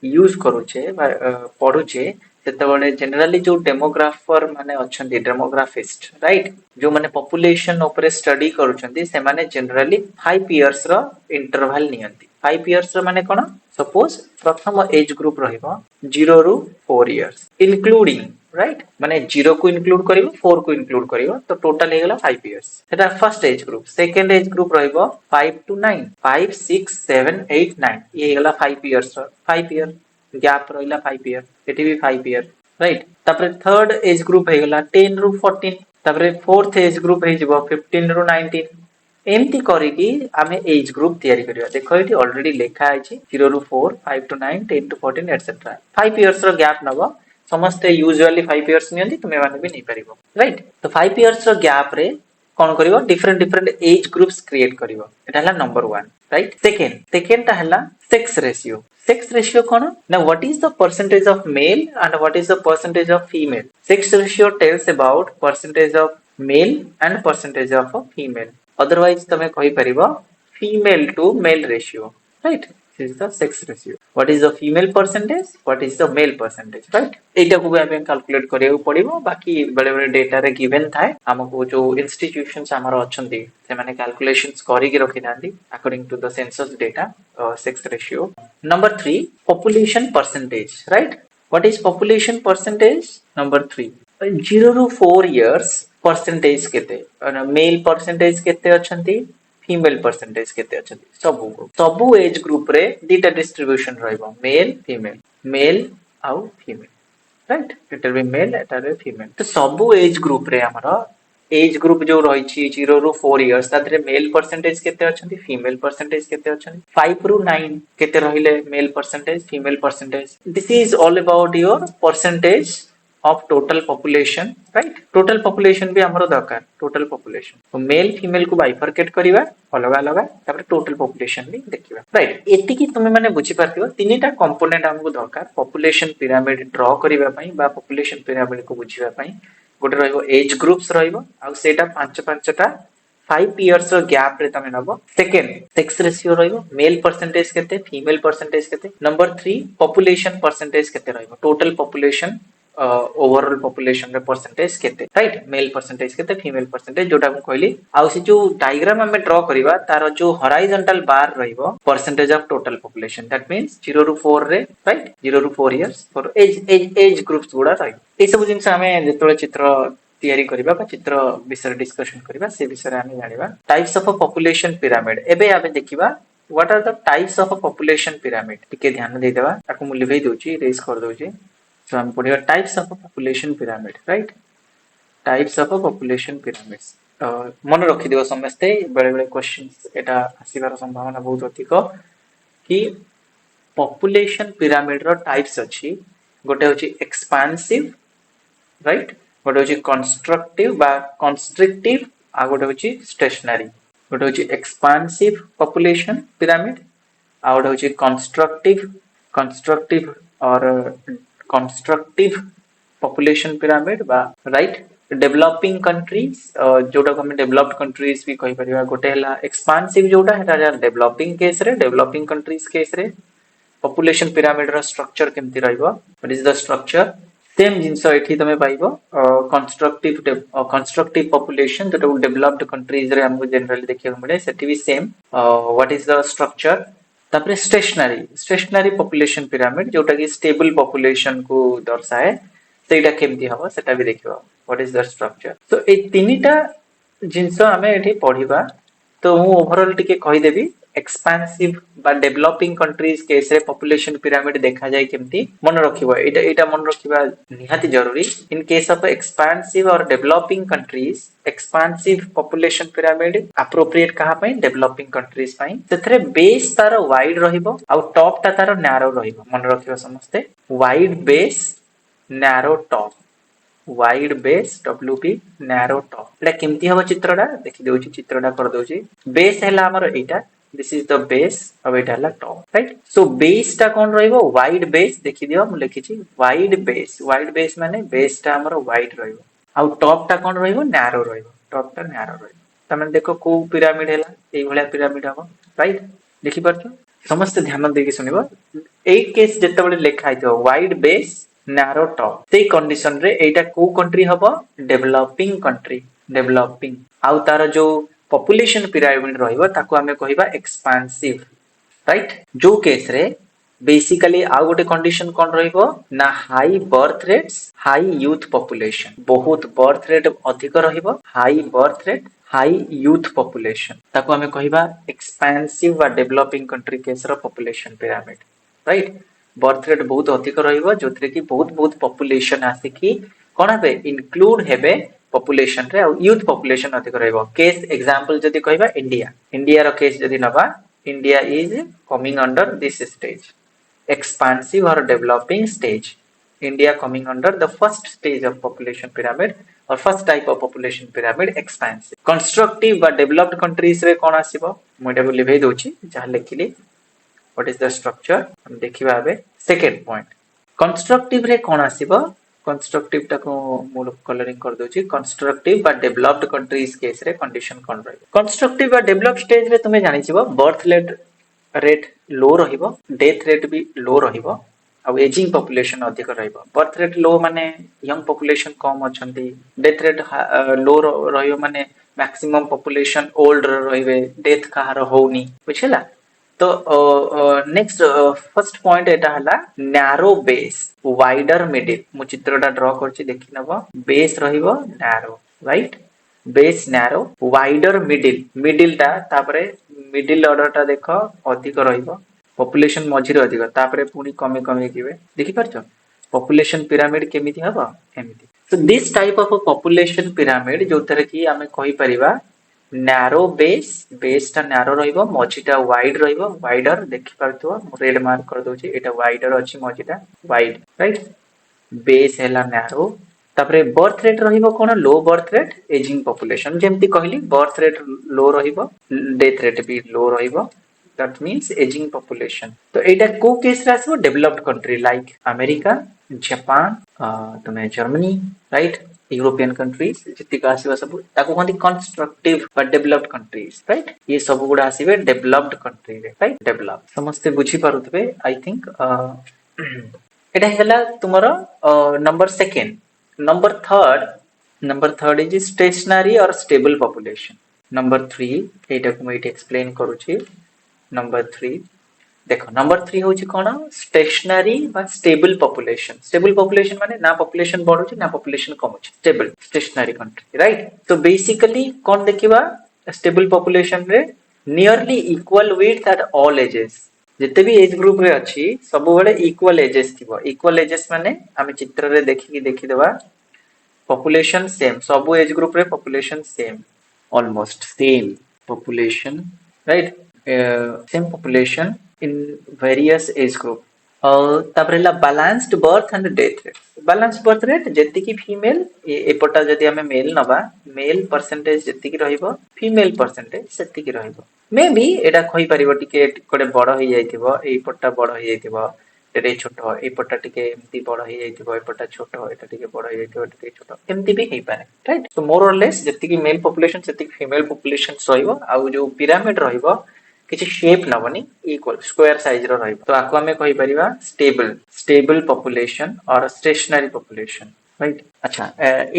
यूज करूछे पढुछे सेतबळे जनरली जो डेमोग्राफर माने अछंती डेमोग्राफिस्ट राइट जो माने पॉपुलेशन ऊपर स्टडी करूछंती से माने जनरली 5 इयर्स रो इंटरवल नियंती 5 इयर्स रो माने कोन सपोज प्रथम एज ग्रुप रहिबो 0 रु 4 इयर्स इंक्लूडिंग राइट माने 0 को इंक्लूड करिवो 4 को इंक्लूड करिवो तो टोटल हे गेला 5 इयर्स सेटा first age group second age group रहिबो 5 टू 9 5 6 7 8 9 ये हे गेला 5 इयर्स 5 इयर गैप रहिला 5 इयर एटी भी 5 इयर राइट तापर थर्ड एज ग्रुप हे गेला 10 रु 14 तापर फोर्थ एज ग्रुप हे जिवो 15 रु 19 एमती करिकी आमे एज ग्रुप तयारी करिया देखो एटी ऑलरेडी लिखा आछि 0 रु 4 5 टू 9 10 टू 14 एटसेट्रा 5 इयर्स रो गैप नबो समस्त यूजुअली 5 इयर्स नियंती तुमे माने भी नै परिबो राइट तो 5 इयर्स रो गैप रे कोन करिवो different different age groups create करिवो एटा हला नंबर 1 राइट सेकंड ता हला सेक्स रेशियो कोन ना what is the percentage of male and what is the percentage of female sex ratio tells about percentage of male and percentage of female otherwise तमे कहि परिबो female to male ratio right this is the sex ratio what is the female percentage what is the male percentage right एटा को भी calculate करियो पड़िबो बाकी बड़े बड़े data रे गिवन थाए हमको जो इंस्टीट्यूशंस हमर अछंती से माने कैलकुलेशंस करि के रखि दांती according to the census data sex ratio number 3 population percentage right what is population percentage number 3 0 to 4 years percentage केते मेल परसेंटेज केते अछंती फीमेल परसेंटेज केते अछंती सबु एज ग्रुप रे दीटा डिस्ट्रीब्यूशन रहइबो मेल आउ female right it will be male एटा रे फीमेल तो सबु एज ग्रुप रे हमरो एज ग्रुप जो रही 0 ରୁ 4 इयर्स तादरे मेल परसेंटेज केते अछंती फीमेल परसेंटेज केते अछंती 5 ରୁ 9 केते रहिले male percentage female percentage this is all about your percentage of total population right total population भी हमरो दरकार टोटल पॉपुलेशन तो मेल फीमेल को बाइफरकेट करबा अलग अलग तापर टोटल पॉपुलेशन भी देखिबा राइट एति की तुमे माने बुझी पारथियो तीनटा कंपोनेंट हमको दरकार पॉपुलेशन पिरामिड ड्रॉ करबा पई बा पॉपुलेशन पिरामिड को बुझिबा पई गोटे रहिबो एज ग्रुप्स रहिबो आ सेटा पांच पांचटा 5 इयर्स रो गैप रे तमे नबो सेकंड सेक्स रेशियो रहिबो मेल परसेंटेज केते फीमेल परसेंटेज केते नंबर 3 पॉपुलेशन परसेंटेज केते रहिबो टोटल पॉपुलेशन ओवरऑल पॉपुलेशन रे परसेंटेज केते राइट मेल परसेंटेज केते फीमेल परसेंटेज जोटा को कहली आ से जो डायग्राम हमें ड्रॉ करबा तार जो हॉरिजॉन्टल बार रहिबो percentage of total population that means 0 ରୁ 4 रे राइट 0 ରୁ 4 इयर्स फॉर एज ग्रुप्स गुडा राइट ए सब जिंस हमें जेतोले चित्र तैयारी करबा बा चित्र विषय डिस्कशन करबा से विषय हमें जानिबा टाइप्स ऑफ पॉपुलेशन पिरामिड एबे आबे देखिबा what are the types of population pyramid टिके ध्यान दे देबा ताको मु लिखै दोची रेज कर दोची so हम पढ़िबा types of population pyramid right types of population pyramids मन रखि दियो समस्ते बेले बेले क्वेश्चंस एटा आसीबार संभावना बहुत अधिक कि पॉपुलेशन पिरामिड रो टाइप्स अछि गोटे होची एक्सपांसिव राइट गोटे होची कंस्ट्रक्टिव बा कंस्ट्रिक्टिव आ गोटे होची स्टेशनरी गोटे होची एक्सपांसिव पॉपुलेशन पिरामिड आ गोटे होची कंस्ट्रक्टिव और कंस्ट्रक्टिव पॉपुलेशन पिरामिड बा राइट डेवलपिंग कंट्रीज जोटा को हम डेवलप्ड कंट्रीज भी कहि परिबा गोटे हला एक्सपांसिव जोटा है डेवलपिंग केस रे डेवलपिंग कंट्रीज केस रे पॉपुलेशन पिरामिड रो स्ट्रक्चर केमति रहइबो what is the structure same जिंस एठी तमे पाइबो कंस्ट्रक्टिव पॉपुलेशन जोटा डेवलप्ड कंट्रीज रे हमको जनरली देखियो मिले सेठी भी same what is the structure तापरे स्टेशनरी पॉपुलेशन पिरामिड जोटा की स्टेबल पॉपुलेशन को दर्शाए सेटा केमती हबो सेटा भी देखिबो व्हाट इज द स्ट्रक्चर तो ए तीनटा जिंस हमें एठी पढिबा तो मु ओवरऑल टिके कहि देबी एक्सपांसिव बा डेवलपिंग कंट्रीज केस रे पॉपुलेशन पिरामिड देखा जाय केमती मन रखिबो एटा मन रखिबा निहाती जरूरी इन केस ऑफ एक्सपांसिव और developing countries expansive population pyramid appropriate कहा पई डेवलपिंग कंट्रीज पई सेथरे बेस तार वाइड रहिबो आ टॉप ता तार नैरो रहिबो मन रखिबो समस्ते wide base narrow top wide base WP narrow top एटा केमती हबो चित्रटा देखि देउची चित्रटा कर दोची बेस हैला हमर एटा दिस इज द बेस अब एटा हैला टॉप राइट सो बेस ता कोन रहइबो वाइड बेस देखि दियो हम लिखिची वाइड बेस माने बेस ता हमर वाइड रहइबो आ टॉप ता कोन रहइबो नैरो रहइबो टॉप ता नैरो रहइबो तमे देखो को पिरामिड हैला एई भलिया पिरामिड हबो राइट देखि परछो समस्त ध्यान देके सुनिबो एक केस जेतेबेले लेखा आइतो वाइड बेस नैरो टॉप से कंडीशन रे एटा को कंट्री हबो डेवलपिंग कंट्री डेवलपिंग आउ तार जो पॉपुलेशन पिरामिड रहइबो ताको हमें कहिबा एक्सपांसिव राइट जो केस रे बेसिकली आउ गोटे कंडीशन कोन रहइबो ना high birth rates high youth population बहुत बर्थ रेट अधिक रहइबो high birth rate high youth population ताको हमें कहिबा एक्सपांसिव वा डेवलपिंग कंट्री केस रो population pyramid right birth rate बहुत अधिक रहइबो जोथरे की बहुत पॉपुलेशन आसिकी कोन हेबे इंक्लूड हेबे पॉपुलेशन रे और यूथ पॉपुलेशन अधिक रहइबो केस एग्जांपल जदी कहबा इंडिया रो केस जदी नबा India is coming under this stage expansive or developing stage India coming under the first stage of population pyramid or first type of population pyramid expansive constructive বা developed countries रे कोन आसीबो मोटा को लिखै दोची जहा लिखिली what is the structure हम देखिबा बे second point constructive रे कोन आसीबो constructive टा को मोल कलरिंग कर दोची कंस्ट्रक्टिव बा डेवलप्ड कंट्रीज केस रे कंडीशन कोन रहइबो कंस्ट्रक्टिव बा डेवलप्ड स्टेज रे तुमे जानि छिबो बर्थ रेट लो रहिबो डेथ रेट भी लो रहिबो आ एजिंग पॉपुलेशन अधिक रहिबो बर्थ रेट लो माने यंग पॉपुलेशन कम अछंती डेथ रेट लो रहियो माने मैक्सिमम पॉपुलेशन ओल्ड रहिबे डेथ कहार होउनी बुझिला तो नेक्स्ट फर्स्ट पॉइंट एटा हला नैरो बेस वाइडर मिडिल मु चित्रटा ड्रॉ करछि देखि नबो बेस रहिबो narrow right base narrow wider middle टा तापरे मिडिल ऑर्डर टा देखो अधिक रहिबो पॉपुलेशन मझिर अधिक तापरे पुनी कमी किबे देखि परछो पॉपुलेशन पिरामिड केमिति हबो एमिति So this type of a population pyramid जोथरे कि आमे कहि परिबा narrow base टा narrow रहिबो मझिटा wide रहिबो wider देखि पारथुवा रेड मार्क कर दोछि एटा wider अछि मझिटा wide राइट बेस हैला narrow तापरे बर्थ रेट रहिबो कोन low birth rate aging population जेमति कहली बर्थ रेट लो रहिबो डेथ रेट भी लो रहिबो that means aging population तो एटा को केस रे आसबो developed country like America Japan तमे जर्मनी राइट यूरोपियन कंट्रीज जति का आसीबा सब ताको कहंती constructive but developed countries right ये सब गुडा आसीबे डेवलप्ड कंट्री रे राइट डेवलप समस्त बुझी पारुतबे आई थिंक एटा हेला तुमरो number second number third is stationary और स्टेबल पॉपुलेशन नंबर 3 एटा को मैं एक्सप्लेन करूची नंबर 3 देखो नंबर 3 होची कोन स्टेशनरी बा स्टेबल पॉपुलेशन माने ना पॉपुलेशन बढ़ुची ना पॉपुलेशन कमुची स्टेबल स्टेशनरी कंट्री राइट तो बेसिकली कोन देखिबा स्टेबल पॉपुलेशन रे nearly equal width at all ages जते भी एज ग्रुप रे अछि सब बेले इक्वल एजेस थिबो इक्वल एजेस माने हम चित्र रे देखि देबा population same सब एज ग्रुप रे population same almost same population right same population in various age group तापरे ला balanced birth and death rate balanced birth rate जति की फीमेल एपटा जदि हमें मेल नबा मेल परसेंटेज जति की रहइबो फीमेल परसेंटेज सेति की रहइबो मे बी एटा कहि परिबो टिके कोडे बड़ होई जाइतिबो एई पट्टा बड़ होई जाइतिबो एटे छोट ए पट्टा टिके एमती बड़ होई जाइतिबो ए पट्टा छोट एटा टिके बड़ होई जाइतिबो टिके छोट एमती भी हेई पारे राइट तो मोर और लेस जति की मेल पॉपुलेशन सेति फीमेल पॉपुलेशन रहइबो आ जो पिरामिड रहइबो किछि शेप नबनी इक्वल स्क्वायर साइज रो रहइबो तो आको हमें कहि परिबा स्टेबल पॉपुलेशन और स्टेशनरी पॉपुलेशन राइट अच्छा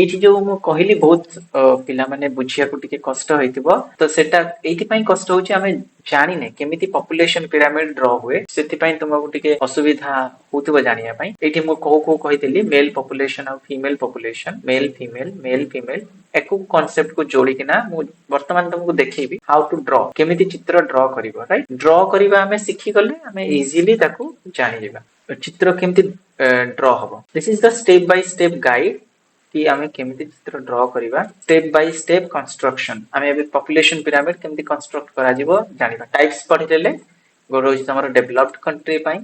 एठी जो मु कहली बहुत पिला माने बुझिया को टिके कष्ट होइतिबो तो सेटा एथि पई कष्ट होची हमें जानि ने केमिति पॉपुलेशन पिरामिड ड्रा हुए सेति पई तुमको टिके असुविधा होतबो जानिया पई एठी मु को कहितली मेल पॉपुलेशन और फीमेल पॉपुलेशन मेल फीमेल एको कांसेप्ट को जोड़ी किना मु वर्तमान तुमको देखैबी हाउ टू ड्रा केमिति चित्र ड्रा करिवो राइट ड्रा करिवा हमें सिखि गले हमें इजीली ताको जानि जेबा चित्र केमिति ड्रा हबो this is the step by step guide कि आमे केमिति चित्र ड्रा करिवा स्टेप बाय स्टेप कंस्ट्रक्शन आमे अबे पॉपुलेशन पिरामिड केमिति कंस्ट्रक्ट करा जिवो जानिबा टाइप्स पढि देले गोरो इज हमर डेवलप्ड कंट्री पई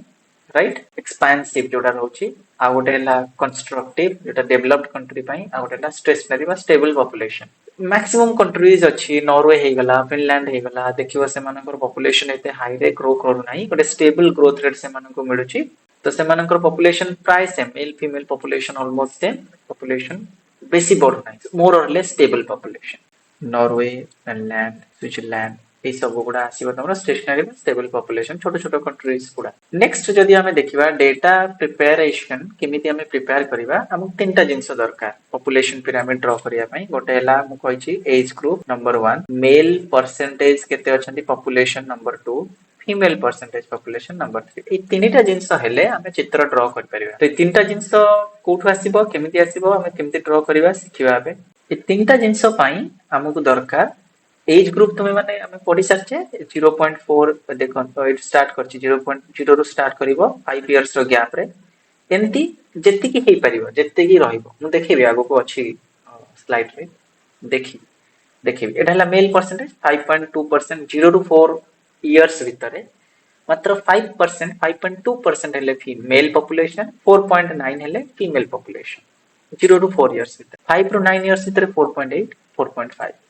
राइट एक्सपेंसिव जोटा रहउची आ गोटे ला कंस्ट्रक्टिव जोटा डेवलप्ड कंट्री पई आ गोटे ला स्टेशनरी बा स्टेबल पॉपुलेशन मैक्सिमम कंट्रीज अछि नॉर्वे हे गला फिनलैंड हे गला देखियो से मानकर पॉपुलेशन एते हाई रे ग्रो करू नाही गोटे स्टेबल ग्रोथ रेट से मानको मिलुची तो से मानकर पॉपुलेशन प्राय same male female population almost same population बेसी बढ़ नाही मोर और less stable population Norway Finland Switzerland ए सब गुडा आसीबा तमरा स्टेशनरी में स्टेबल पॉपुलेशन छोटो छोटो कंट्रीज गुडा नेक्स्ट जदि हमें देखिबा डेटा प्रिपरेशन केमिति हमें प्रिपेयर करिबा हम तीनटा जिंस दरकार पॉपुलेशन पिरामिड ड्रा करिया पई गोटे हला मु कहिछि age group number 1 male percentage केते अछंती population number 2 female percentage population number 3 ए तीनटा जिंस हेले हमें चित्र ड्रा कर परिबा तो तीनटा जिंस कोठु आसीबो केमिति आसीबो हमें केमिति ड्रा करिबा सिखिबा बे ए तीनटा जिंस पई हमकु दरकार एज ग्रुप तुमे माने हमें पढि सारछे 0.4 देखो तो इट स्टार्ट करछि 0.0 रो स्टार्ट करिवो 5 इयर्स रो गैप रे एंती जेति की हेई परिवो जेति की रहिबो मु देखिबी आगो को अछि स्लाइड रे देखिबी एटा हला मेल परसेंटेज 5.2% 0 टू 4 इयर्स भितरे मात्र 5% 5.2% हेले मेल पॉपुलेशन 4.9 हेले फीमेल पॉपुलेशन 0 टू 4 इयर्स भितरे 5 रो 9 इयर्स भितरे 4.8 4.5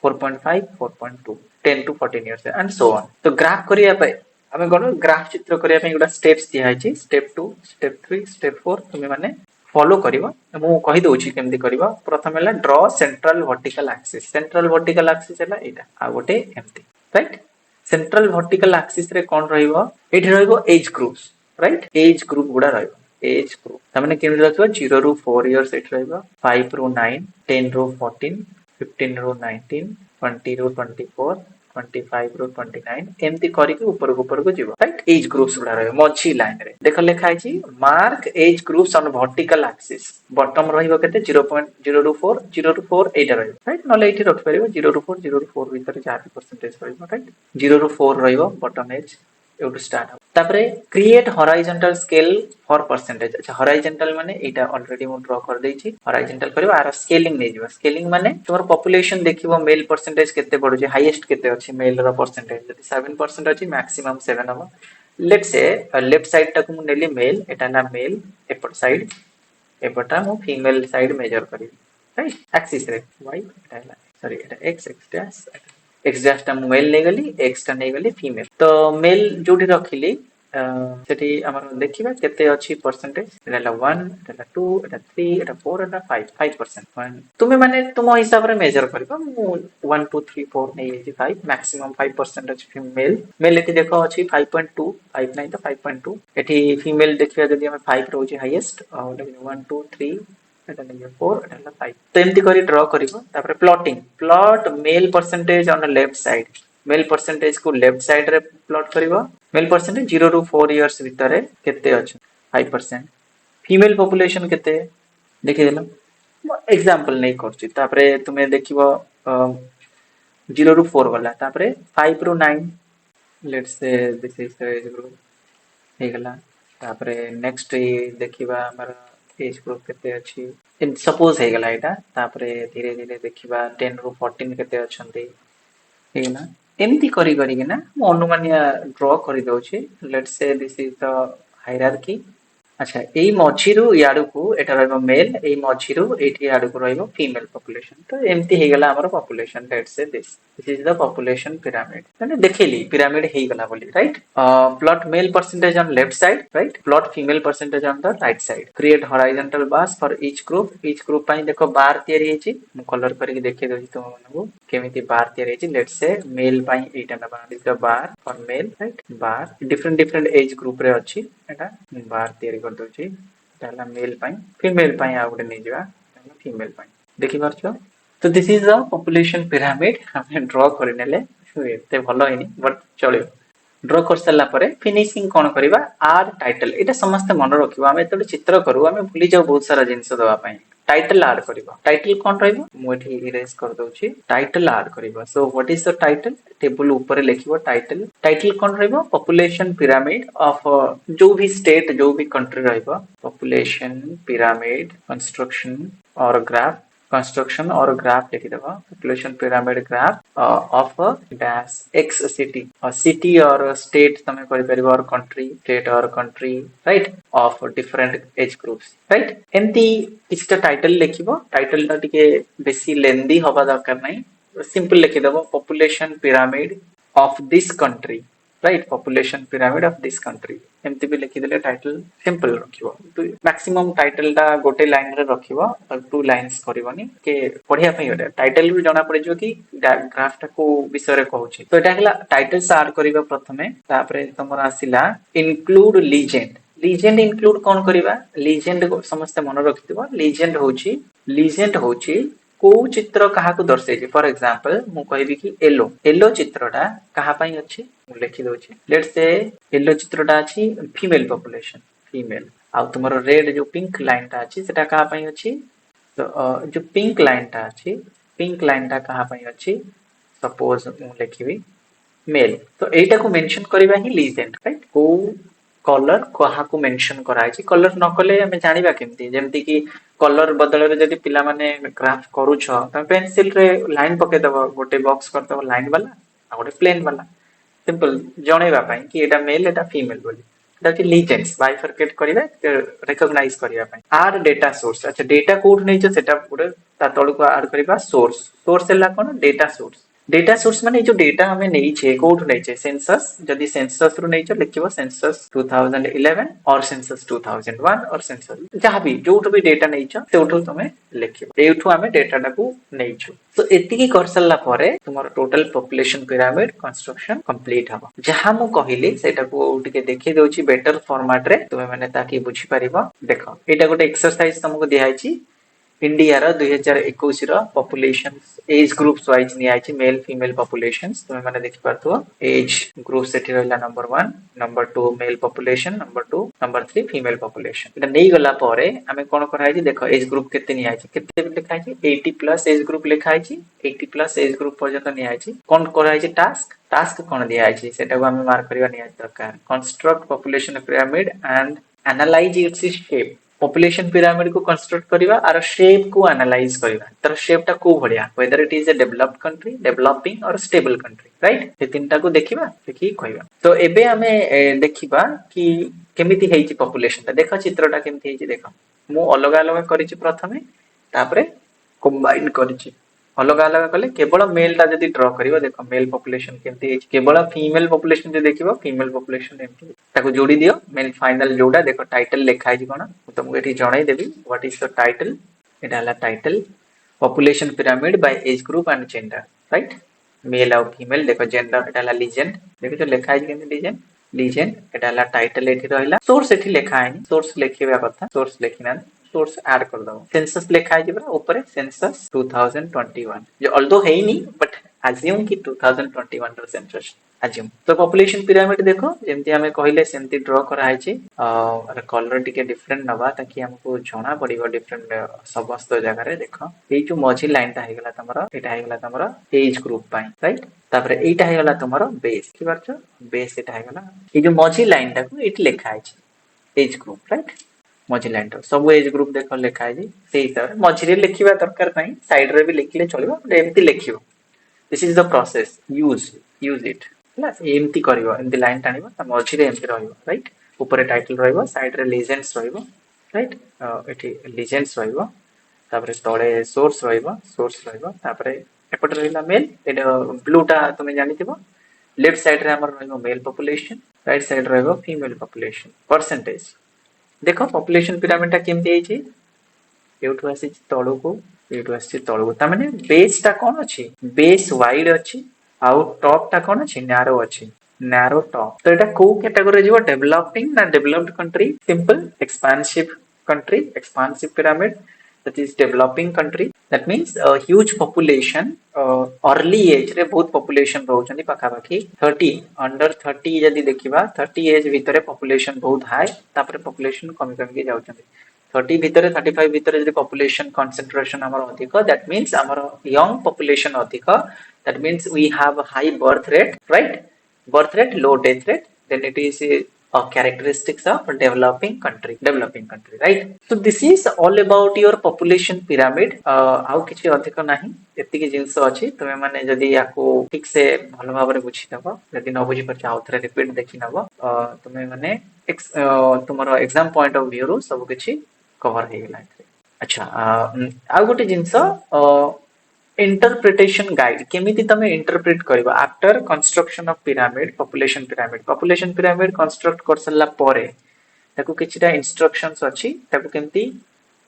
4.5 4.2 10 to 14 years and so on तो ग्राफ करिया पे हमें गनो ग्राफ चित्र करिया पे गोटा स्टेप्स दिया है स्टेप 2 स्टेप 3 स्टेप 4 तुमे माने फॉलो करिवो मु कहि दोछि केमति करिवो प्रथम हला ड्रॉ सेंट्रल वर्टिकल एक्सिस हला एटा आ गोटे एमती राइट सेंट्रल वर्टिकल एक्सिस रे कोन रहिवो एठी रहिवो age groups right age group गुडा रहिवो एज ग्रुप तमने केमति रखिवो 0 ରୁ 4 इयर्स एठी रहिवो 5 ରୁ 9 10 ରୁ 14 15 ରୁ 19 20 ରୁ 24 25 ରୁ 29 एमती करी के ऊपर को जीवो राइट एज ग्रुप्स गुडा रहे मझी लाइन रे देखो लिखा है mark age groups on vertical axis bottom रहिबो केते 0.0 ରୁ 4 0 ରୁ 4 एटा रहिबो राइट नले एठी रख परिबो 0 ରୁ 4 भीतर जा परसेंटेज रहिबो राइट 0 ରୁ 4 रहिबो बॉटम एज एउ स्टार्ट तापरे create horizontal scale for percentage. अच्छा हॉराइजॉन्टल माने एटा ऑलरेडी मु ड्रॉ कर देछि। हॉराइजॉन्टल करबा आर स्केलिंग नै जिवो। स्केलिंग माने तोर पॉपुलेशन देखिबो मेल परसेंटेज केते बढुछि, हाईएस्ट केते अछि मेल रो परसेंटेज। जदि 7% अछि मैक्सिमम 7 हबो। लेट्स से लेफ्ट साइड टाकू मु नेली मेल, एटा ना मेल एपट साइड, एपटा मु फीमेल साइड मेजर करी, राइट एक्सिस रे y एटा हला सॉरी एटा x एक्स डैश टा मेल नै गली, x टा नै गली फीमेल। तो मेल जोटी रखिली सेठी हमर देखिबा केते अछि परसेंटेज। एटा 1 एटा 2 एटा 3 एटा 4 एटा 5 5%। तुमे माने तुम हिसाब रे मेजर करबा। मु 1 2 3 4 नै अछि 5 मैक्सिमम 5% अछि फीमेल। मेल एठी देखो अछि 5.2 5 नै तो 5.2। एठी फीमेल देखिबा जदि हम 5 रहउछि हाईएस्ट और 1 2 3 एटा नै 4 एटा 5। तो एम्ति करी ड्रॉ करिवो। तापर plotting, plot male percentage on the left side. Male percentage को लेफ्ट साइड रे प्लॉट करिवो। मेल परसेंटेज 0 ରୁ 4 इयर्स भितर केते अछि 5%। फीमेल पॉपुलेशन केते देखि देलो। एग्जांपल नै करछि। तापरे तुमे देखिबो 0 ରୁ 4 वाला, तापरे 5 ରୁ 9 let's say this is the age group हे गला। तापरे नेक्स्ट देखिबा हमर एज ग्रुप केते अछि, सपोज हे गला एटा। तापरे धीरे धीरे देखिबा 10 ରୁ 14 केते अछंती हे ना। एम्ति करी करी के ना मु अनुमानिया ड्रॉ करि दउछि। Let's say this is the hierarchy. अच्छा एई मझिरु याडुकू एटा रहइबो मेल, एई मझिरु एठी याडुकू रहइबो फीमेल पॉपुलेशन। तो एम्ति हे गला हमर population. Let's say this is the population pyramid. माने देखिली पिरामिड हे गला बोली, right. Plot male percentage on left side, right, plot female percentage on the right side. Create horizontal bars for each group. Each group पई देखो बार तयारी हेछि। मु colour करके देखि दउछि तुम मनकू केमिति बार तयारी हेछि। लेट्स से मेल पई एटा नबा this the bar for male, right. Bar different different as group रे अछि एटा बार तयारी कर दउछि। ताला मेल पई, फीमेल पई आ गुटे नै जिवा फीमेल पई देखि पारछो। तो this is the population pyramid हम ड्रॉ कर नेले। एते भलो हेनी बट चलियो। ड्रॉ कर सारा परे फिनिशिंग कोन करबा आर टाइटल। एटा समस्त मन रखिबो। हम एतोडी चित्र करू हम भूली जाऊ बहुत सारा जिंस दवा पई। टाइटल ऐड करबा। टाइटल कोन रहइबो मु एठी इरेज कर दउछि। टाइटल ऐड करबा। So what is the title, table ऊपर लिखिबो टाइटल। टाइटल कोन रहइबो पॉपुलेशन पिरामिड ऑफ जो भी स्टेट जो भी कंट्री रहइबो। पॉपुलेशन पिरामिड कंस्ट्रक्शन और ग्राफ, कंस्ट्रक्शन और ग्राफ लिखि देबो। Population pyramid graph of dash X city. और सिटी और स्टेट तमे करि परिबो और कंट्री, स्टेट और country, right, of different age groups, right. एम्ति किछटा टाइटल लिखिबो। टाइटल ता टिके बेसी लेंदी हबा दरकार नै, सिंपल लिखि देबो population pyramid of this country, right, population pyramid of this country. एम्ति भी लिखि देले टाइटल सिंपल रखिबो। मैक्सिमम टाइटल ता गोटे लाइन रे रखिबो, 2 लाइन्स करबोनी के पढिया पई। टाइटल भी जणा पड़े जो कि ग्राफ टा को विषय रे कहूची। तो एटा हला टाइटल्स ऐड करिबा प्रथमे। तापरे तमर आसीला इनक्लूड लीजेंड। लीजेंड इनक्लूड कोन करिबा, लीजेंड को समस्त मन रखिथिबो। लीजेंड होची को चित्र कहा को दर्शाइ छै। फॉर एग्जांपल मु कहबी कि येलो, येलो चित्रटा कहा पई अछि मु लिखि दोछि। लेट्स से येलो चित्रटा अछि फीमेल पॉपुलेशन, फीमेल। आ तुमरो रेड जो पिंक लाइन ता अछि सेटा कहा पई अछि। तो जो पिंक लाइन ता अछि, पिंक लाइन ता कहा पई अछि, सपोज मु लिखिबी मेल। तो एटा को मेंशन करबा ही लीजेंड, राइट। को कलर कहा को मेंशन करा अछि। कलर न कले हमें जानिबा केमती, जेमती कि कलर बदल रे जदि पिला माने ग्राफ करूछ त पेंसिल रे लाइन पके दबो, गोटे बॉक्स कर दबो लाइन वाला आ गोटे प्लेन वाला। सिंपल जणेबा पई कि एटा मेल एटा फीमेल बोली। एटा कि लीजेंड्स बाइफरकेट करिवे रिकॉग्नाइज करिया पई। आर डेटा सोर्स। अच्छा डेटा कोड नै छ सेटा पुरे ता तळु को ऐड करबा सोर्स। सोर्स हला कोन डेटा सोर्स। डेटा सोर्स माने जो डेटा हमें नै छे कोड नै छे सेंसस। जदि सेंसस रु नै छ लिखिबो सेंसस 2011 और सेंसस 2001 और सेंसस जहां भी जोठ भी डेटा नै छ सेउठो तमे लिखिबो। एउठो हमें डेटा टाकू नै छु। तो एतिकी कर सल्ला परे तुमर total population pyramid construction complete हबो। जहां मु कहिली सेटा को टिके देखि दउची बेटर फॉर्मेट रे तुमे माने ताकि बुझी परिबो। देखो एटा गोटे एक्सरसाइज तुमको दिया हैछि। इंडिया रो 2021 रो पॉपुलेशन एज ग्रुप्स वाइज नि आइछि मेल फीमेल पॉपुलेशंस तुमे माने देखि पारथो एज ग्रुप सेठी रहला number 1 number 2 mail population number 2 number 3 female population एटा नै गला परे हमें कोन कराइछि देखो एज ग्रुप केते नि आइछि केते लिखा आइछि 80 प्लस एज ग्रुप लिखा आइछि 80 प्लस एज ग्रुप पर्यंत नि आइछि कोन कराइछि टास्क कोन दिया आइछि सेटा को हमें मार्क करबा नि दरकार construct population pyramid and analyse its shape population pyramid को कंस्ट्रक्ट करबा आर शेप को एनालाइज करबा तर शेप टा को बढ़िया weather it is a developed country developing और स्टेबल कंट्री राइट ए तीनटा को देखिबा देखि कहबा तो एबे हमें देखिबा कि केमिति हेछि पॉपुलेशन ता देखो चित्रटा केमिति हेछि देखो मु अलग अलग करिछि प्रथमे तापरे कंबाइन करिछि अलग अलग कले केवल मेल टा जदी ड्रा करिवो देखो मेल पॉपुलेशन केमिति हेछि केवल फीमेल पॉपुलेशन जे देखिबो फीमेल पॉपुलेशन एमति ताको जोड़ी दियो मेल फाइनल जोड़ा देखो टाइटल लिखा आइछि कोन तुमको एठी जणाई देबी व्हाट इज द टाइटल एटा हला title population pyramid by age group and gender right male और फीमेल देखो जेंडर एटा हला लीजेंड देखो तो लिखा आइछि केमिति लीजेंड एटा हला टाइटल एठी रहला सोर्स एठी लिखा आइनि सोर्स लिखिबा कथा सोर्स लिखिना सोर्स ऐड कर दो सेंसस लिखा है जबरा ऊपर सेंसस 2021 जो ऑल्दो है ही नहीं बट अज्यूम कि 2021 रो सेंसस अज्यूम तो पॉपुलेशन पिरामिड देखो जेमति हमें कहले सेमति ड्रा करा है छी और कलर टिके डिफरेंट नबा ताकि हमको जणा पड़िबो डिफरेंट समस्त जगह रे देखो ए जो मझी लाइन ता हेगला तमरा एटा हेगला तमरा एज ग्रुप पाई राइट तापर एटा हेगला तमरा बेस की बात बेस एटा हेगला ए जो मझी लाइन ता को एटी लिखा है छी एज ग्रुप राइट मझी लाइन सब एज ग्रुप देख लिखा है से हिसाब मझी लिखा दरकार नहीं साइड रे भी लिखले चलो एमती लिखियो this is the process use it एमती करिवो एमती लाइन टाणिबो ता मझी रे एमती रहइबो राइट ऊपर टाइटल रहइबो साइड रे लीजेंड्स रहइबो राइट एठी लीजेंड्स रहइबो तापरे तळे सोर्स रहइबो तापरे एपट रहिला मेल एटा ब्लूटा तुमे जानिथिबो लेफ्ट साइड रे हमर रहइबो मेल पॉपुलेशन राइट साइड रहइबो फीमेल पॉपुलेशन परसेंटेज देखो पॉपुलेशन पिरामिड टा केमति हेछि एउठु आसी तळु को एउठु आसी तळु को ता माने बेस टा कोन अछि बेस वाइड अछि आउ टॉप टा कोन अछि नैरो टॉप तो एटा को कैटेगरी जीवो डेवलपिंग ना developed country simple expansive pyramid that is developing country that means a huge population early age रे बहुत population रहउछनी पाखा पाखी 30 under 30 यदि देखिबा 30 एज भितरे population बहुत हाई तापरे population कमी कमी के जाउछनी 30 भितरे 35 भितरे यदि population concentration हमर अधिक that means हमर young population अधिक that means we have high birth rate right low death rate then it is characteristics of developing country right so this is all about your population pyramid आउ किछि अधिक नाही एतिके जिंस अछि तमे माने जदी याको ठीक से भलो भाबरे बुझी दबो जदी न बुझी परछ आउथरे रिपीट देखि नबो तमे माने तुमरो एग्जाम पॉइंट ऑफ व्यू रो सब किछि कवर हे गेला अच्छा आउ गोटे जिंस इंटरप्रिटेशन गाइड केमिति तमे इंटरप्रेट करबा after construction of population pyramid construct कर सल्ला परे ताकू किछटा इंस्ट्रक्शंस अछि ताकू केमिति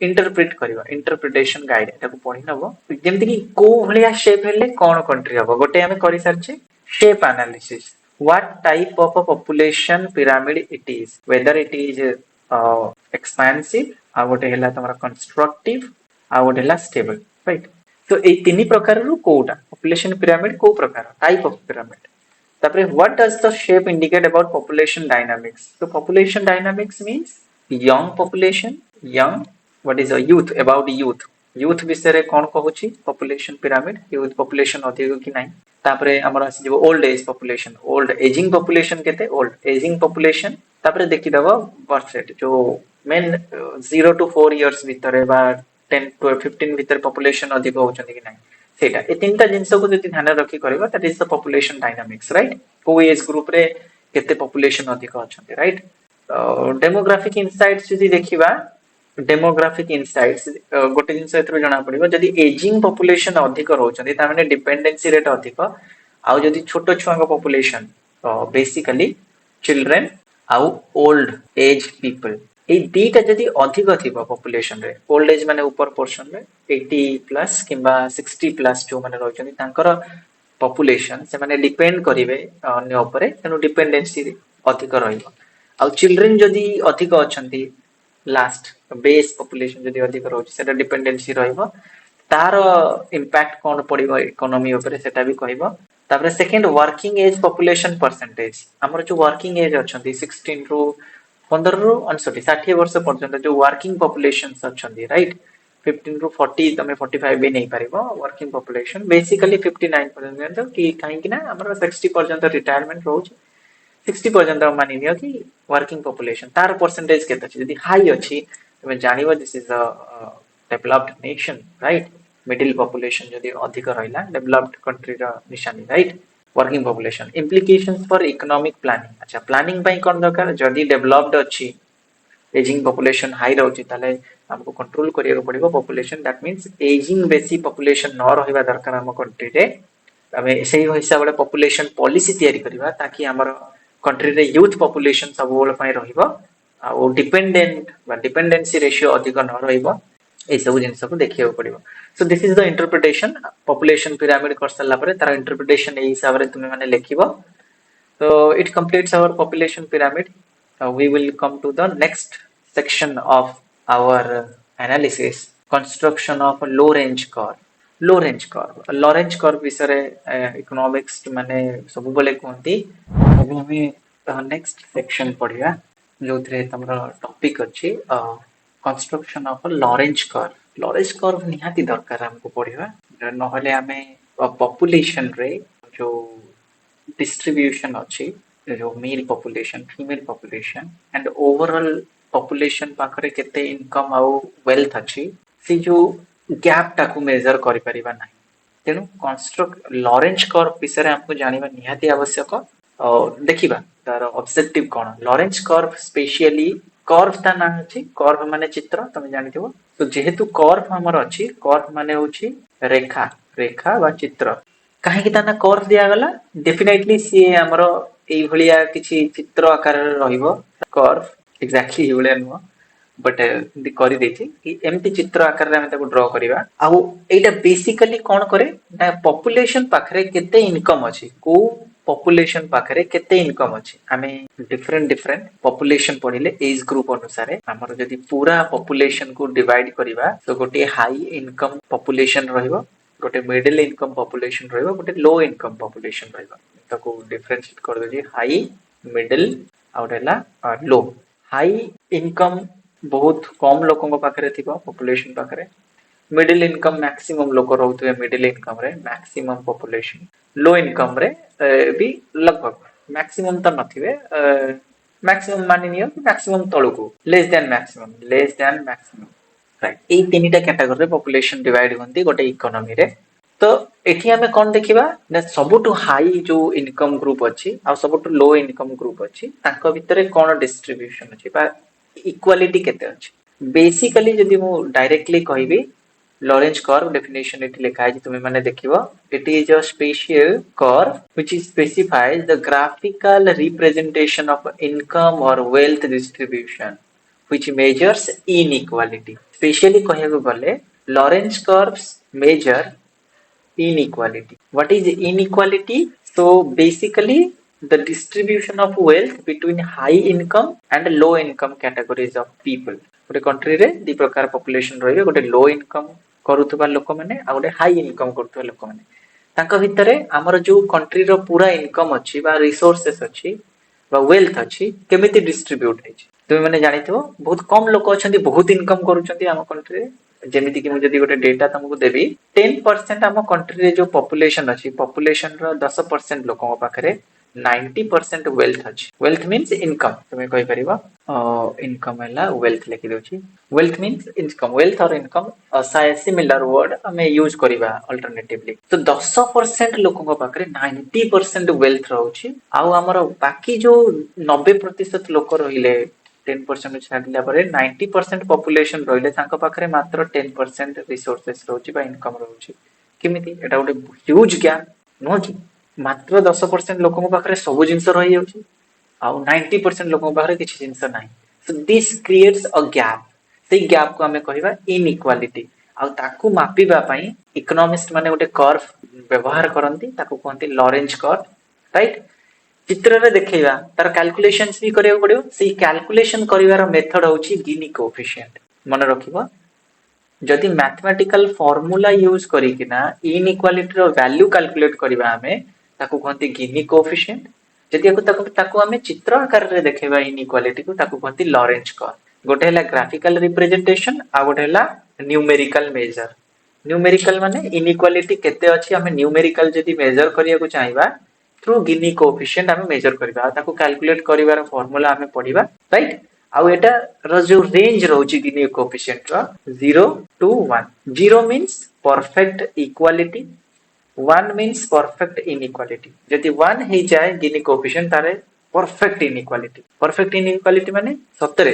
इंटरप्रेट करबा इंटरप्रिटेशन गाइड ताकू पढि नबो जेमिति कि को भलिया शेप हेले कोन कंट्री हबो गोटे हमें करि सरछे shape analysis what type of a population pyramid it is whether it is expansive आ गोटे हेला तमरा कंस्ट्रक्टिव आ गोटे हेला स्टेबल राइट तो ए तीन प्रकार रो कोटा पॉपुलेशन पिरामिड को प्रकार टाइप ऑफ पिरामिड तापरे what does the shape indicate about population dynamics तो population dynamics means young population young what is a youth about youth विषय रे कोन कहूची पॉपुलेशन पिरामिड यूथ पॉपुलेशन अधिक कि नाही तापरे हमर आसी जो old age population old aging population केते ओल्ड एजिंग पॉपुलेशन तापरे देखि दबो बर्थ रेट जो मेन 0 to 4 इयर्स भीतर बा 10 to 15 भीतर पॉपुलेशन अधिक होचंदी कि नाही सेटा ए तीनटा जिंस को जति ध्यान रखि करबा that is the population dynamics right को एज ग्रुप रे केते पॉपुलेशन अधिक होचंदी राइट डेमोग्राफिक इनसाइट्स जति देखिबा डेमोग्राफिक इनसाइट्स गोटे जिंस एथरो जणा पड़िबो जदि एजिंग पॉपुलेशन अधिक रहउचंदी ता माने डिपेंडेंसी रेट अधिक आउ जदि छोटो छुआंग पॉपुलेशन बेसिकली चिल्ड्रन आउ ओल्ड एज पीपल ए दीटा जदि अधिक थिबा पॉपुलेशन रे ओल्ड एज माने ऊपर पोर्शन रे 80 प्लस किबा 60 प्लस जो माने रहउचंदी तांकर पॉपुलेशन से माने डिपेंड करिवे अन्य ऊपर तेनु डिपेंडेंसी अधिक रहिबो आउ चिल्ड्रन जदि अधिक अछंती लास्ट बेस पॉपुलेशन जदि अधिक रोचे सेटा डिपेंडेंसी रहिबो तार इंपैक्ट कोन पड़िबो इकोनॉमी ऊपर सेटा भी कहबो तापर second working age population percentage हमर जो वर्किंग एज अछंती 16 रु 15 रु 60 वर्ष पर्यंत जो वर्किंग पॉपुलेशन अछंती राइट 15 रु 40 तमे 45 भी नहीं पारिबो वर्किंग पॉपुलेशन बेसिकली 59 पर्यंत कि काहे कि ना हमर 60 पर्यंत रिटायरमेंट रोचे 60 पर्यंत मानि नियो कि वर्किंग पॉपुलेशन तार परसेंटेज केते अछि यदि हाई अछि तमे जानिबो this is a developed nation right middle population यदि अधिक रहिला डेवलप्ड कंट्री रा निशानी right working population implications for economic planning अच्छा प्लानिंग पई कोन दरकार जदि डेवलप्ड अछि एजिंग पॉपुलेशन हाई रहउछि ताले हमको कंट्रोल करियो पड़िबो पॉपुलेशन दैट मींस एजिंग बेसी पॉपुलेशन न रहिबा दरकार हम कंट्री रे हमें सेही हिसाब रे पॉपुलेशन पॉलिसी तयारी करबा ताकि हमर कंट्री रे यूथ पॉपुलेशन सब बोल पई रहिबो आ डिपेंडेंट बा डिपेंडेंसी रेशियो अधिक न रहिबो ए सब जिंस को देखियो पड़िबो so this is the interpretation population pyramid कर सला परे तार इंटरप्रिटेशन ए हिसाब रे तुमे माने लिखिबो so it completes our population pyramid we will come to the next section of our analysis construction of a low range curve विषय इकोनॉमिक्स माने सब बोले कहती अभी हमें नेक्स्ट सेक्शन पढ़िया जो थे तमरा टॉपिक अछि कंस्ट्रक्शन ऑफ लॉरेंज कर्व निहाती दरकार हमको पढ़िया नहले हमें पॉपुलेशन रे जो distribution अच्छी जो mail population female population and overall population पाखरे केते इनकम आउ वेल्थ अच्छी से जो गैप टाकू मेजर करि परिबा नाही तेनु कंस्ट्रक्ट लॉरेंज कर्व विषय हमको जानिबा निहाती आवश्यक और देखिबा तार ऑब्जेक्टिव कोन लॉरेंज कर्व स्पेशली कर्व ता ना अछि कर्व माने चित्र तुम जानिथिबो तो जेहेतु कर्व हमर अछि कर्व माने होछि रेखा रेखा बा चित्र कहीं ताना कर्व दिया गला डेफिनेटली सी हमर एई भलिया किछि चित्र आकार रहिबो कर्व एक्जेक्टली हि भलिया नुवा बट करि देछि कि एमति चित्र आकार रे हम ताको ड्रा करिवा आ एटा बेसिकली कोन करे ना पॉपुलेशन पाखरे केते इनकम अछि को पॉपुलेशन पाखरे केते इनकम अछि हमें डिफरेंट पॉपुलेशन पढिले एज ग्रुप अनुसार हमर जदि पूरा पॉपुलेशन को डिवाइड करिवा तो गोटे हाई इनकम पॉपुलेशन रहिबो गोटे मिडिल इनकम पॉपुलेशन रहिबो गोटे लो इनकम पॉपुलेशन रहिबो ताको डिफरेंशिएट कर देजी हाई मिडिल आउटला लो हाई इनकम बहुत कम लोगों पाखरे थिबो पॉपुलेशन पाखरे मिडिल इनकम मैक्सिमम लोग रहउतबे मिडिल इनकम रे मैक्सिमम पॉपुलेशन लो इनकम रे भी लगभग मैक्सिमम त नथिबे मैक्सिमम मानि नियो मैक्सिमम तळको लेस देन मैक्सिमम राइट ए तीनटा कैटेगरी रे पॉपुलेशन डिवाइड होंती गोटे इकोनॉमी रे तो एठी हमें कोन देखिबा ना सबटु हाई जो इनकम ग्रुप अछि आ सबटु लो इनकम ग्रुप अछि तांको भितरे कोन डिस्ट्रीब्यूशन अछि बा इक्वालिटी केते अछि बेसिकली जदि मु डायरेक्टली कहबी लॉरेंज कर्व डेफिनेशन एठी लिखा है तुमे माने देखिबो it is a special curve which is specifies the graphical representation of income और wealth distribution which measures inequality. Specially कहବାକୁ गले Lorenz curves measure inequality. What is inequality? So basically the distribution of wealth between high income and low income categories of people. गोटे country रे दी प्रकार population रहिबे गोटे low income करूथबा लोक माने आ गोटे हाई इनकम करूथबा लोक माने तांका भितरे हमर जो कंट्री रो पूरा इनकम अछि बा रिसोर्सेस अछि बा वेल्थ अछि केमिति डिस्ट्रीब्यूट हेछि तुम मैंने जानिथिबो बहुत कम लोक अछंती बहुत इनकम करूछंती हम कंट्री रे जेमिति कि मु जदि गोटे डेटा तुमको देबी 10% हम कंट्री रे जो पॉपुलेशन अछि पॉपुलेशन रो 10% लोकन पाखरे 90% वेल्थ अछि वेल्थ मींस इनकम तुमे कहि परिबा इनकम हला वेल्थ लिखि दोछि वेल्थ मींस इनकम वेल्थ और इनकम सिमिलर वर्ड हमें यूज करिबा अल्टरनेटिवली तो 10% लोकन पाखरे 90% वेल्थ रहउछि आ हमर बाकी जो 90% लोक रहिले 10% छाडिला परे 90% पॉपुलेशन रहिले तांका पाखरे मात्र 10% रिसोर्सेस रहउछि बा इनकम रहउछि किमिति एटा गोटे ह्यूज गैप नो कि मात्र 10% लोकन पाखरे सब जिंस रहि जाउछि आ 90% लोकन पाखरे किछि जिंस नाही so this creates a gap से गैप को हमें कहिबा इनइक्वालिटी आ ताकू मापिबा पई इकोनॉमिस्ट माने गोटे कर्व व्यवहार करंती ताकू कहंती लॉरेंज कर्व राइट चित्र रे देखैबा तार कैलकुलेशंस भी करियो पड़ियो सेही कैलकुलेशन करिवार मेथड होची गिनी कोएफिशिएंट मन रखिबो जदि मैथमेटिकल फॉर्मूला यूज करिकिना इनइक्वालिटी रो वैल्यू कैलकुलेट करबा हमें ताकू कहंती गिनी कोएफिशिएंट जदि ताकू हमें चित्र आकार रे देखेबा इनइक्वालिटी को ताकू कहंती लॉरेंज कर्व गोटे हला ग्राफिकल रिप्रेजेंटेशन आ गोटे हला न्यूमेरिकल मेजर न्यूमेरिकल माने इनइक्वालिटी केते अछि हमें न्यूमेरिकल जदि मेजर करिया को चाहिबा थ्रू गिनी कोएफिशिएंट हमें मेजर करबा ताकू कैलकुलेट करिवार फार्मूला हमें पढिबा राइट आउ एटा रो जो रेंज रहउची गिनी कोएफिशिएंट रो 0 to 1 0 means perfect equality 1 means perfect inequality जदि 1 हे जाए गिनी कोएफिशिएंट तारे परफेक्ट इनइक्वालिटी माने सतरे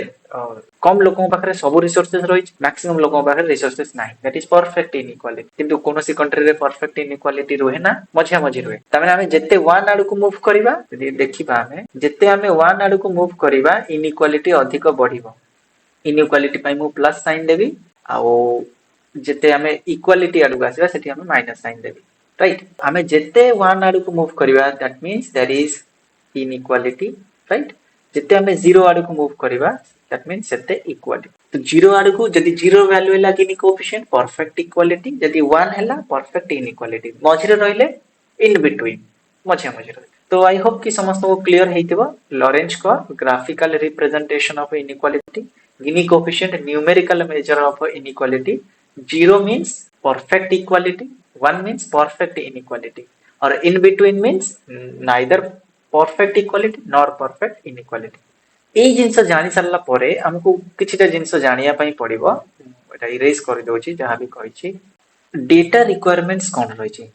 कम लोगों पाखरे सब रिसोर्सेस रही मैक्सिमम लोगों पाखरे रिसोर्सेस नाही दैट इज परफेक्ट इनइक्वालिटी किंतु कोनोसी कंट्री रे परफेक्ट इनइक्वालिटी रहे ना मझिया मझी रहे तमें हमें जत्ते 1 आडू को मूव करिबा यदि देखिबा हमें जत्ते हमें 1 आडू को मूव करिबा इनइक्वालिटी अधिक बढ़िबो इनइक्वालिटी पई मु प्लस साइन देबी आ जत्ते हमें इक्वालिटी आडू आसीबा सेठी हमें माइनस साइन देबी राइट हमें जत्ते 1 आडू को मूव करिबा that means that is inequality right जत्ते हमें 0 आडू को मूव करिबा दैट मींस सेते इक्वालिटी तो 0 आडू को जदि 0 वैल्यू हैला गिनी कोएफिशिएंट परफेक्ट इक्वालिटी जदि 1 हैला परफेक्ट इनइक्वालिटी मझिरे रहिले इन बिटवीन मझिया मझी रहिले तो आई होप कि समस्त को क्लियर हेतिबो Lorenz curve graphical representation of inequality Gini coefficient numerical measure of inequality 0 means perfect equality 1 means perfect inequality or in between means neither perfect equality nor perfect inequality एई जिंस जानि सरला परे हमको किछिटा जिंस जानिया पई पड़िबो एटा erase कर दोछि जहां भी कहिछि डेटा रिक्वायरमेंट्स कोन रहिछि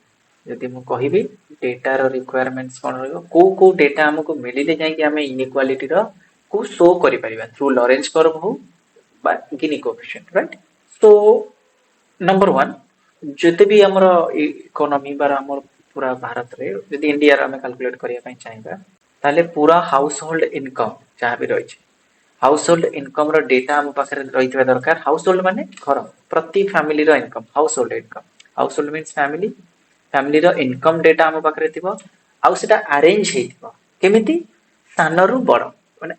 यदि मु कहिबी डेटा रो रिक्वायरमेंट्स कोन रहइबो को डेटा हमको मिलिले जाय कि हमें इनइक्वालिटी रो को शो करि परिबा थ्रू लॉरेंज कर्व हो बा गिनी कोएफिशिएंट राइट तो नंबर 1 जते भी हमर इकोनॉमी बार हमर पूरा भारत रे यदि इंडिया रे हम कैलकुलेट करिया पई चाहिबा ताले पूरा हाउस होल्ड इनकम जहां भी रहिछि हाउस होल्ड इनकम रो डेटा हम पाखरे रहितबा दरकार हाउस होल्ड माने घर प्रति फैमिली रो income household means family रो इनकम डेटा हम पाखरे थिबो आउ सेटा अरेंज हेतिबो केमिति सानरु बड़ माने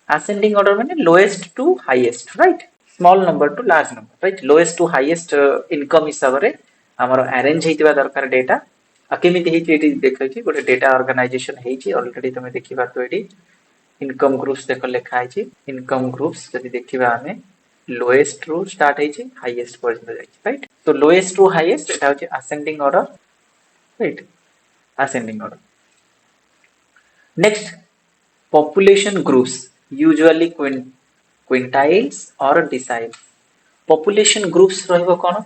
ascending order माने lowest to highest right small number to large number right lowest to highest income हिसाब रे हमर अरेंज हेतिबा दरकार डेटा आ केमिति हेति एटी देखै छी गोटे डेटा ऑर्गेनाइजेशन हेइ छी ऑलरेडी तमे देखिबा तो एटी इनकम ग्रुप्स देख लेखा है छी इनकम ग्रुप्स जदि देखिबा हमें लोएस्ट रू स्टार्ट है छी हाईएस्ट पर्यंत जाय छी राइट तो लोएस्ट टू हाईएस्ट एटा होची ascending order right ascending order next population groups usually quintiles or deciles population groups रहिबो कोन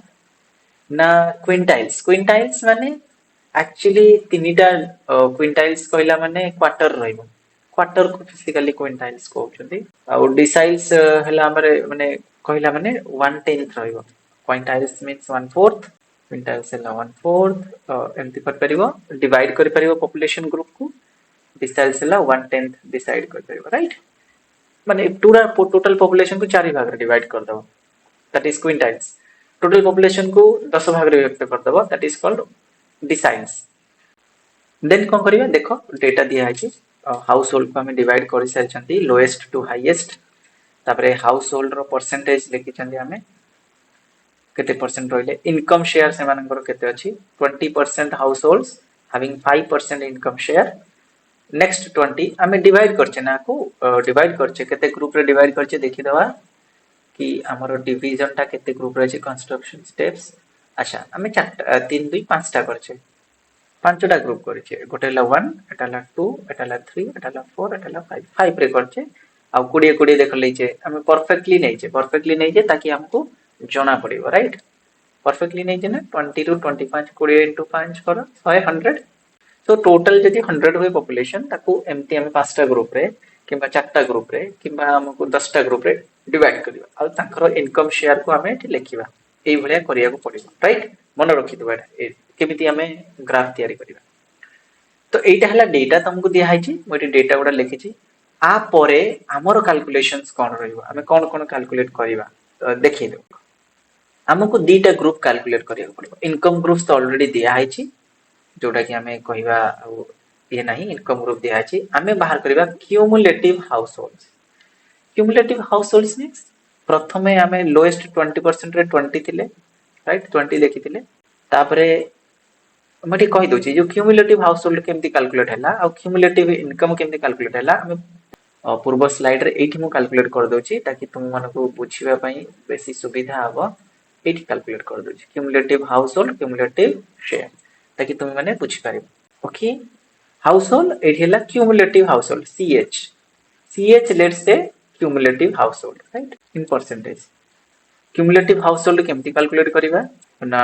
ना क्विंटाइल्स माने एक्चुअली तीनिटा क्विंटाइल्स कहला माने क्वार्टर रहिबो क्वार्टर को फिजिकली क्विंटाइल्स कहउछंती आ डिसाइल्स हला हमरे माने कहला माने 1/10 रहिबो क्विंटाइल्स मींस 1/4 क्विंटाइल्स हला 1/4 एमति कर परिबो डिवाइड कर परिबो पॉपुलेशन ग्रुप को डिसाइल्स हला 1/10 डिसाइड कर परिबो राइट माने पूरा टोटल पॉपुलेशन को 4 भाग रे डिवाइड कर दबो that is quintiles total population को 10 भाग रे व्यक्त कर दबो that is called deciles then कोन करिबा देखो डेटा दिया है कि हाउस होल्ड को हम डिवाइड कर सारछंती लोएस्ट टू हाईएस्ट तापरे हाउस होल्ड रो परसेंटेज लिखि छंती हमें केते परसेंट रहिले इनकम शेयर से मानकर केते अछि 20% house holds having 5% income share next 20 हमें डिवाइड करछे ना को डिवाइड करछे केते ग्रुप रे डिवाइड करछे देखि दवा कि हमरो डिवीजन टा केते ग्रुप रे छै कंस्ट्रक्शन स्टेप्स अच्छा हमें 3 2 5 टा करछे 5 टा ग्रुप करछे गोटे ला 1 एटा ला 2 एटा ला 3 एटा ला 4 एटा ला 5 5 रे करछे आ 20 20 देख लई छे हमें परफेक्टली नै छे ताकि हमको जणा पड़िबो राइट परफेक्टली नै छे ना 20 टू 25 20 into 5 करो 100 तो टोटल जदि 100 हुए पॉपुलेशन ताको एमटी हम 5 टा ग्रुप रे किबा 4 टा ग्रुप रे किबा हमको 10 टा ग्रुप रे डिवाइड करिबा आ ताकर इनकम शेयर को हमें एठी लिखिबा एई भलिया करिया को पड़िबो राइट मन रखि दबा केमिति हमें ग्राफ तैयारी करिबा तो एटा हला डेटा तुमको दिया है छी मोटी डेटा गुडा लिखि छी आ परे हमरो कैलकुलेशंस कोन रहइबो हमें कोन कैलकुलेट करिबा देखि दो हमको दीटा ग्रुप कैलकुलेट करिया पड़िबो इनकम ग्रुप्स तो ऑलरेडी दिया है छी जोटा कि हमें कहिबा ये नहीं इनकम ग्रुप दिया छी हमें बाहर करिबा cumulative house holds cumulative households means प्रथमे आमे लोएस्ट 20% रे 20 थिले राइट 20 देखिथिले तापरे मैं कही दूची जो क्यूमुलेटिव हाउसहोल्ड केमती कैलकुलेट हैला और क्यूमुलेटिव इनकम केमती कैलकुलेट हैला हमें पूर्व स्लाइड रे एठी मु कैलकुलेट कर दोची ताकि तुम मानको बुझिबा पई बेसी सुविधा हबो एठी कैलकुलेट कर दोची क्यूमुलेटिव हाउसहोल्ड क्यूमुलेटिव शेयर ताकि तुम माने बुझि पारिबो ओके हाउसहोल्ड एठी हैला cumulative household CH let's say cumulative household right in percentage cumulative household केमती कैलकुलेट करिबा ना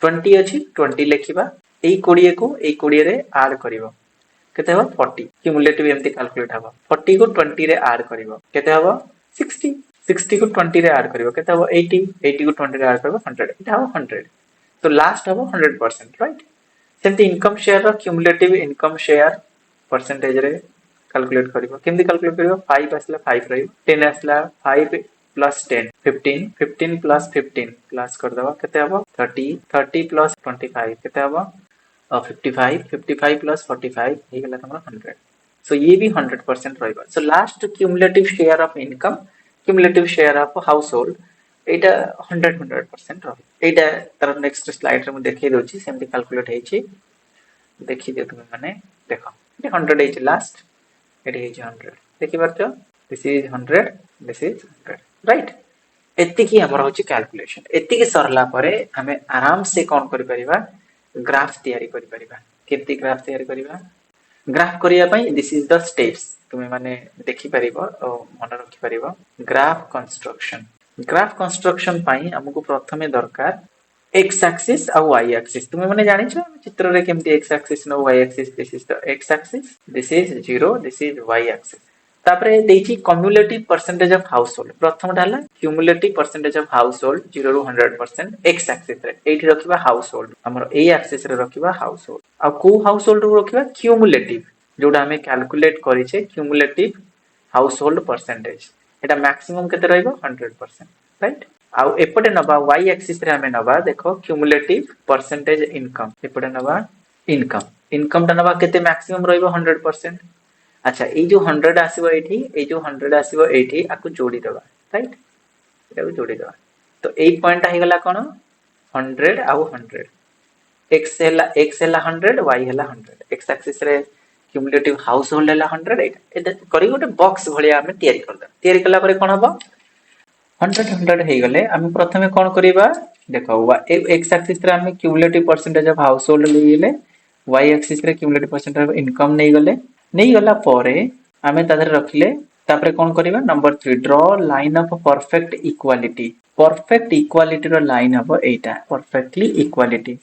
20 अछि 20 लेखिबा एई 20 को एई 20 रे ऐड करिवो केते हो 40 क्यूमुलेटिव एमती कैलकुलेट हबो 40 को 20 रे ऐड करिवो केते हबो 60 60 को 20 रे ऐड करिवो केते हबो 80 80 को 20 रे ऐड करिवो 100 इटा हबो 100 तो लास्ट हबो 100% राइट सेमती इनकम शेयर रो क्यूमुलेटिव इनकम शेयर परसेंटेज रे कैलकुलेट करिवो केमती कैलकुलेट करिवो 5 आसला 5 रहिवो 10 आसला 5 प्लस 10 15 15 प्लस 15 प्लस कर दबा केते हबो 30 30 प्लस 25 केते हबो 55 55 प्लस 45 हे गेला तमरा 100 सो ये भी 100% रहिबा so last cumulative share of income cumulative share of household एटा 100% रहि एटा तर नेक्स्ट स्लाइड रे मु देखि दोची सेमती कैलकुलेट हेछि देखि दे तुम माने देखो 100 हेछि लास्ट एटी हेछि 100 देखि परछो this is 100 this is 100 right एतिकी हमर होछि कैलकुलेशन एतिकी सरला परे हमें आराम से कोन करि परिबा ग्राफ तैयारी करि परिबा केति ग्राफ तैयारी करिबा ग्राफ करिया पई दिस इज द स्टेप्स तुमे माने देखि परिबो मन रखि परिबो ग्राफ कंस्ट्रक्शन पई हमकु प्रथमे दरकार x axis और y axis तुमे माने जानि छ चित्र रे केमती x axis नो y axis this is the x axis this is 0 this is y axis तापरे देछि क्युमुलेटिव परसेंटेज ऑफ हाउसहोल्ड प्रथम डाला क्युमुलेटिव परसेंटेज ऑफ हाउसहोल्ड 0 रु 100% x एक्सिस रे एठी रखिबा हाउसहोल्ड हमर a एक्सिस रे रखिबा हाउसहोल्ड आ को हाउसहोल्ड रु रखिबा क्युमुलेटिव जोडा हमें कैलकुलेट करिसे क्युमुलेटिव हाउसहोल्ड परसेंटेज एटा मैक्सिमम केते रहइबो 100% राइट आ एपटे नबा y एक्सिस रे हमें नबा देखो क्युमुलेटिव परसेंटेज इनकम एपटे नबा इनकम ता नबा केते मैक्सिमम रहइबो 100% अच्छा ए जो 100 आसीबो एठी ए जो 100 आसीबो एठी आकु जोडी दबा राइट एटाकु जोडी दबा तो 8 पॉइंट हे गला कोन 100 आउ 100 x हला 100 y हला 100 x एक्सिस रे क्युमुलेटिव हाउस होल्ड हला 100 एटा करी गोटे बॉक्स भलिया हम तयारी करदा तयारी कला परे कोन हबो 100 100 हे गले हम प्रथमे कोन करिबा देखो x एक्सिस रे हम cumulative percentage of house hold लेले y एक्सिस रे क्युमुलेटिव परसेंटेज ऑफ इनकम नै गले नहीं गला परे आमे तादर रखले तापरे कोन करिबा number 3 draw line of perfect equality रो लाइन हबो एटा perfectly equality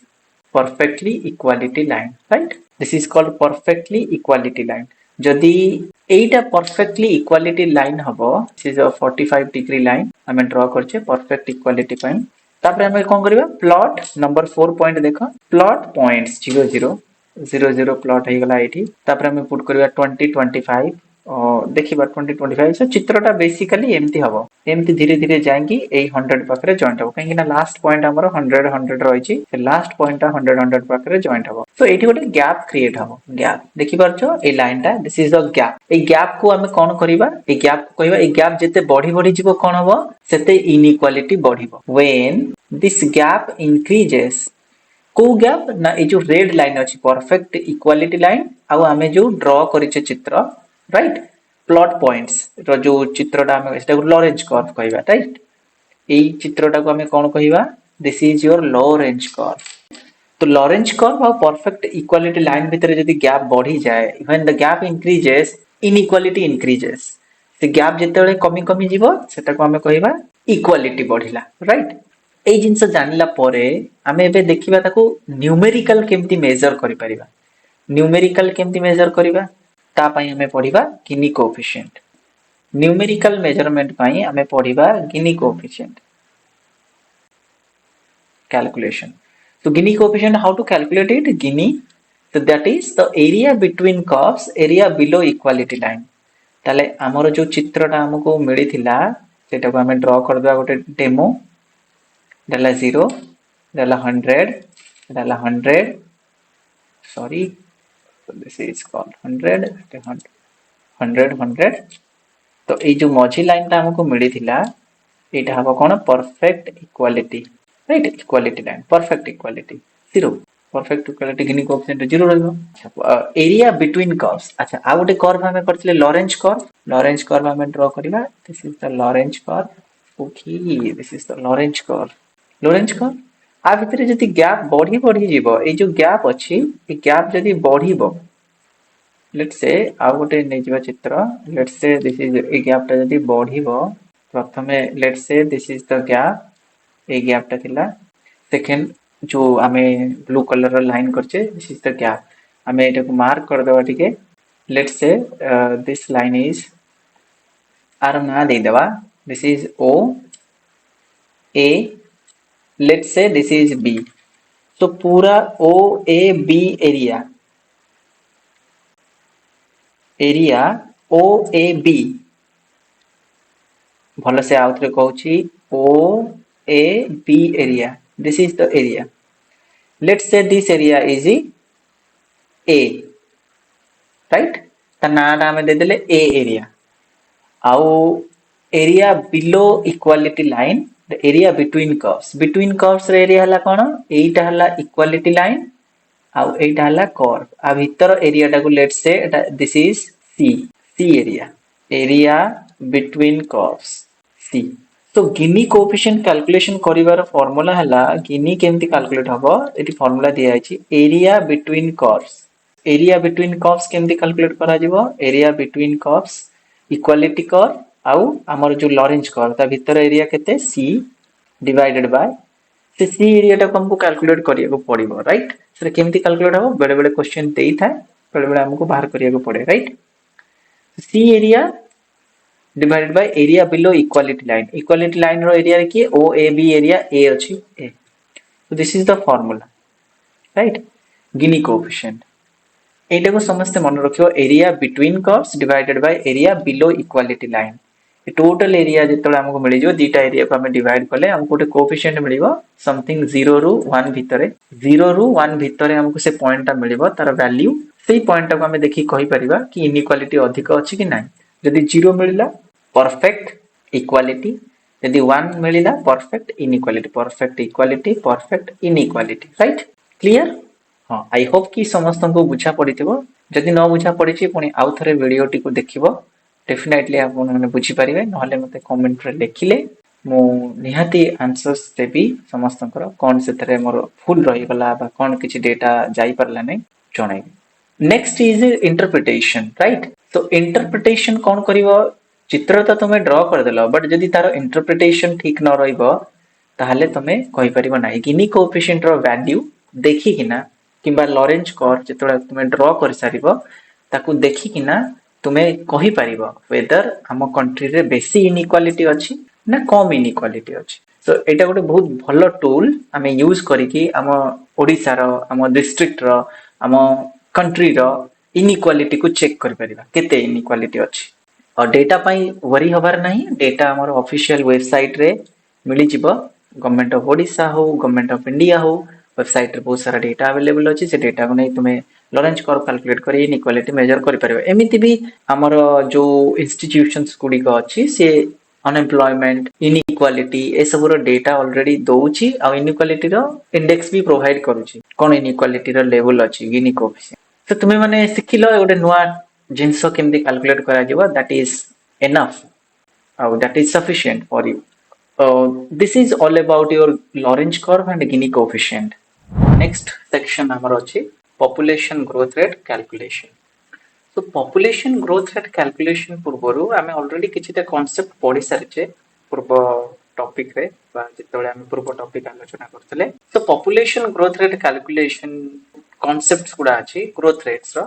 line right this is called perfectly equality line जदी एटा परफेक्टली इक्वालिटी लाइन हबो this is a 45 degree line आमे ड्रॉ करछे परफेक्ट इक्वालिटी पॉइंट तापरे आमे कोन करिबा प्लॉट नंबर 4 पॉइंट देखो प्लॉट पॉइंट्स 0 0 0 0 प्लॉट हे गला एठी तापर हम पुट करबा 20 25 देखिबा 20 25 से चित्रटा बेसिकली एमती हबो एमती धीरे धीरे जांगी ए 100 पाखरे जॉइंट हबो काहे कि ना लास्ट पॉइंट हमरो 100 100 रहिछि से लास्ट पॉइंट 100 100 पाखरे जॉइंट हबो तो एठी गोटे गैप क्रिएट हबो गैप देखि परछो ए लाइनटा दिस इज द गैप ए गैप को हमें कोन करिबा ए गैप को कहबा ए गैप जते बढ़ी बढ़ी जिवो कोन हबो सेते इनइक्वालिटी बढ़िबो व्हेन दिस गैप इंक्रीजेस को गैप ना ए जो रेड लाइन अछि परफेक्ट इक्वालिटी लाइन आ हमें जो ड्रॉ करिचे चित्र राइट प्लॉट पॉइंट्स रो जो चित्रटा हम एटा लॉरेंज कर्व कहबा राइट ए चित्रटा को हमें कोन कहबा this is your Lorentz curve तो लॉरेंज कर्व और परफेक्ट इक्वालिटी लाइन भीतर यदि गैप बढ़ी जाए when the gap increases inequality increases से गैप जेतेले कमी कमी जीवो सेटा को हमें कहबा इक्वालिटी बढ़िला राइट ए जिंस जानला परे हमें एबे देखिबा ताको न्यूमेरिकल केमती मेजर करि परिबा न्यूमेरिकल केमती मेजर करिबा ता पई हमें पढिबा गिनी कोएफिशिएंट न्यूमेरिकल मेजरमेंट पई हमें पढिबा Gini coefficient calculation so Gini coefficient how to calculate it Gini so that is the area between curves area below equality line ताले हमरो जो चित्रटा हमको मिली थिला सेटा को हमें ड्रॉ कर दबा गोटे डेमो डाला 0 डाला 100 डाला 100 sorry so this is called 100 100 100 तो ये जो मझी लाइन टा हमको मिली थिला एटा हबो कोन perfect equality right equality line perfect equality 0 perfect equality Gini coefficient 0 रहबो एरिया बिटवीन कर्व्स अच्छा आ गोटे कर्व हमें करथिले लॉरेंज कर्व हमें ड्रा करिवा this is the Lorenz curve okay this is the Lorenz curve आ भितरे जति गैप बढ़ी जीवो ए जो गैप अछि ए गैप जति बढ़िबो लेट्स से आ गोटे नै जीवा चित्र let's say this is a gap टा जति बढ़िबो प्रथमे let's say this is the gap ए गैप टा थिला सेकंड जो हमें ब्लू कलर लाइन करछे दिस इज द गैप हमें एटा को मार्क कर देबा ठीके let's say this line is are ना दे देबा this is O A let's say this is B तो पूरा O A B area O A B भल से आउ थे कहूँ O A B area this is the area let's say this area is A right ता नाटा आम देदेले ए एरिया आउ area below equality line the area between curves रे एरिया हला कोन एटा हला इक्वालिटी लाइन आउ एटा हला कर्व आ भीतर एरिया टाको let's say this is C area between curves C तो गिनी कोएफिशिएंट कैलकुलेशन करिवार फार्मूला हला गिनी केमती कैलकुलेट हबो एटी फार्मूला दिया अछि एरिया बिटवीन कर्व्स केमती कैलकुलेट करा जिवो area between curves equality curve आउ हमर जो लॉरेंज कर्व ता भीतर एरिया केते सी डिवाइडेड बाय से सी एरिया टा हमको कैलकुलेट करिया पड़िबो राइट से केमती कैलकुलेट हबो बेले बेले क्वेश्चन देई थाए बेले बेले हमको बाहर करिया पड़े right see area divided by area below equality line रो एरिया रे की ओ ए बी एरिया ए अछि ए so this is the formula right Gini coefficient एटा को समस्त मन रखियो area between curves divided by area below equality line total area जेतले हमको मिली जो दीटा एरिया को हम डिवाइड करले हमको गोटे कोएफिशिएंट मिलिबो समथिंग 0 रु 1 भितरे 0 रु 1 भितरे हमको से पॉइंट ता मिलिबो तार वैल्यू सेही पॉइंट को हम देखि कहि परिबा कि इनइक्वालिटी अधिक अछि कि नाही जदि 0 मिलिला परफेक्ट इक्वालिटी यदि 1 मिलिला परफेक्ट इनइक्वालिटी राइट क्लियर हां आई होप कि समस्त को बुझा पड़िथिबो जदि न बुझा पड़िछि पुनी आउ थरे वीडियो टी को देखिबो डेफिनेटली आपन माने बुझी परिबे नहले मते कमेंट रे लिखिले मो निहाती आंसर्स देबी समस्त कोन सेतरे मोर फुल रही गला बा कोन किछि डेटा जाई परला नै जणाई नेक्स्ट इज इंटरप्रिटेशन राइट तो इंटरप्रिटेशन कौन करिवो चित्र तो तुम्हें ड्रॉ कर देलो बट जदि तार इंटरप्रिटेशन ठीक न रहिबो ताहले तुम्हें कहि परिबो नाही गिनी कोएफिशिएंट रो वैल्यू देखि किना किबा लॉरेंज कर्व जेतोला तुम्हें ड्रॉ कर सारिबो ताकू देखि किना तुम्हें कहि परिबो वेदर हम कंट्री रे बेसी इनइक्वालिटी अछि ना कम इनइक्वालिटी अछि सो एटा गोटे बहुत भलो टूल हमें यूज करिकि हम ओडिसा रो हम डिस्ट्रिक्ट रो हम कंट्री रो इनइक्वालिटी को चेक कर परिबा केते इनइक्वालिटी अछि और डेटा पाई वरी हबार नहीं डेटा हमर ऑफिशियल वेबसाइट रे मिली जिवो गवर्नमेंट ऑफ ओडिसा हो गवर्नमेंट ऑफ इंडिया हो वेबसाइट रे बहुत सारा डेटा अवेलेबल अछि से डेटा को नै तुमे लॉरेंज कर्व कैलकुलेट करी इनइक्वालिटी मेजर करि परिबो एमिति भी हमर जो इंस्टीट्यूशंस गुडी को अछि से अनएम्प्लॉयमेंट इनइक्वालिटी ए सब रो डेटा ऑलरेडी दोउची आ इनइक्वालिटी रो इंडेक्स भी प्रोवाइड करूची कोन इनइक्वालिटी रो लेवल अछि गिनी कोएफिशिएंट तो तुमे माने सिखिलो गोटे नुवा जिंसो केमती कैलकुलेट करा जिवो that is enough that is sufficient for you this is all about your Lorenz curve and Gini coefficient next section amar achi population growth rate calculation so population growth rate calculation पूर्वरु आमे already किछिटा concept पढि सारिचे पूर्व topic रे बा जेतबे आमे पूर्व topic आलोचना करथले so population growth rate calculation concepts गुडा अछि ग्रोथ रेट्स रो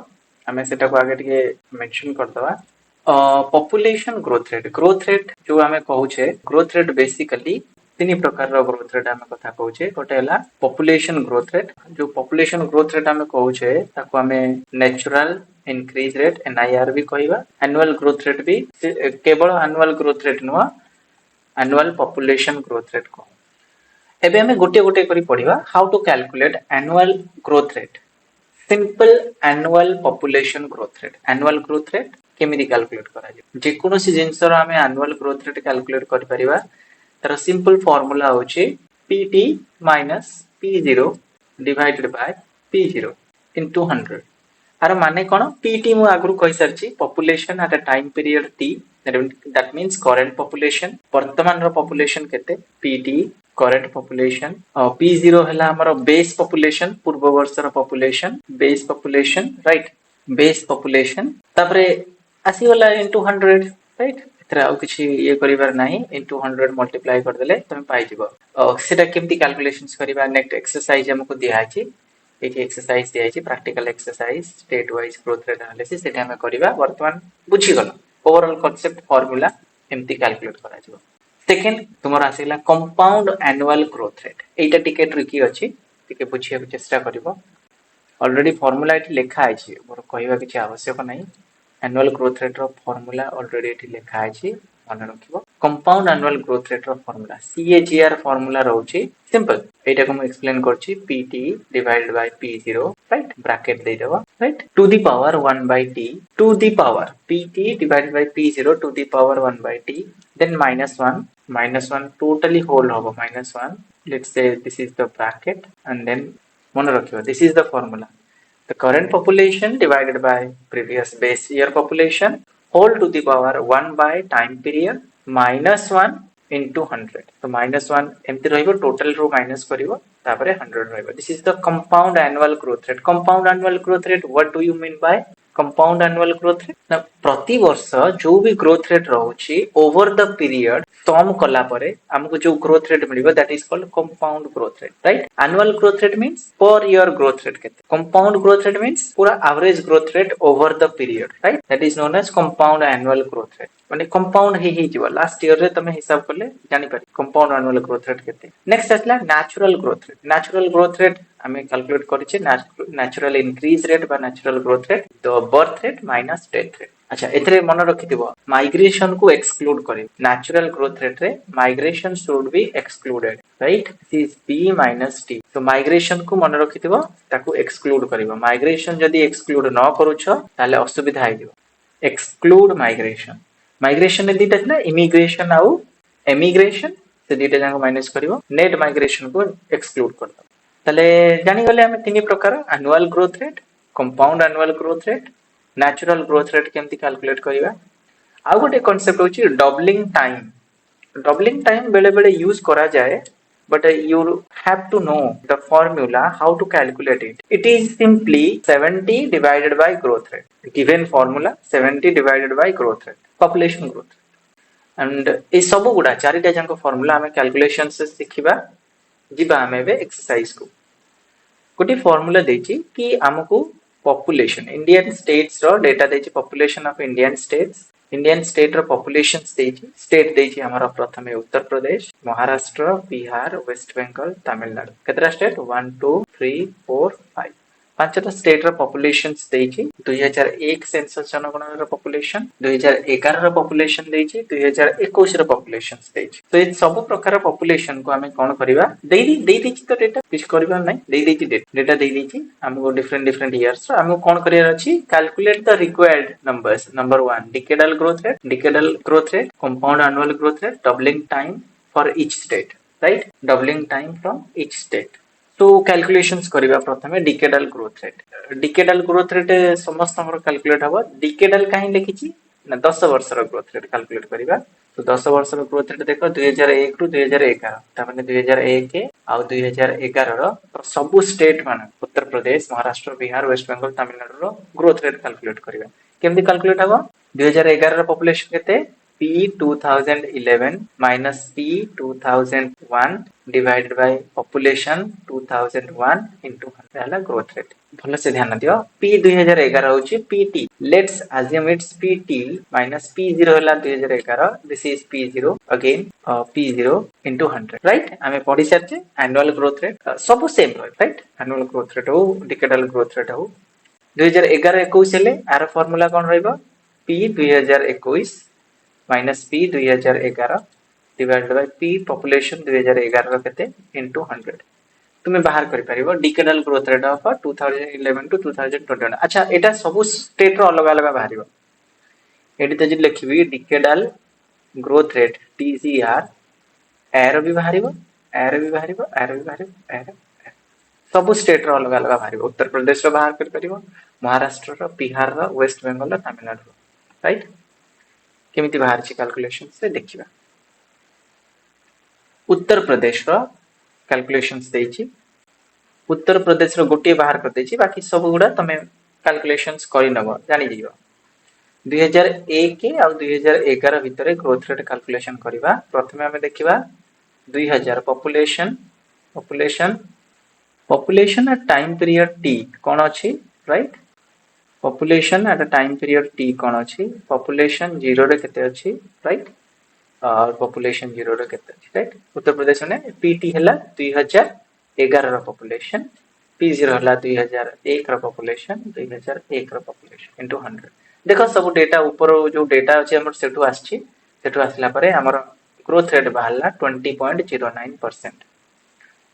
आमे सेटा को आगे टिके मेंशन कर दवा पॉपुलेशन ग्रोथ रेट जो आमे कहू छे ग्रोथ रेट बेसिकली तीन प्रकार रो ग्रोथ रेट आमे कथा कहू छे गोटे हला पॉपुलेशन ग्रोथ रेट जो पॉपुलेशन ग्रोथ रेट आमे कहू छे ताको आमे नेचुरल इंक्रीज रेट एनआईआर भी कहबा एनुअल ग्रोथ रेट भी केवल एनुअल ग्रोथ रेट नो एनुअल पॉपुलेशन ग्रोथ रेट को एबे आमे गोटे गोटे करी पढिबा how to calculate annual growth rate Simple annual population growth rate. Annual growth rate केमिति कैलकुलेट करा जे जेकोसी जिंसर आमे एनुअल ग्रोथ रेट कैलकुलेट करि परिबा तार सिंपल फार्मूला होची pt minus p0 divided by p0 into 100 आर माने कोन pt मु आगरु कहि सरची population at a time period t that means current population वर्तमान रो पॉपुलेशन केते pt करंट पॉपुलेशन p0 हला हमर बेस पॉपुलेशन पूर्व वर्ष रो population base population right base population तापरे आसी वाला इनटू 100 राइट एथरा आउ किछि ये करिवार नाही इनटू 100 मल्टीप्लाई कर देले तमे पाइ जिवो सेटा केमति कैलकुलेशंस करिवा नेक्स्ट एक्सरसाइज हमको दिया अछि एठी एक्सरसाइज दिया अछि practical exercise state wise growth rate analysis सेटा हम करिवा वर्तमान बुझी गलो ओवरऑल कांसेप्ट फार्मूला एमति कैलकुलेट करा जिवो सेकंड तुमर आसीला कंपाउंड एनुअल ग्रोथ रेट एटा टिके ट्रिकी अछि टिके बुझिया चेष्टा करिवो ऑलरेडी फार्मूला एठी लिखा अछि मोर कहिबा किछि आवश्यक नाही एनुअल ग्रोथ रेट रो फार्मूला ऑलरेडी एठी लिखा अछि मन रखिबो कंपाउंड एनुअल ग्रोथ रेट रो फार्मूला CAGR फार्मूला रहउछि सिंपल एटा को म एक्सप्लेन करछि PT divided by P0 right bracket दे देबो right to the power 1 by t to the power PT divided by P0 to the power 1 by t then minus 1 totally whole होबो -1 let's say this is the bracket and then मन रखिबो this is the formula the current population divided by previous base year population whole to the power 1 by time period minus 1 into 100 तो -1 एमति रहइबो total rho minus करिवो तापरे 100 रहइबो this is the compound annual growth rate what do you mean by compound annual growth rate ना प्रति वर्ष जो भी growth rate रहउछि over the period सम कला परे हमको जो ग्रोथ रेट मिलिबो that is called compound growth rate right annual growth rate means per year growth rate केते कंपाउंड ग्रोथ रेट मींस पूरा average growth rate over the period right that is known as compound annual growth rate माने compound ही जीवा last year रे तमे हिसाब करले जानि पारि कंपाउंड एनुअल ग्रोथ रेट केते नेक्स्ट असला नेचुरल ग्रोथ रेट हमें कैलकुलेट करिचे नेचुरल इंक्रीज रेट बा natural growth rate the birth rate minus death rate अच्छा एथरे मन रखिथिबो माइग्रेशन को एक्सक्लूड करे नेचुरल ग्रोथ रेट रे migration should be excluded right this is p minus t तो migration को मन रखिथिबो ताकू एक्सक्लूड करिवो माइग्रेशन जदी एक्सक्लूड न करूछो ताले असुविधा आइदिबो एक्सक्लूड माइग्रेशन दीटा ना इमिग्रेशन आउ एमिग्रेशन से दीटा जाको माइनस करिवो नेट माइग्रेशन को एक्सक्लूड कर दो ताले जानि गले हम तीन प्रकार annual growth rate compound annual growth rate natural growth rate केमती कैलकुलेट करिवा आ गोटे कांसेप्ट होची डबलिंग टाइम बेले बेले यूज करा जाए but you have to know the formula how to calculate it is simply 70 divided by growth rate given formula 70 divided by growth rate population growth and ए सब गुडा चारिटा junk formula हमें calculation से सिखिबा जिबा हमें बे एक्सरसाइज को गोटे फार्मूला देछि कि हमको पॉपुलेशन इंडियन स्टेट्स रो डेटा देछि पॉपुलेशन ऑफ इंडियन स्टेट रो पॉपुलेशंस देछि स्टेट देछि हमारा प्रथमे उत्तर प्रदेश महाराष्ट्र बिहार वेस्ट बंगाल तमिलनाडु केतरा स्टेट 1 2 3 4 5 पांचटा स्टेट रो पॉपुलेशंस देछि 2001 सेंसस जनगणना रो पॉपुलेशन 2011 रो पॉपुलेशन देछि 2021 रो पॉपुलेशंस देछि तो ए सब प्रकार पॉपुलेशन को हमें कोन करिवा देछि तो डेटा किछ करबा नै देछि डेटा देछि हमको डिफरेंट इयर्स रो हमको कोन करियर अछि calculate the required numbers number 1 decadal growth rate compound annual growth rate doubling time for each state right doubling time from each state तो कैलकुलेशंस करिवा प्रथमे डिकेडल ग्रोथ रेट समस्त हमर calculate हबो decadal काहे लिखिछि ना 10 वर्ष रो ग्रोथ रेट कैलकुलेट करिवा तो 10 वर्ष रो ग्रोथ रेट देखो 2001 रु 2011 ता माने 2001 आ 2011 रो सब स्टेट मान उत्तर प्रदेश महाराष्ट्र बिहार वेस्ट बंगाल तमिलनाडु रो ग्रोथ रेट कैलकुलेट करिवा केमति कैलकुलेट हबो 2011 रो पॉपुलेशन केते P 2011 minus P 2001 divided by population 2001 into 100 ହେଲା growth rate भलो से ध्यान दियो P 2011 होची PT let's assume it's PT minus P0 होला 2011 this is P0 again P0 into 100 right हमें पढी सरचे annual growth rate सब same right annual growth rate हो decadal growth rate हो 2011-21 हेले आर फार्मूला कोन रहइबो P 2021 minus P 2011 divided by P population 2011 रो केते into 100 तुमे बाहर करि परिबो decadal growth rate of 2011 to 2021 अच्छा एटा सब स्टेट रो अलग अलग बाहरिबो एटी तो जो लिखी डिकेडाल ग्रोथ रेट TGR एरो भी बाहर एरो भी बाहर एरो भी बाहर एरो सब स्टेट रो अलग अलग बाहर उत्तर प्रदेश रो बाहर कर परिबो महाराष्ट्र रो बिहार रो वेस्ट बेंगल रो तमिलनाडु राइट केमिति बाहर छी कैलकुलेशन से देखिबा उत्तर प्रदेश रो कैलकुलेशंस देछि उत्तर प्रदेश रो गोटे बाहर कर देछि बाकी सब गुडा तमे कैलकुलेशंस करि नबो जानि जियो 2001 आ 2011 भितरे ग्रोथ रेट कैलकुलेशन करिबा प्रथमे हमें देखिबा 2000 population at time period t कोन अछि right population at a time period t कोन अछि population 0 रे केते अछि राइट और population 0 रे केते अछि राइट उत्तर प्रदेश ने pt हला 2011 रो population p0 हला 2001 रो population 2001 रो population into 100 देखो सब डेटा ऊपर जो डेटा अछि हमर सेटु आसला परे हमर ग्रोथ रेट बाहला 20.09%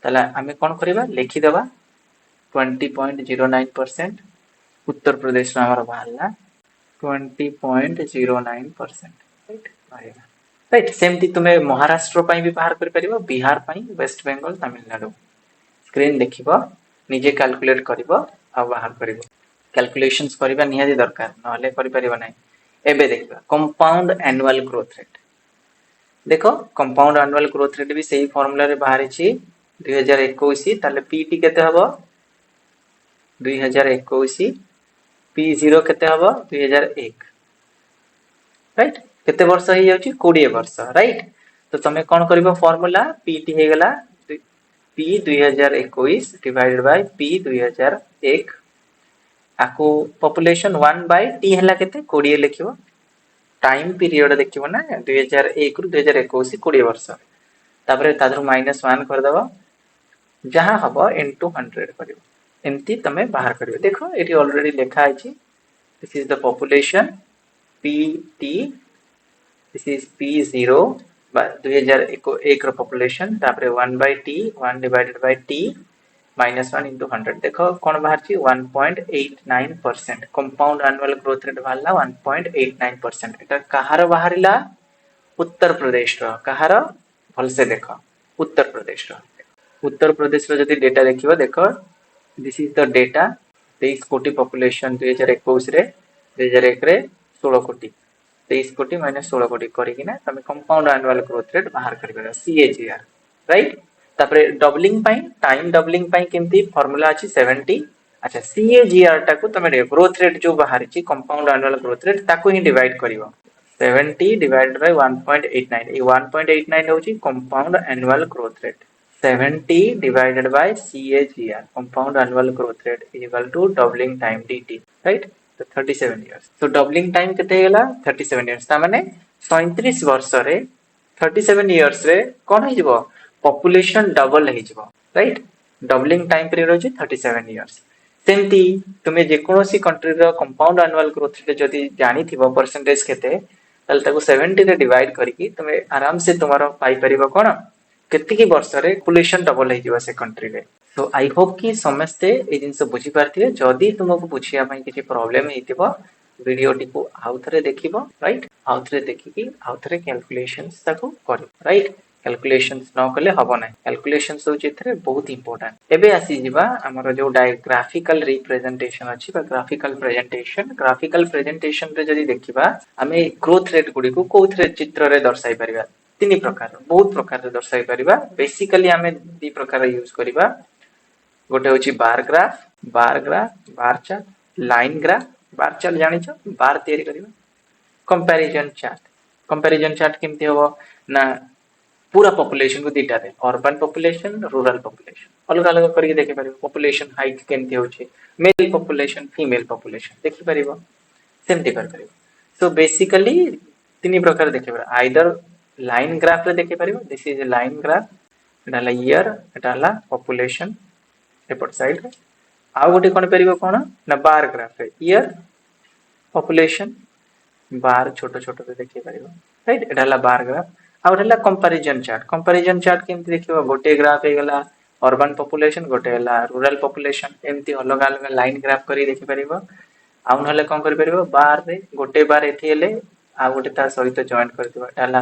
तला हमें कोन करबा लिखि देबा 20.09% उत्तर प्रदेश में हमारा बाहला 20.09% राइट राइट सेमती तुम्हें महाराष्ट्र पई भी बाहर कर परिबो बिहार पई वेस्ट बेंगल तमिलनाडु स्क्रीन देखिबो निजे कैलकुलेट करिवो आ बाहर करिवो कैलकुलेशंस करिबा निहाती दरकार नहले करि परिबो नै एबे देखिबा कंपाउंड एनुअल ग्रोथ रेट देखो कंपाउंड एनुअल ग्रोथ रेट भी सही फार्मूला रे बाहर छी 2021 ताले पीटी केते हबो 2021 P0 केते हबो 2001 राइट केते वर्ष हे जाउची 20 वर्ष राइट तो तमे कोन करबो फार्मूला पीटी हे गेला P 2021 डिवाइडेड बाय P 2001 आको पॉपुलेशन 1 बाय T हला केते 20 लिखिबो टाइम पीरियड देखिबो ना 2001 रु 2021 20 वर्ष तापरे तादर -1 कर दबो जहां हबो इनटू 100 करिवो एमती तमे बाहर करिवो देखो एटी ऑलरेडी लिखा आछि this is the population pt this is p0 by 2001 रो पॉपुलेशन तापरे 1 by t 1 divided by t -1 into 100 देखो कोन बाहर छी 1.89% कंपाउंड एनुअल ग्रोथ रेट बाहरला 1.89% एटा कहार बाहरिला उत्तर प्रदेश रो कहार भल से देखो उत्तर प्रदेश रो जदी डेटा देखिबो देखो दिस इज द डेटा 23 कोटी पॉपुलेशन 2021 रे 2001 रे 16 कोटी 23 कोटी माइनस 16 कोटी करिकिना तमे कंपाउंड एनुअल ग्रोथ रेट बाहर करिबा CAGR राइट तापरे डबलिंग पई टाइम डबलिंग पई केमती फार्मूला अछि 70 अच्छा CAGR टाको तमे ग्रोथ रेट जो बाहर छी कंपाउंड एनुअल ग्रोथ रेट ताको ही डिवाइड करिवो 70 divided by 1.89 ये 1.89 होची compound annual growth rate 70 divided by CAGR compound annual growth rate is equal to doubling time dt right तो 37 years तो doubling time केते गेला 37 years ता माने 37 वर्ष रे 37 years रे कोन हे जबो पॉपुलेशन डबल हे जबो राइट डबलिंग टाइम पीरियड होची 37 years सेमती तुमे जे कोनोसी कंट्री रो कंपाउंड एनुअल ग्रोथ रेट जदी जानि थिबो परसेंटेज केते तल ताको 70 रे डिवाइड करिकि तुमे आराम से तुम्हारो पाई परिबो कोन केति की वर्ष रे पॉपुलेशन डबल हे जिवो से कंट्री रे सो आई होप कि समस्ते ए जिंस बुझी पारथिबे जदी तुमको बुझिया पई किछि प्रॉब्लम हेतिबो वीडियो टिको आउथरे देखिबो राइट आउथरे देखिकि आउथरे कैलकुलेशंस ताको करियो राइट कैलकुलेशंस न कले हबो नै कैलकुलेशंस होची एथरे बहुत इंपोर्टेंट एबे आसी जिबा हमर जो ग्राफिकल रिप्रेजेंटेशन अछि बा ग्राफिकल प्रेजेंटेशन रे जदी देखिबा हमें ग्रोथ रेट गुडी को कोथरे चित्र रे दर्शाई परिबा तीन प्रकार बहुत प्रकार रे दर्शाई परिबा बेसिकली हमें दी प्रकार यूज करिबा गोटे होची bar chart line graph bar chart जानि छ बार तयारी करिबा कंपैरिजन चार्ट केमती होबो ना पूरा पॉपुलेशन को दीटा रे अर्बन पॉपुलेशन रूरल पॉपुलेशन अलग अलग करके देखि परिबो पॉपुलेशन हाइट केमती होची मेल पॉपुलेशन फीमेल पॉपुलेशन देखि परिबो सेमती कर परिबो सो बेसिकली तीन प्रकार देखि परिबो आइदर लाइन ग्राफ रे देखि परिबो this is a line graph एटाला ईयर एटाला पॉपुलेशन एपट साइड रे आ गोटे कोन परिबो कोन ना बार ग्राफ रे ईयर पॉपुलेशन बार छोटो छोटो रे देखि परिबो राइट एटाला बार ग्राफ आ एटाला कंपैरिजन चार्ट केमती देखिबो गोटे ग्राफ हे गला अर्बन पॉपुलेशन गोटे हला रूरल पॉपुलेशन एमती अलग अलग लाइन ग्राफ करी देखि परिबो आ नहले कोन करि परिबो बार रे गोटे बार एथि हेले आ गोटे ता सहित जॉइन करदिबो एटा हला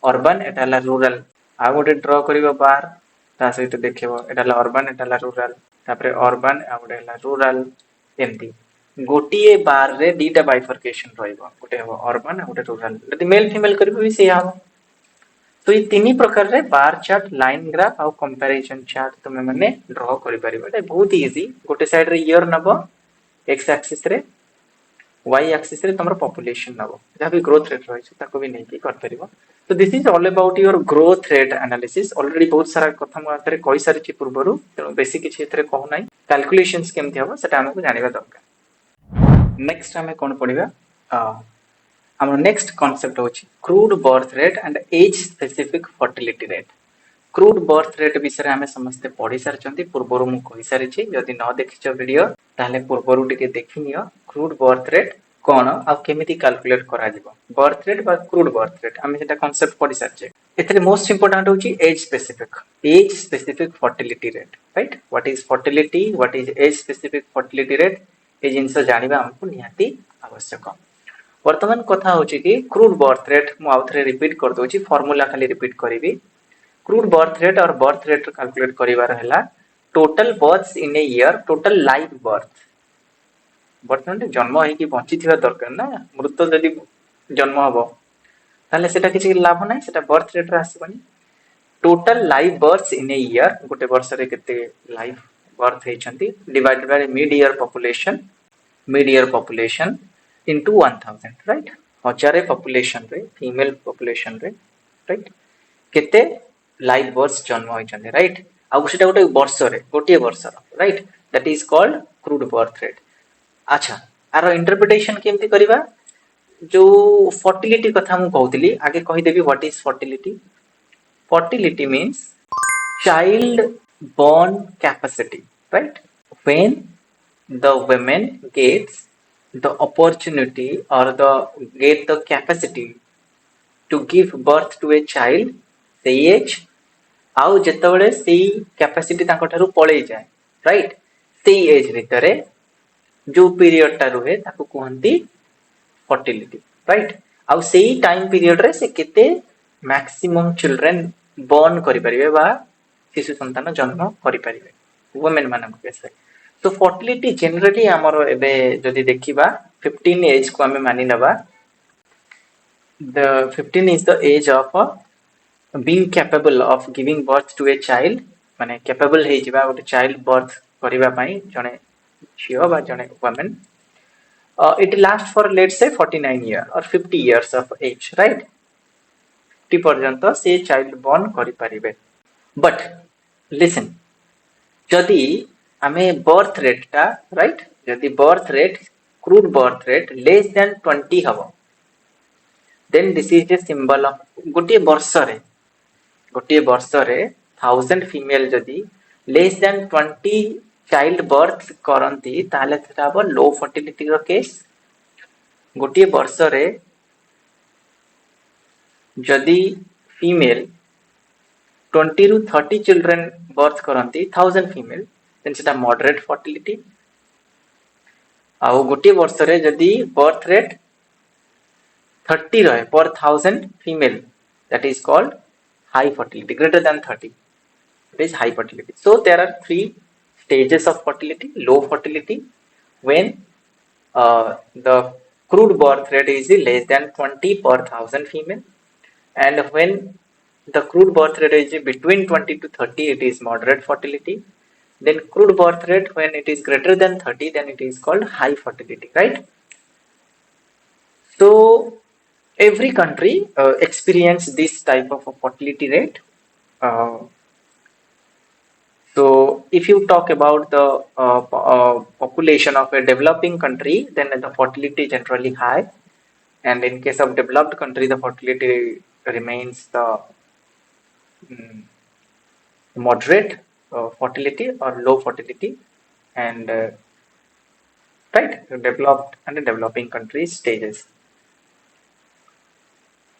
अर्बन एटा हला रूरल आ गोटे ड्रॉ करिवो बार ता सहित देखिबो एटा हला अर्बन एटा हला रूरल तापरे अर्बन आ गोटे हला रूरल एमती गोटिए बार रे दीटा बाइफरकेशन रहइबो गोटे हबो अर्बन आ गोटे रूरल यदि मेल फीमेल करबो भी से हबो तो ये तीन प्रकार रे बार चार्ट लाइन ग्राफ आ कंपैरिजन चार्ट तुमे माने ड्रॉ करि परिबो एटा बहुत इजी गोटे साइड रे ईयर नबो एक्स एक्सिस रे y axis रे तमरो पॉपुलेशन नबो जहा भी ग्रोथ रेट रहै छै ताको भी नै कि कर परिबो तो this is all about your growth rate analysis already बहुत सारा कथा म आतरे कहि सारि छि पूर्वरु त बेसी किछि एतरे कहू नै कैलकुलेशंस केमथि हबो सेटा हमकु जानिबा दरकार नेक्स्ट हमें कोन पढिबा our next concept होची crude birth rate and age specific fertility rate crude birth rate विषय आम समस्ते पढ़ी सारी पूर्वर मुझे कही सारी जदि न देखिच वीडियो ताले पूर्वर टिके देखि नियो क्रूड बर्थ रेट कौन आ केमिति कैलकुलेट करा जिवो बर्थ रेट बा क्रूड बर्थ रेट आम सेटा कांसेप्ट पढ़ी सारी एथरे मोस्ट इंपोर्टेंट होची age specific fertility rate right what is fertility what is age specific fertility rate ए जिंस जानिबा हमकु निहाती आवश्यक वर्तमान कथा होची कि क्रूड बर्थ रेट मु आउथरे रिपीट कर दोची फार्मूला खाली रिपीट करिवि क्रूड बर्थ रेट और बर्थ रेट कैलकुलेट करिवार हैला total births in a year total live birth वर्तमान जन्म होई कि बंची थिबा दरकार ना मृत जदि जन्म हबो ताले सेटा किछि लाभ नै सेटा बर्थ रेट रे आसीबनी total live births in a year गोटे वर्ष रे केते लाइव बर्थ हेचंती divided by mid year population into 1000 right हजारे पॉपुलेशन रे फीमेल पॉपुलेशन रे राइट केते लाइव बर्थ्स जन्म होइछन्ते राइट आ सेटा गोटे वर्ष रे गोटे वर्ष right that is called crude birth rate अच्छा आरो इंटरप्रिटेशन केमति करिबा जो फर्टिलिटी कथा मु कहउतली आगे कहि देबी what is fertility fertility means child born capacity right when the women gets the opportunity or the get the capacity to give birth to a child ସେଇ age ଆଉ ଯେତେବେଳେ ସେଇ କ୍ୟାପାସିଟି ତାଙ୍କ ଠାରୁ ପଳେଇ ଯାଏ ରାଇଟ୍ ସେଇ ଏଜ୍ ଭିତରେ ଯୋଉ ପିରିୟଡ ଟା ରୁହେ ତାକୁ କୁହନ୍ତି ଫର୍ଟିଲିଟି ରାଇଟ୍ ଆଉ ସେଇ ଟାଇମ ପିରିୟଡ ରେ ସେ କେତେ मैक्सिमम चिल्ड्रेन बर्न करि परिबे बा शिशु संतान जन्म करि परिबे वुमेन मानक केस रे तो फर्टिलिटी जनरली हमर एबे जदि देखिबा 15 एज को हमें मानि नबा the 15 is the age of being capable of giving birth to a child माने capable हे जिबा गोटे child birth करिबा पई जने झियो बा जने women it lasts for let's say 49 year or 50 years of age right 50 पर्यंत से चाइल्ड बर्न करि परिबे बट लिसन जदि आमे बर्थ रेट टा राइट जदि birth rate crude birth rate less than 20 हबो then this is a symbol of गोटे वर्ष रे 1000 फीमेल जदि लेस देन 20 चाइल्ड बर्थ करंती ताले सेटा हबो लो फर्टिलिटी रो केस गोटे वर्ष रे जदि फीमेल 20 ru 30 चिल्ड्रेन बर्थ करंती 1000 फीमेल देन सेटा मॉडरेट फर्टिलिटी आउ गोटे वर्ष रे जदि बर्थ रेट 30 रहे पर 1000 female that is called high fertility greater than 30 it is high fertility so there are three stages of fertility low fertility when the crude birth rate is less than 20 per 1000 female and when the crude birth rate is between 20 to 30 it is moderate fertility then crude birth rate when it is greater than 30 then it is called high fertility right so every country experience this type of a fertility rate so if you talk about the population of a developing country then the fertility is generally high and in case of developed country the fertility remains the moderate fertility or low fertility and right developed and developing countries stages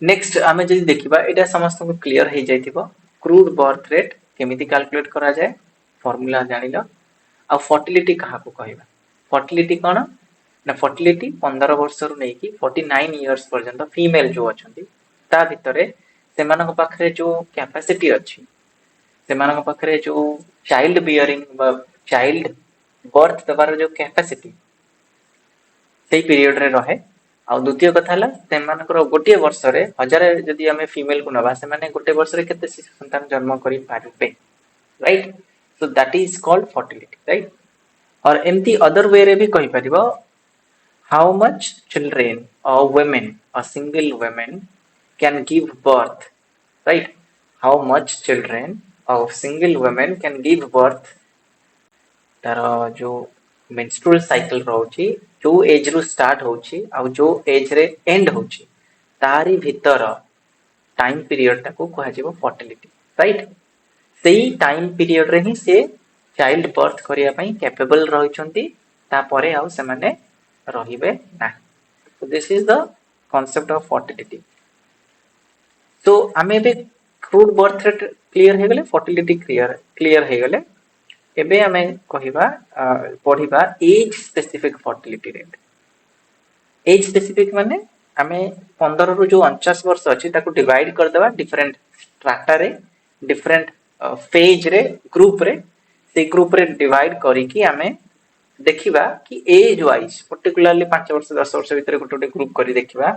next आमे जदि देखिबा एटा समस्त को clear हे जाइथिबो crude birth rate केमिति calculate करा जाय formula जानिलो आ fertility कहा को कहबा फर्टिलिटी कोन ना फर्टिलिटी 15 वर्ष रु नहीं कि 49 इयर्स पर्यंत फीमेल जो अछंती ता भितरे सेमानक पाखरे जो कैपेसिटी अछि सेमानक पाखरे जो चाइल्ड बियरिंग बा चाइल्ड बर्थ दबार जो कैपेसिटी सेही पीरियड रे रहे आ द्वितीय कथा हला सेमानकर गोटे वर्ष रे हजार जदी हमें फीमेल को नबा से माने गोटे वर्ष रे केते शिशु संतान जन्म करि पारिबे right so that is called fertility right और एमती अदर वे रे भी कहि परिबो how much children or women a single women can give birth right how much children or single women can give birth तार जो मेंस्ट्रुअल साइकिल रोची जो as रु स्टार्ट होची आ जो एज रे एंड होची तारी भीतर टाइम पीरियड टाको कहा जीवो फर्टिलिटी राइट सेही टाइम पीरियड रे ही से चाइल्ड बर्थ करिया पई कैपेबल रहिचंती तापरे आउ से माने रहिबे ना so this is the concept of fertility तो आमे बे क्रूड बर्थ रेट क्लियर हे गेले फर्टिलिटी क्लियर हे गेले एबे आमे कहिबा पढिबा age specific fertility rate age specific माने आमे 15 रु जो 49 वर्ष अछि ताको डिवाइड कर देबा डिफरेंट स्ट्रैटा रे डिफरेंट फेज रे से ग्रुप रे डिवाइड करी कि आमे देखिबा कि एज वाइज पर्टिकुलरली 5 वर्ष 10 वर्ष भीतर गोटे ग्रुप करी देखिबा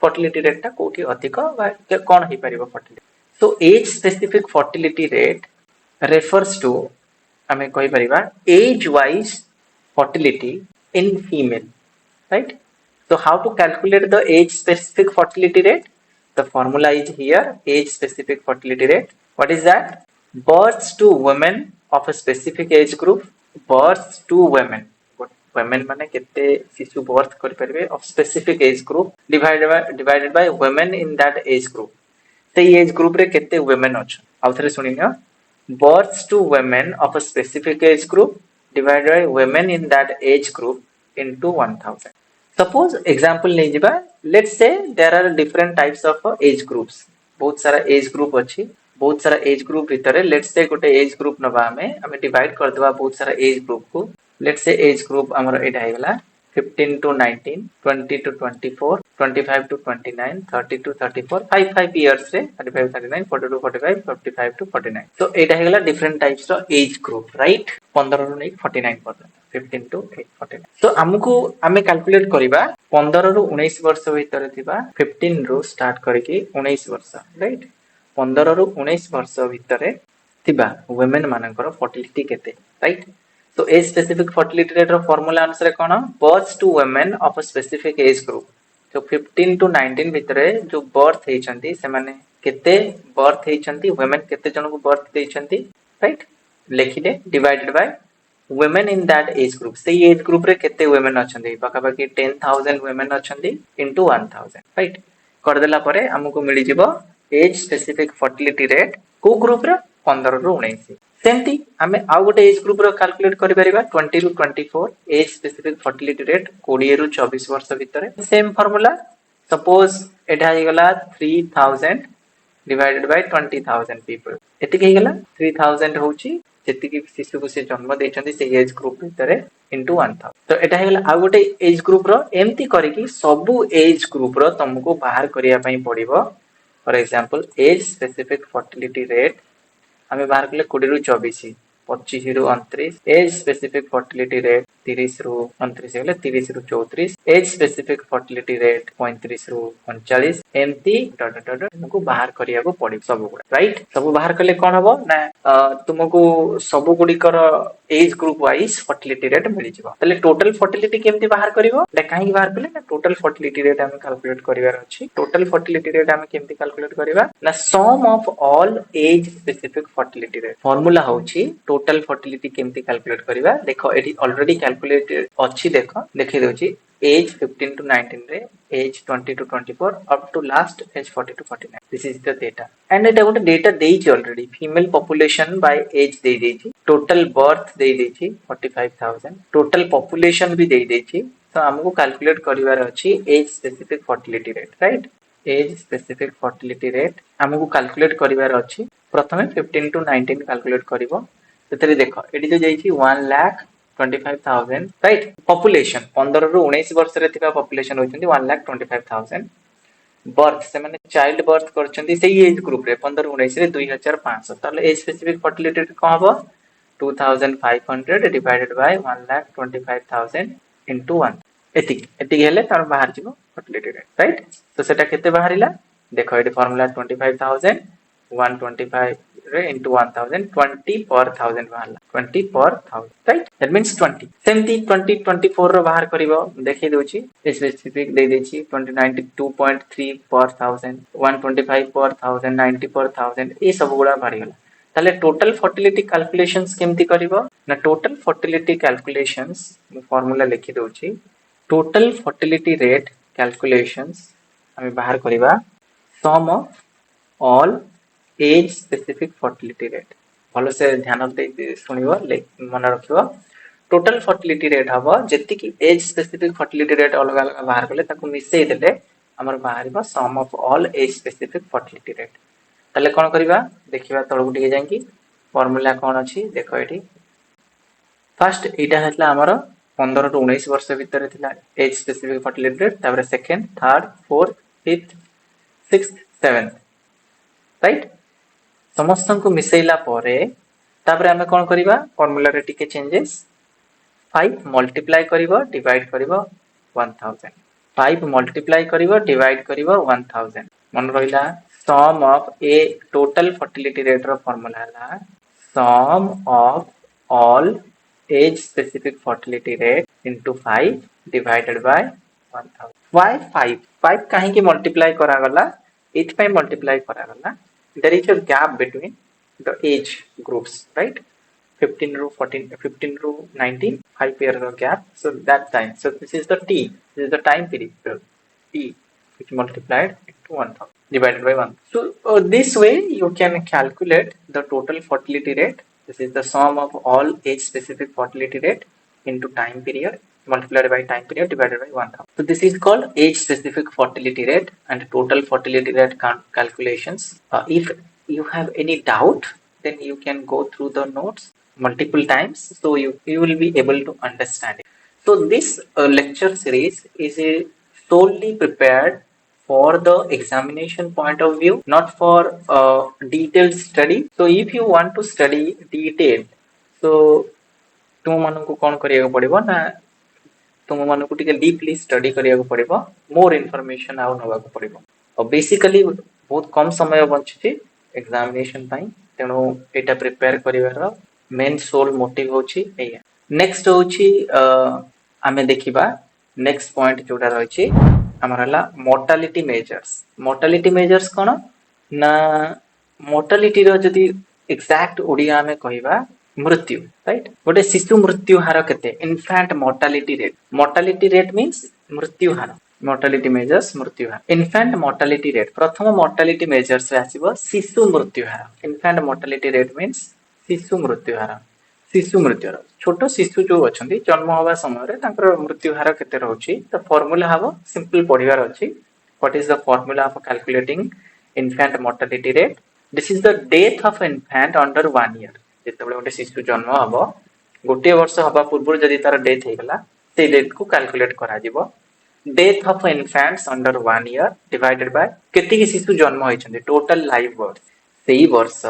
फर्टिलिटी रेट ता कोठी अधिक बा कोन हे परिबो fertility so age specific fertility rate refers to हमें कही परिबा age wise fertility in female right so how to calculate the age specific fertility rate the formula is here age specific fertility rate what is that births to women of a specific age group births to women माने केते शिशु birth कर परिबे of specific age group divided by women in that age group सेही as group रे केते women अछ आउ थरे सुनिनियो births to women of a specific age group divided by women in that age group into 1000 suppose example नहीं जिबा let's say there are different types of age groups बहुत सारा एज ग्रुप अछि बहुत सारा एज ग्रुप भीतर let's say गोटे age group नबा हमें डिवाइड कर देबा बहुत सारा एज ग्रुप को let's say एज ग्रुप हमर एटा हेगला 15 to 19 20 to 24 25 to 29 30 to 34 5 years रे 35 39 40 to 45 55 to 49 so Etah हेगला different types row age group right 15 रो नहीं 49 पर्यंत 15 to 49 so हमको हमें कैलकुलेट करिबा 15 रो 19 वर्ष भीतर थिबा 15 रो स्टार्ट करके 19 वर्ष राइट 15 रो 19 वर्ष भीतर थिबा वुमेन मानकर फर्टिलिटी केते राइट तो एज स्पेसिफिक फर्टिलिटी रेट रो फार्मूला अनुसार कोन birth to women of a specific age group जो 15 टू 19 भितरे जो बर्थ हेचंती से माने केते बर्थ हेचंती वुमेन केते जन को बर्थ देचंती राइट लेखिले divided by women in that age group से एज ग्रुप रे केते वुमेन अछंती बाका बाकी 10000 वुमेन अछंती इनटू 1000 राइट कर देला परे हमको मिली जिवो एज स्पेसिफिक फर्टिलिटी रेट को ग्रुप रे 15 रु 19 सेमती हमें आउ गोटे एज ग्रुप रो कैलकुलेट करि परिबा 20 रु 24 एज स्पेसिफिक फर्टिलिटी रेट 20 रु 24 वर्ष भीतर सेम फार्मूला सपोज एटा हे गला 3000 डिवाइडेड बाय 20000 पीपल एति के गला 3000 होची जेति कि शिशु को से जन्म देचंदी से एज ग्रुप भीतर इनटू 1000 तो एटा हे गला आउ गोटे एज ग्रुप रो एमती करी कि सब एज ग्रुप रो तुमको बाहर करिया पई पड़िबो for example age specific fertility rate हमें बाहर कले 20 रु 24 25 रु 29 एज स्पेसिफिक फर्टिलिटी रेट 30 रु 29 हेले 30 रु 34 एज स्पेसिफिक फर्टिलिटी रेट 35 रु 39 एमती तुमको बाहर करिया को पड़ी सब गुडा राइट सब बाहर कले कोन हबो ना तुमको सब गुडी कर age group wise fertility rate मिली जिवो तले टोटल फर्टिलिटी केमती बाहर करिवो ले काहे बाहर कले ना टोटल फर्टिलिटी रेट हम कैलकुलेट करिवार अछि टोटल फर्टिलिटी रेट हम केमती कैलकुलेट करिवा ना sum of all age specific fertility rate formula होची टोटल फर्टिलिटी केमती कैलकुलेट करिवा देखो एटी ऑलरेडी कैलकुलेटेड अछि देखो देखि दोची एज 15 to 19 रे as 20 to 24 up to last age 40 to 49 this is the data and eta gote data देइछि already female population by age दे देइछि टोटल बर्थ दे देइछि 45000 टोटल पॉपुलेशन भी दे देइछि तो हमको कैलकुलेट करिवार अछि age specific fertility rate right age specific fertility rate हमको कैलकुलेट करिवार अछि प्रथमे 15 to 19 कैलकुलेट करिवो सेतरे देखो एडी जो जाइछि 1 लाख 1,25,000 राइट पॉपुलेशन 15 ରୁ 19 वर्ष रे थिबा पॉपुलेशन होचंदी 1,25,000 बर्थ से माने चाइल्ड बर्थ करचंदी सेही एज ग्रुप रे 15 ରୁ 19 रे 2,500 ताले एज स्पेसिफिक फर्टिलिटी रेट कोन हबो 2,500 डिवाइडेड बाय 1,25,000 into 1 एतिक हेले तार बाहर जिवो फर्टिलिटी रेट राइट तो सेटा केते बाहरिला देखो एटी फार्मूला 25,000 125 रे into 1,000 20 per 1,000 बाहरला 20 per 1,000 राइट दैट मींस 20 सेमती 2024 रो बाहर करिवो देखि दोची स्पेसिफिक दे देची 292.3 per 1,000 125 per 1,000 90 per 1,000 ए सब गुडा बाहरी गला ताले टोटल फर्टिलिटी कैलकुलेशंस केमती करिवो ना टोटल फर्टिलिटी कैलकुलेशंस फार्मूला लिखि दोची टोटल फर्टिलिटी रेट कैलकुलेशंस हमें बाहर करिवा sum of all age specific fertility rate भलो से ध्यान दे सुनिबो मन रखिबो टोटल फर्टिलिटी रेट हबो जेति की एज स्पेसिफिक फर्टिलिटी रेट अलग अलग बाहर करले ताको मिसई देले हमर बाहरबो sum of all age specific fertility rate ताले कोन करिवा देखिबा तळगु टिके जांकी फार्मूला कोन अछि देखो एठी फर्स्ट एटा हतला हमर 15 ରୁ 19 वर्ष भीतर थिला एज स्पेसिफिक फर्टिलिटी रेट तापर second third fourth fifth sixth seventh right समस्त को मिसैला परे तापर हमें कोन करिवा फार्मूला रे टिके चेंजेस 5 मल्टीप्लाई करिवो डिवाइड करिवो 1000 5 मल्टीप्लाई करिवो डिवाइड करिवो 1000 मन रहिला sum of a total fertility rate रो फार्मूला हला sum of all age specific fertility rate into 5 divided by 1000 why 5 काहे की मल्टीप्लाई करा गला एथ पे मल्टीप्लाई करा गला there is a gap between the age groups right 15 ru 14 15 ru 19 5 year gap so that time so this is the this is the time period t which multiplied into 1000 divided by 1 so this way you can calculate the total fertility rate this is the sum of all age specific fertility rate into time period multiplied by time period divided by 1000 so this is called age specific fertility rate and total fertility rate calculations if you have any doubt then you can go through the notes multiple times so you will be able to understand it so this lecture series is solely prepared for the examination point of view not for detailed study so if you want to study detailed so तुम मानू कौन करिया पड़िबो ना तुम मानू टिके deeply study करिया पड़िबो more information आउ नवा पड़िबो और बेसिकली बहुत कम समय बंचुची एग्जामिनेशन पई तेनो एटा प्रिपेयर करिवार मेन सोल मोटिव होची एया नेक्स्ट होची आमे देखिबा नेक्स्ट पॉइंट जोटा रहची हमर हला मोर्टालिटी मेजर्स कोन ना मोर्टालिटी रो जदी एग्जैक्ट ओडिया में कहिबा मृत्यु राइट गोटे शिशु मृत्यु हार केते इन्फेंट मोर्टालिटी रेट मींस मृत्यु हार मोर्टालिटी मेजर्स मृत्यु हार इन्फेंट मोर्टालिटी रेट प्रथम मोर्टालिटी मेजर्स रे आसीबो शिशु मृत्यु हार इन्फेंट मोर्टालिटी रेट मींस शिशु मृत्यु हार छोट शिशु जो अछंती जन्म होबा समय रे तांकर मृत्यु हार केते रहउची तो फार्मूला हबो सिंपल पढिबार अछि what is the formula of calculating infant mortality rate this is the death of infant under 1 year जेतेबेले गोटे शिशु जन्म हबो गोटे वर्ष हबा पूर्व जदी तार डेथ हेगला से डेथ को कैलकुलेट करा जिवो death of infants under 1 year divided by केते शिशु जन्म होइछन्ती टोटल लाइफ बर्थ सेही वर्ष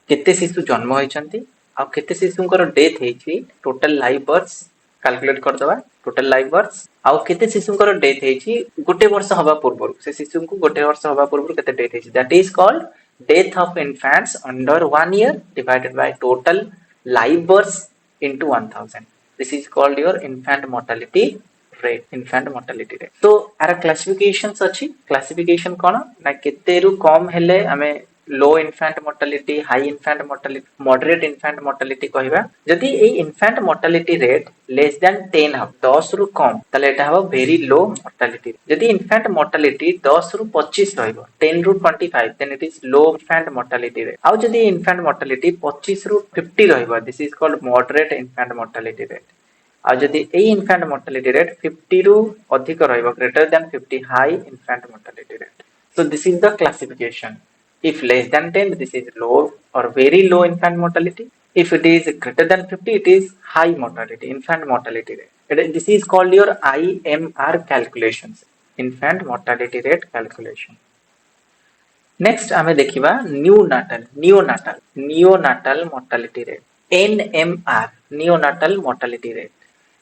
केते शिशु जन्म होइछन्ती आ केते शिशुंकर डेथ हेछि टोटल लाइफ बर्थ कैलकुलेट कर दबा टोटल लाइफ बर्थ आ केते शिशुंकर डेथ हेछि गोटे वर्ष हबा पूर्व से शिशु को गोटे वर्ष हबा पूर्व केते डेथ हेछि that is called death of infants under 1 year divided by total live births into 1000 this is called your infant mortality rate so ara classifications achi classification kono na ketteru kom hele ame low infant mortality high infant mortality moderate infant mortality कहिबा जदि ए infant mortality rate less than 10 हो 10 रु कम तले एटा हो very low mortality जदि infant mortality 10 रु 25 रहइबो 10 रु 25 then it is low infant mortality rate आउ जदि infant mortality 25 रु 50 रहइबो this is called moderate infant mortality rate आ जदि ए infant mortality rate 50 रु अधिक रहइबो greater than 50 high infant mortality rate so this is the classification if less than 10 this is low or very low infant mortality If it is greater than 50, it is high mortality, infant mortality rate. This is called your IMR calculations, infant mortality rate calculation. Next ଆମେ ଦେଖିବା neonatal mortality rate, NMR neonatal mortality rate.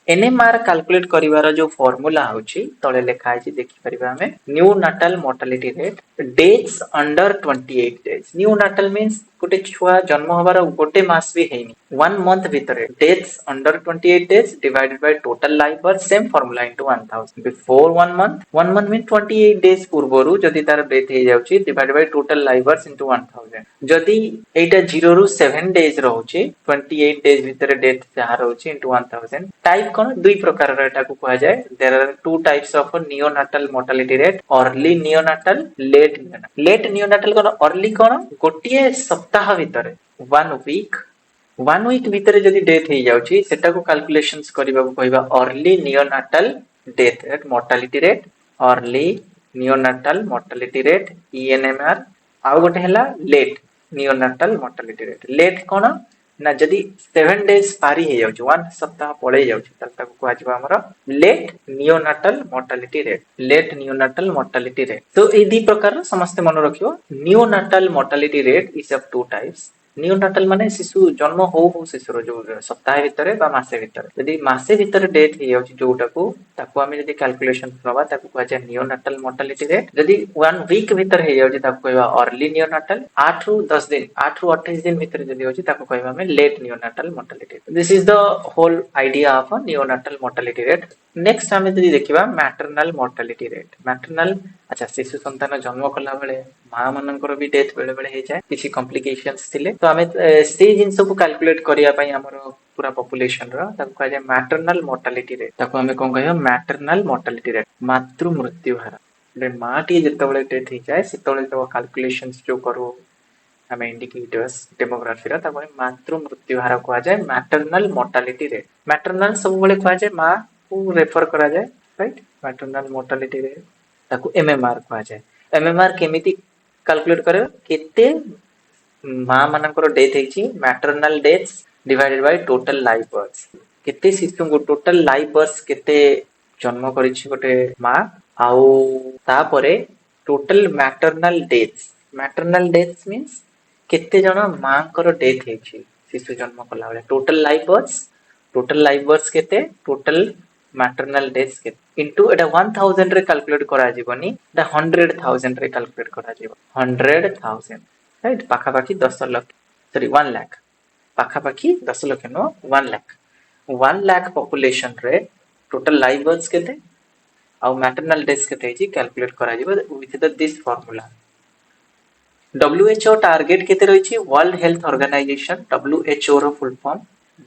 NMR calculate करिवार जो formula होची तळे लेखा है देखि परिबा हमें neonatal mortality rate dates under 28 days. neonatal means गोटे छुआ जन्म होबार गोटे मास भी हेनी 1 month भितरे deaths under 28 days divided by total life birth, same formula into 1000 before 1 month means 28 days पूर्वरु जदि तार डेथ हे जाउची divided by total life birth into 1000. जदि एटा 0 रु 7 days रहउची 28 days भितरे डेथ जहा रहउची into 1000. टाइप कोन दुई प्रकार रे एटा को कहा जाय. There are two types of neonatal mortality rate, early neonatal, late neonatal. Late neonatal cone early कोन गोटिए सप्ताह भितरे 1 week भितरे जदि डेथ हे जाउची सेटा को कैलकुलेशंस करिबा को कहबा early neonatal death rate mortality rate, early neonatal mortality rate ENMR. आउ गोटे हला late neonatal mortality rate. late कोन ना जदि 7 days पारी हे जाउची 1 सप्ताह पळे जाउची त ताको कहवा जिवो हमर late neonatal mortality rate. late neonatal mortality rate. तो ए दी प्रकार समस्त मन रखियो. neonatal mortality rate is of two types. neonatal माने शिशु जन्म हो शिशुर जो सप्ताह भितरे बा मासे भितरे यदि मासे भितरे डेथ हे जाउची जोटाको ताको हमें यदि कैलकुलेशन करबा ताको कहवा जाय neonatal mortality rate. यदि 1 week भितर हे जाउची ताको कहबा early neonatal. 8 रु 10 दिन 8 रु 28 दिन भितर यदि होची ताको कहबा हमें late neonatal mortality. This is the whole idea of a neonatal mortality rate. Next हमें यदि देखिबा मैटरनल मोर्टालिटी रेट. मैटरनल अच्छा शिशु संतान जन्म कला बेले मां मानकर भी डेथ बेले बेले हे जाय किछि कॉम्प्लिकेशंस थिले तो हमें से जिंस को कैलकुलेट करिया पई हमर पूरा पॉपुलेशन रो ताको कह जाय मैटरनल मोर्टालिटी रेट. ताको हमें कोन कहयो मैटरनल मोर्टालिटी रेट मातृ मृत्यु हार. बे माटी जेतबेले डेथ हे जाय सेतबेले तो कैलकुलेशंस जो करू हमें इंडिकेटर्स डेमोग्राफी रा ताको मातृ मृत्यु हार को जाय मैटरनल मोर्टालिटी रेट. मैटरनल सब बेले को जाय मां को रेफर करा जाए राइट. मैटरनल मोर्टालिटी रेट ताको एमएमआर कहा जाए. एमएमआर केमिति कैलकुलेट करे केते मां मानकर डेथ हेची maternal deaths divided by total life births. केते शिशु को टोटल लाइफ बर्थ्स केते जन्म करिछि गोटे मां आउ तापरे total maternal deaths. Maternal deaths means केते जण मां कर डेथ हेची शिशु जन्म कला बेले टोटल लाइफ बर्थ्स केते टोटल मैटरनल डेथ्स के इनटू एटा 1000 रे कैलकुलेट करा जीवनी एटा 100,000 रे कैलकुलेट करा जीव 100,000 राइट. पाखा पाखी 10 लाख सॉरी 1 लाख पाखा पाखी 10 लाख नो 1 लाख 1 लाख पॉपुलेशन रे टोटल लाइफ बर्थ्स केते आ मैटरनल डेथ्स केते जी कैलकुलेट करा जीव with this formula. WHO target केते रहिछि वर्ल्ड हेल्थ ऑर्गेनाइजेशन. WHO रो full form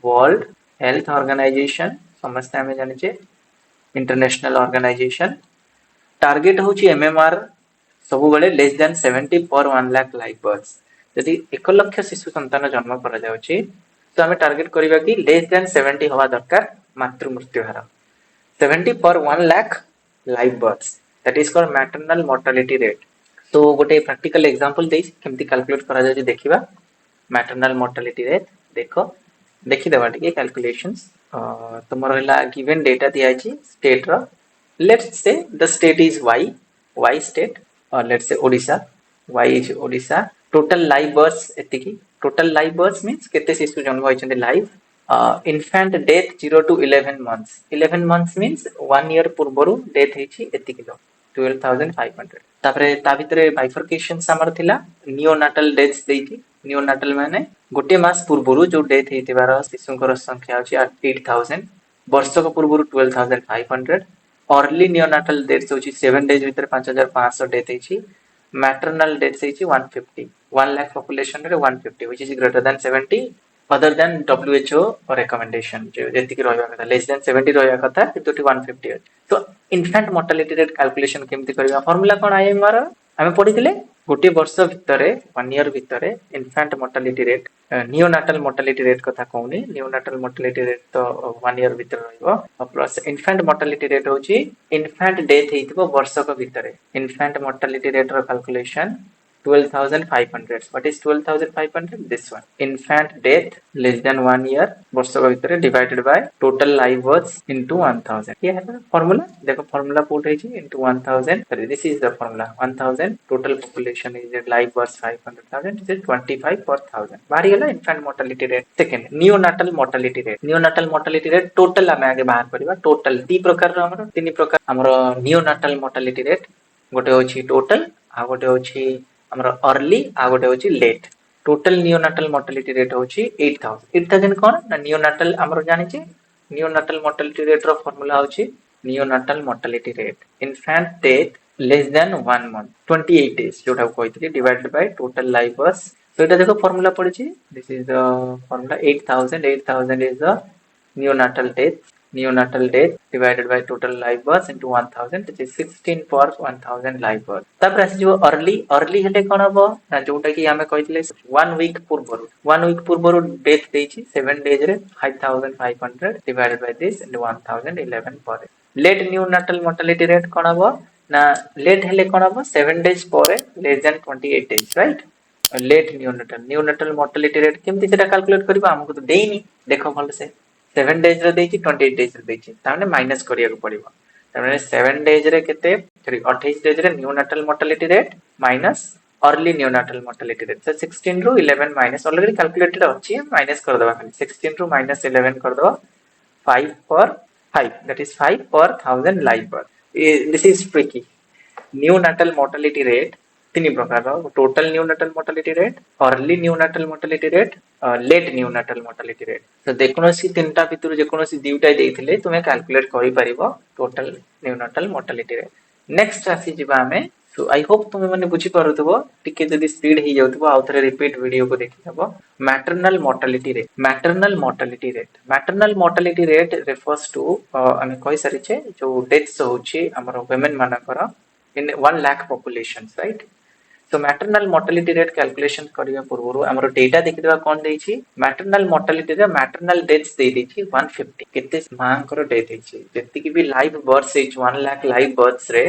world health organization समस्त हमें जानि छे इंटरनेशनल ऑर्गेनाइजेशन. टारगेट होची एमएमआर सब बेले less than 70 per 1 lakh life births. यदि 1 लाख शिशु संतान जन्म करा जाउची तो हमें टारगेट करिबा कि लेस देन 70 होवा दरकार मातृ मृत्यु हार 70 per 1 lakh life births. That is called maternal mortality rate. तो गोटे प्रैक्टिकल एग्जांपल देई केमति कैलकुलेट करा जाय देखिबा मैटरनल मोर्टालिटी रेट. देखो देखि देबा टिके कैलकुलेशंस. तुमर हला गिवन डेटा दिया छी स्टेट रो. Let's say the state is y state or let's say Odisha. y is Odisha. Total life births एतिकी. टोटल लाइफ बर्थ्स मींस केते शिशु जन्म होइछन life. Infant death 0 to 11 months. 11 months means 1 year पूर्वरु डेथ हेछि एतिकी लो 12,500. तापरे ता भितरे बाइफरकेशंस हमर थिला नियोनाटल डेथ्स देइकी. नियोनाटल माने गोटे मास पूर्वरु जो डेथ हेतिबार शिशुंकर संख्या अछि 8,000. वर्षक पूर्वरु 12,500. अर्ली नियोनाटल डेथ्स होछि 7 डेज भितर 5,500 डेथ हेछि. मैटरनल डेथ्स हेछि 150. 1 लाख पॉपुलेशन रे 150 which is greater than 70 other than WHO recommendation जेतिकी रहबा कथा लेस देन 70 रहबा कथा किंतु 150. तो इन्फेंट मोर्टालिटी रेट कैलकुलेशन केमति करबा फार्मूला कोन आईएमआर हमें पढिथिले गोटे वर्ष भितरे 1 ईयर भितरे infant mortality rate neonatal mortality rate कथा कहउनी. नियोनाटल मोर्टालिटी रेट तो 1 ईयर भितर रहइबो प्लस इन्फेंट मोर्टालिटी रेट होची इन्फेंट डेथ हेतिबो वर्षक भितरे. इन्फेंट मोर्टालिटी रेट रो calculation 12,500. What is 12,500? This one. Infant death less than 1 year ବର୍ଷ ଭିତରେ divided by total live births into 1,000. ये है formula. देखो formula put है into 1,000. Sorry, this is the formula. 1,000 total population is live births 500,000. This is 25 per thousand. बाहरी गला infant mortality rate. Second, neonatal mortality rate. Neonatal mortality rate total ଆମେ ଆगे ବାହାର କରିବା. Total ଦି ପ୍ରକାରର ଆମର ତିନି ପ୍ରକାର ଆମର neonatal mortality rate. ଗୋଟେ ଅଛି total ଆଉ ଗୋଟେ ଅଛି ଆମର अर्ली आ गोटे होची late. Total neonatal mortality rate होची 8,000. 8,000 कोन ना नियोनाटल हमर जानि छी नियोनाटल मोर्टालिटी रेट रो फार्मूला होची neonatal mortality rate infant death less than 1 month 28 days जोटा कहइतली divided by total life birth. तो एटा देखो फार्मूला पड़िची. This is the formula 8,000 is the neonatal death divided by total live births into 1,000, which is 16 per 1,000 live birth. तापर आसी जो early हेले कोन हबो ना जोटा कि हमें कहितले 1 वीक पूर्वरु डेथ देछि 7 डेज रे 5,500 divided by this into 1,011 per. Late neonatal mortality rate कोन हबो ना लेट हेले कोन हबो 7 डेज पर less than 28 days, right. Late neonatal mortality rate केमति सेटा कैलकुलेट करबा हमको तो देइनी. देखो भल से 7 डेज रे देछि 28 डेज रे देछि ताने माइनस करिया को पड़िबो. ताने 7 डेज रे केते 28 डेज रे neonatal mortality rate minus early neonatal mortality rate. So 16 रो 11 माइनस ऑलरेडी कैलकुलेटेड अछि माइनस कर दबा खाली 16 रो माइनस 11 कर दबा 5 पर 5 that is 5 per 1,000 live birth. This is tricky. Neonatal mortality rate तीन प्रकार total neonatal mortality rate early neonatal mortality rate late neonatal mortality rate. तो जेकोसी तीनटा भितर जेकोसी दुईटा देइथिले तुमे कैलकुलेट करि परिबो total neonatal mortality rate. Next आसी जिबा हमें. सो आई होप तुमे माने बुझी पारुथबो. टिके जदी स्पीड ही जाउथबो आउ थरे रिपीट वीडियो को देखिथबो. Maternal mortality rate. Maternal mortality rate refers to हमें कहि सारी छे जो डेथ्स होची हमर वुमेन मानकर in 1 lakh populations, right. So maternal mortality rate calculation करिया पूर्वरु हमर डेटा देखिदबा कोन देछि maternal mortality रे maternal deaths दे देछि 150 केते मांकर डेथ हेछि जति कि भी लाइव बर्थ्स हेछि 1 लाख लाइव बर्थ्स रे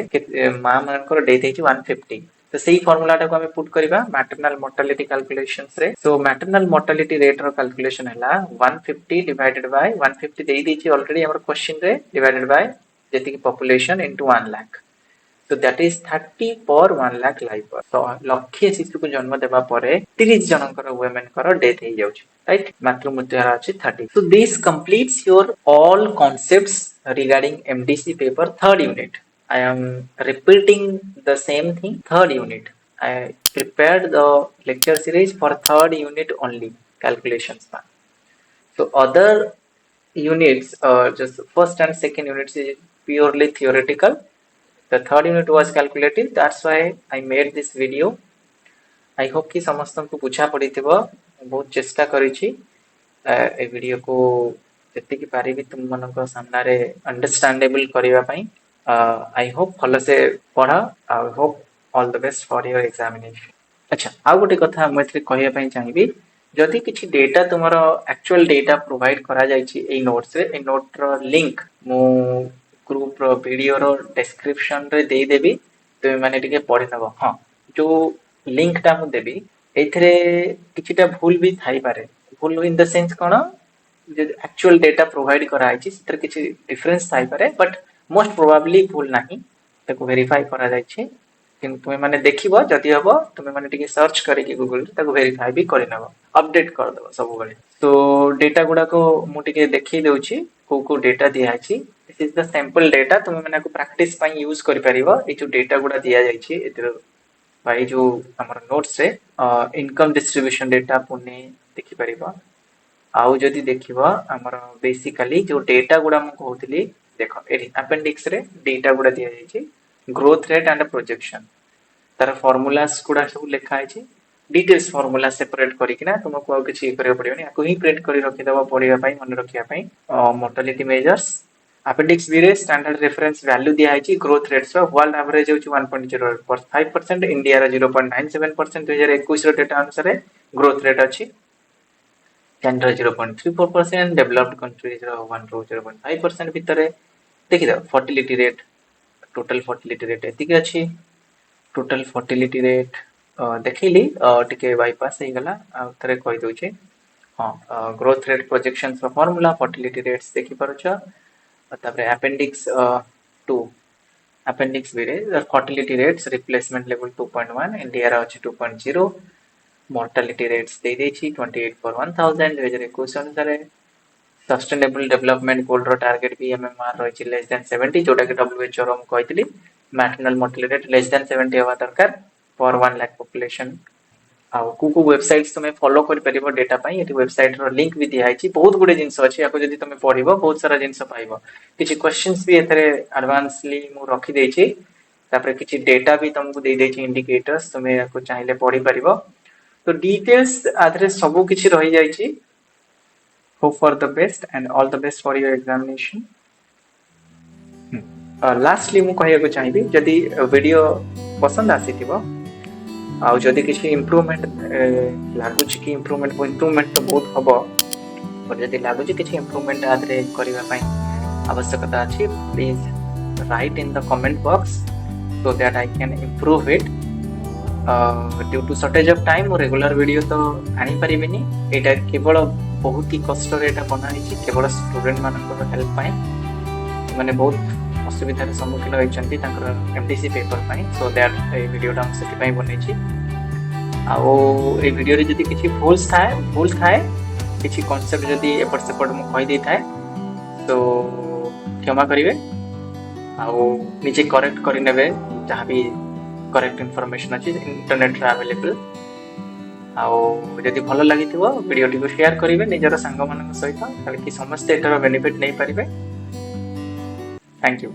मां मानकर डेथ हेछि 150. तो सही फार्मूला टा को हमें पुट करिबा मैटरनल मोर्टालिटी कैलकुलेशंस रे. सो मैटरनल मोर्टालिटी रेट रो कैलकुलेशन हला 150 डिवाइडेड बाय 150 देइ दिछि ऑलरेडी हमर क्वेश्चन रे डिवाइडेड बाय जति कि population into 1 lakh. So that is 30 per 1 lakh live birth. So लक्षे शिशु को जन्म देबा परे 30 जनकर वुमेन कर डेथ हे जाउछि, राइट. मातृ मृत्यु हार अछि 30. So this completes your all concepts regarding MDC paper third unit. I am repeating the same thing third unit. I prepared the lecture series for third unit only calculations. So other units just first and second units is purely theoretical. The third unit was calculative. That's why I made this video. I hope कि समस्त को बुझा पड़िथिबो. बहुत चेष्टा करिछि ए video को जति कि पारिबी तुम मनक सामना रे अंडरस्टैंडेबल करिवा पई. I hope भलो से पढा. I hope all the best for your examination. अच्छा आ गोटे कथा मते कहिया पई चाहिबी. जदि किछि डेटा तुमरो एक्चुअल डेटा प्रोवाइड करा जायछि ए नोट्स रे. ए नोट रो लिंक मु ग्रुप रो वीडियो रो डिस्क्रिप्शन रे दे देबी. तुम माने टिके पढि नबो. हां जो लिंक टा मु देबी एथरे किछिटा भूल भी थाई पारे. भूल in the sense cone J actual data provide करा आइछि सेतर किछि डिफरेंस थाई पारे बट मोस्ट प्रोबेबली भूल नाही. ताको वेरीफाई करा जायछि. किंतु तुम माने देखिबो जदि हबो तुम माने टिके सर्च करिके गूगल रे ताको वेरीफाई भी करि नबो. अपडेट कर दबो सब बेले. तो डेटा गुडा को मु टिके देखि देउछि को डेटा दिया अछि. This is the sample data. तुम माने को प्रैक्टिस पई यूज करि परिबो. ए जो डेटा गुडा दिया जायछि एतर भाई जो हमर नोट्स रे इनकम डिस्ट्रीब्यूशन डेटा पुने देखि परिबो. आउ जदि देखिबो हमर बेसिकली जो डेटा गुडा मु कहउतली देखो एडी अपेंडिक्स रे डेटा गुडा दिया जायछि ग्रोथ रेट एंड प्रोजेक्शन. तार फार्मूलास गुडा सब लिखा है. डिटेल्स फार्मूला सेपरेट करिकिना तुमको आउ किछि करियो पड़ियोनी. आको ही प्रिंट करि रखि दबा पढिया पई मन रखिया पई. मोर्टालिटी मेजर्स अपेंडिक्स बी रे स्टैंडर्ड रेफरेंस वैल्यू दिया है ग्रोथ रेट्स रो. वर्ल्ड एवरेज होची 1.05%. इंडिया रो 0.97%. 2021 रो डेटा अनुसार ग्रोथ रेट अछि. कैनेडा 0.34%. डेवलप्ड कंट्रीज रो 1 रो 0.5% भितरे देखि the fertility rate. Total fertility rate एतिके अछि. टोटल फर्टिलिटी रेट देखली टिके बाईपास हो गला थे कही दूचे हाँ growth rate projection formula fertility rates देखि पारुछ तापर अपेंडिक्स 2 अपेंडिक्स बी रे fertility rates replacement level 2.1 India रा अछि 2.0 मोर्टालिटी रेट्स दे देछि 28 for 1000 2021 अनुसार सस्टेनेबल डेवलपमेंट गोल रो टारगेट भी एमएमआर रही लेस देन 70 जोटा कि डब्ल्यूएचओ रो कहइतली maternal mortality rate less than 70 हवा दरकार पर 1 लाख पॉपुलेशन आउ को वेबसाइट्स तुम फॉलो कर परिबो डेटा पई एटी वेबसाइट रो लिंक भी दिया है बहुत गुडे जिंस अछि याको जदी तुम पढिबो बहुत सारा जिंस पाइबो किछि क्वेश्चंस भी एतरे एडवांसली मु रखी देछि तापर किछि डेटा भी तुमको दे देछि इंडिकेटर्स तुम याको चाहिले पढि परिबो तो डिटेल्स आधरे सब किछि रहि जाइछि hope for the best and all the best for your examination lastly मु कहया को चाहिबी जदी वीडियो पसंद आसीथिबो आ जदी किछि इंप्रूवमेंट लागु छि कि इंप्रूवमेंट तो बहुत हबो पर जदी लागु छि किछि इंप्रूवमेंट आदरे करिवा पई आवश्यकता अछि please right in the comment box so that I can improve it due to shortage of time मु रेगुलर वीडियो तो आनी परिबिनी एटा केवल बहुत ही कष्ट रे एटा बना हिची केवल स्टूडेंट मानकर हेल्प पाए माने बहुत असुविधार सम्मुखीन होइचंती ताकर एमडीसी पेपर पाई सो दैट ए वीडियो टा सेति पाई बनेछि आउ ए वीडियो रे जदी किछि भूल थाए किछि कांसेप्ट जदी एपट सेपट मु कहि दै थाए तो क्षमा करिवे आउ निजे करेक्ट करि नेबे जहां भी करेक्ट इंफॉर्मेशन अछि इंटरनेट रे अवेलेबल आउ जदी भलो लागिथिबो वीडियो टी को शेयर करिवे निजर संग मानक सहित ताकि समस्त एटर बेनिफिट नै परिबे थैंक यू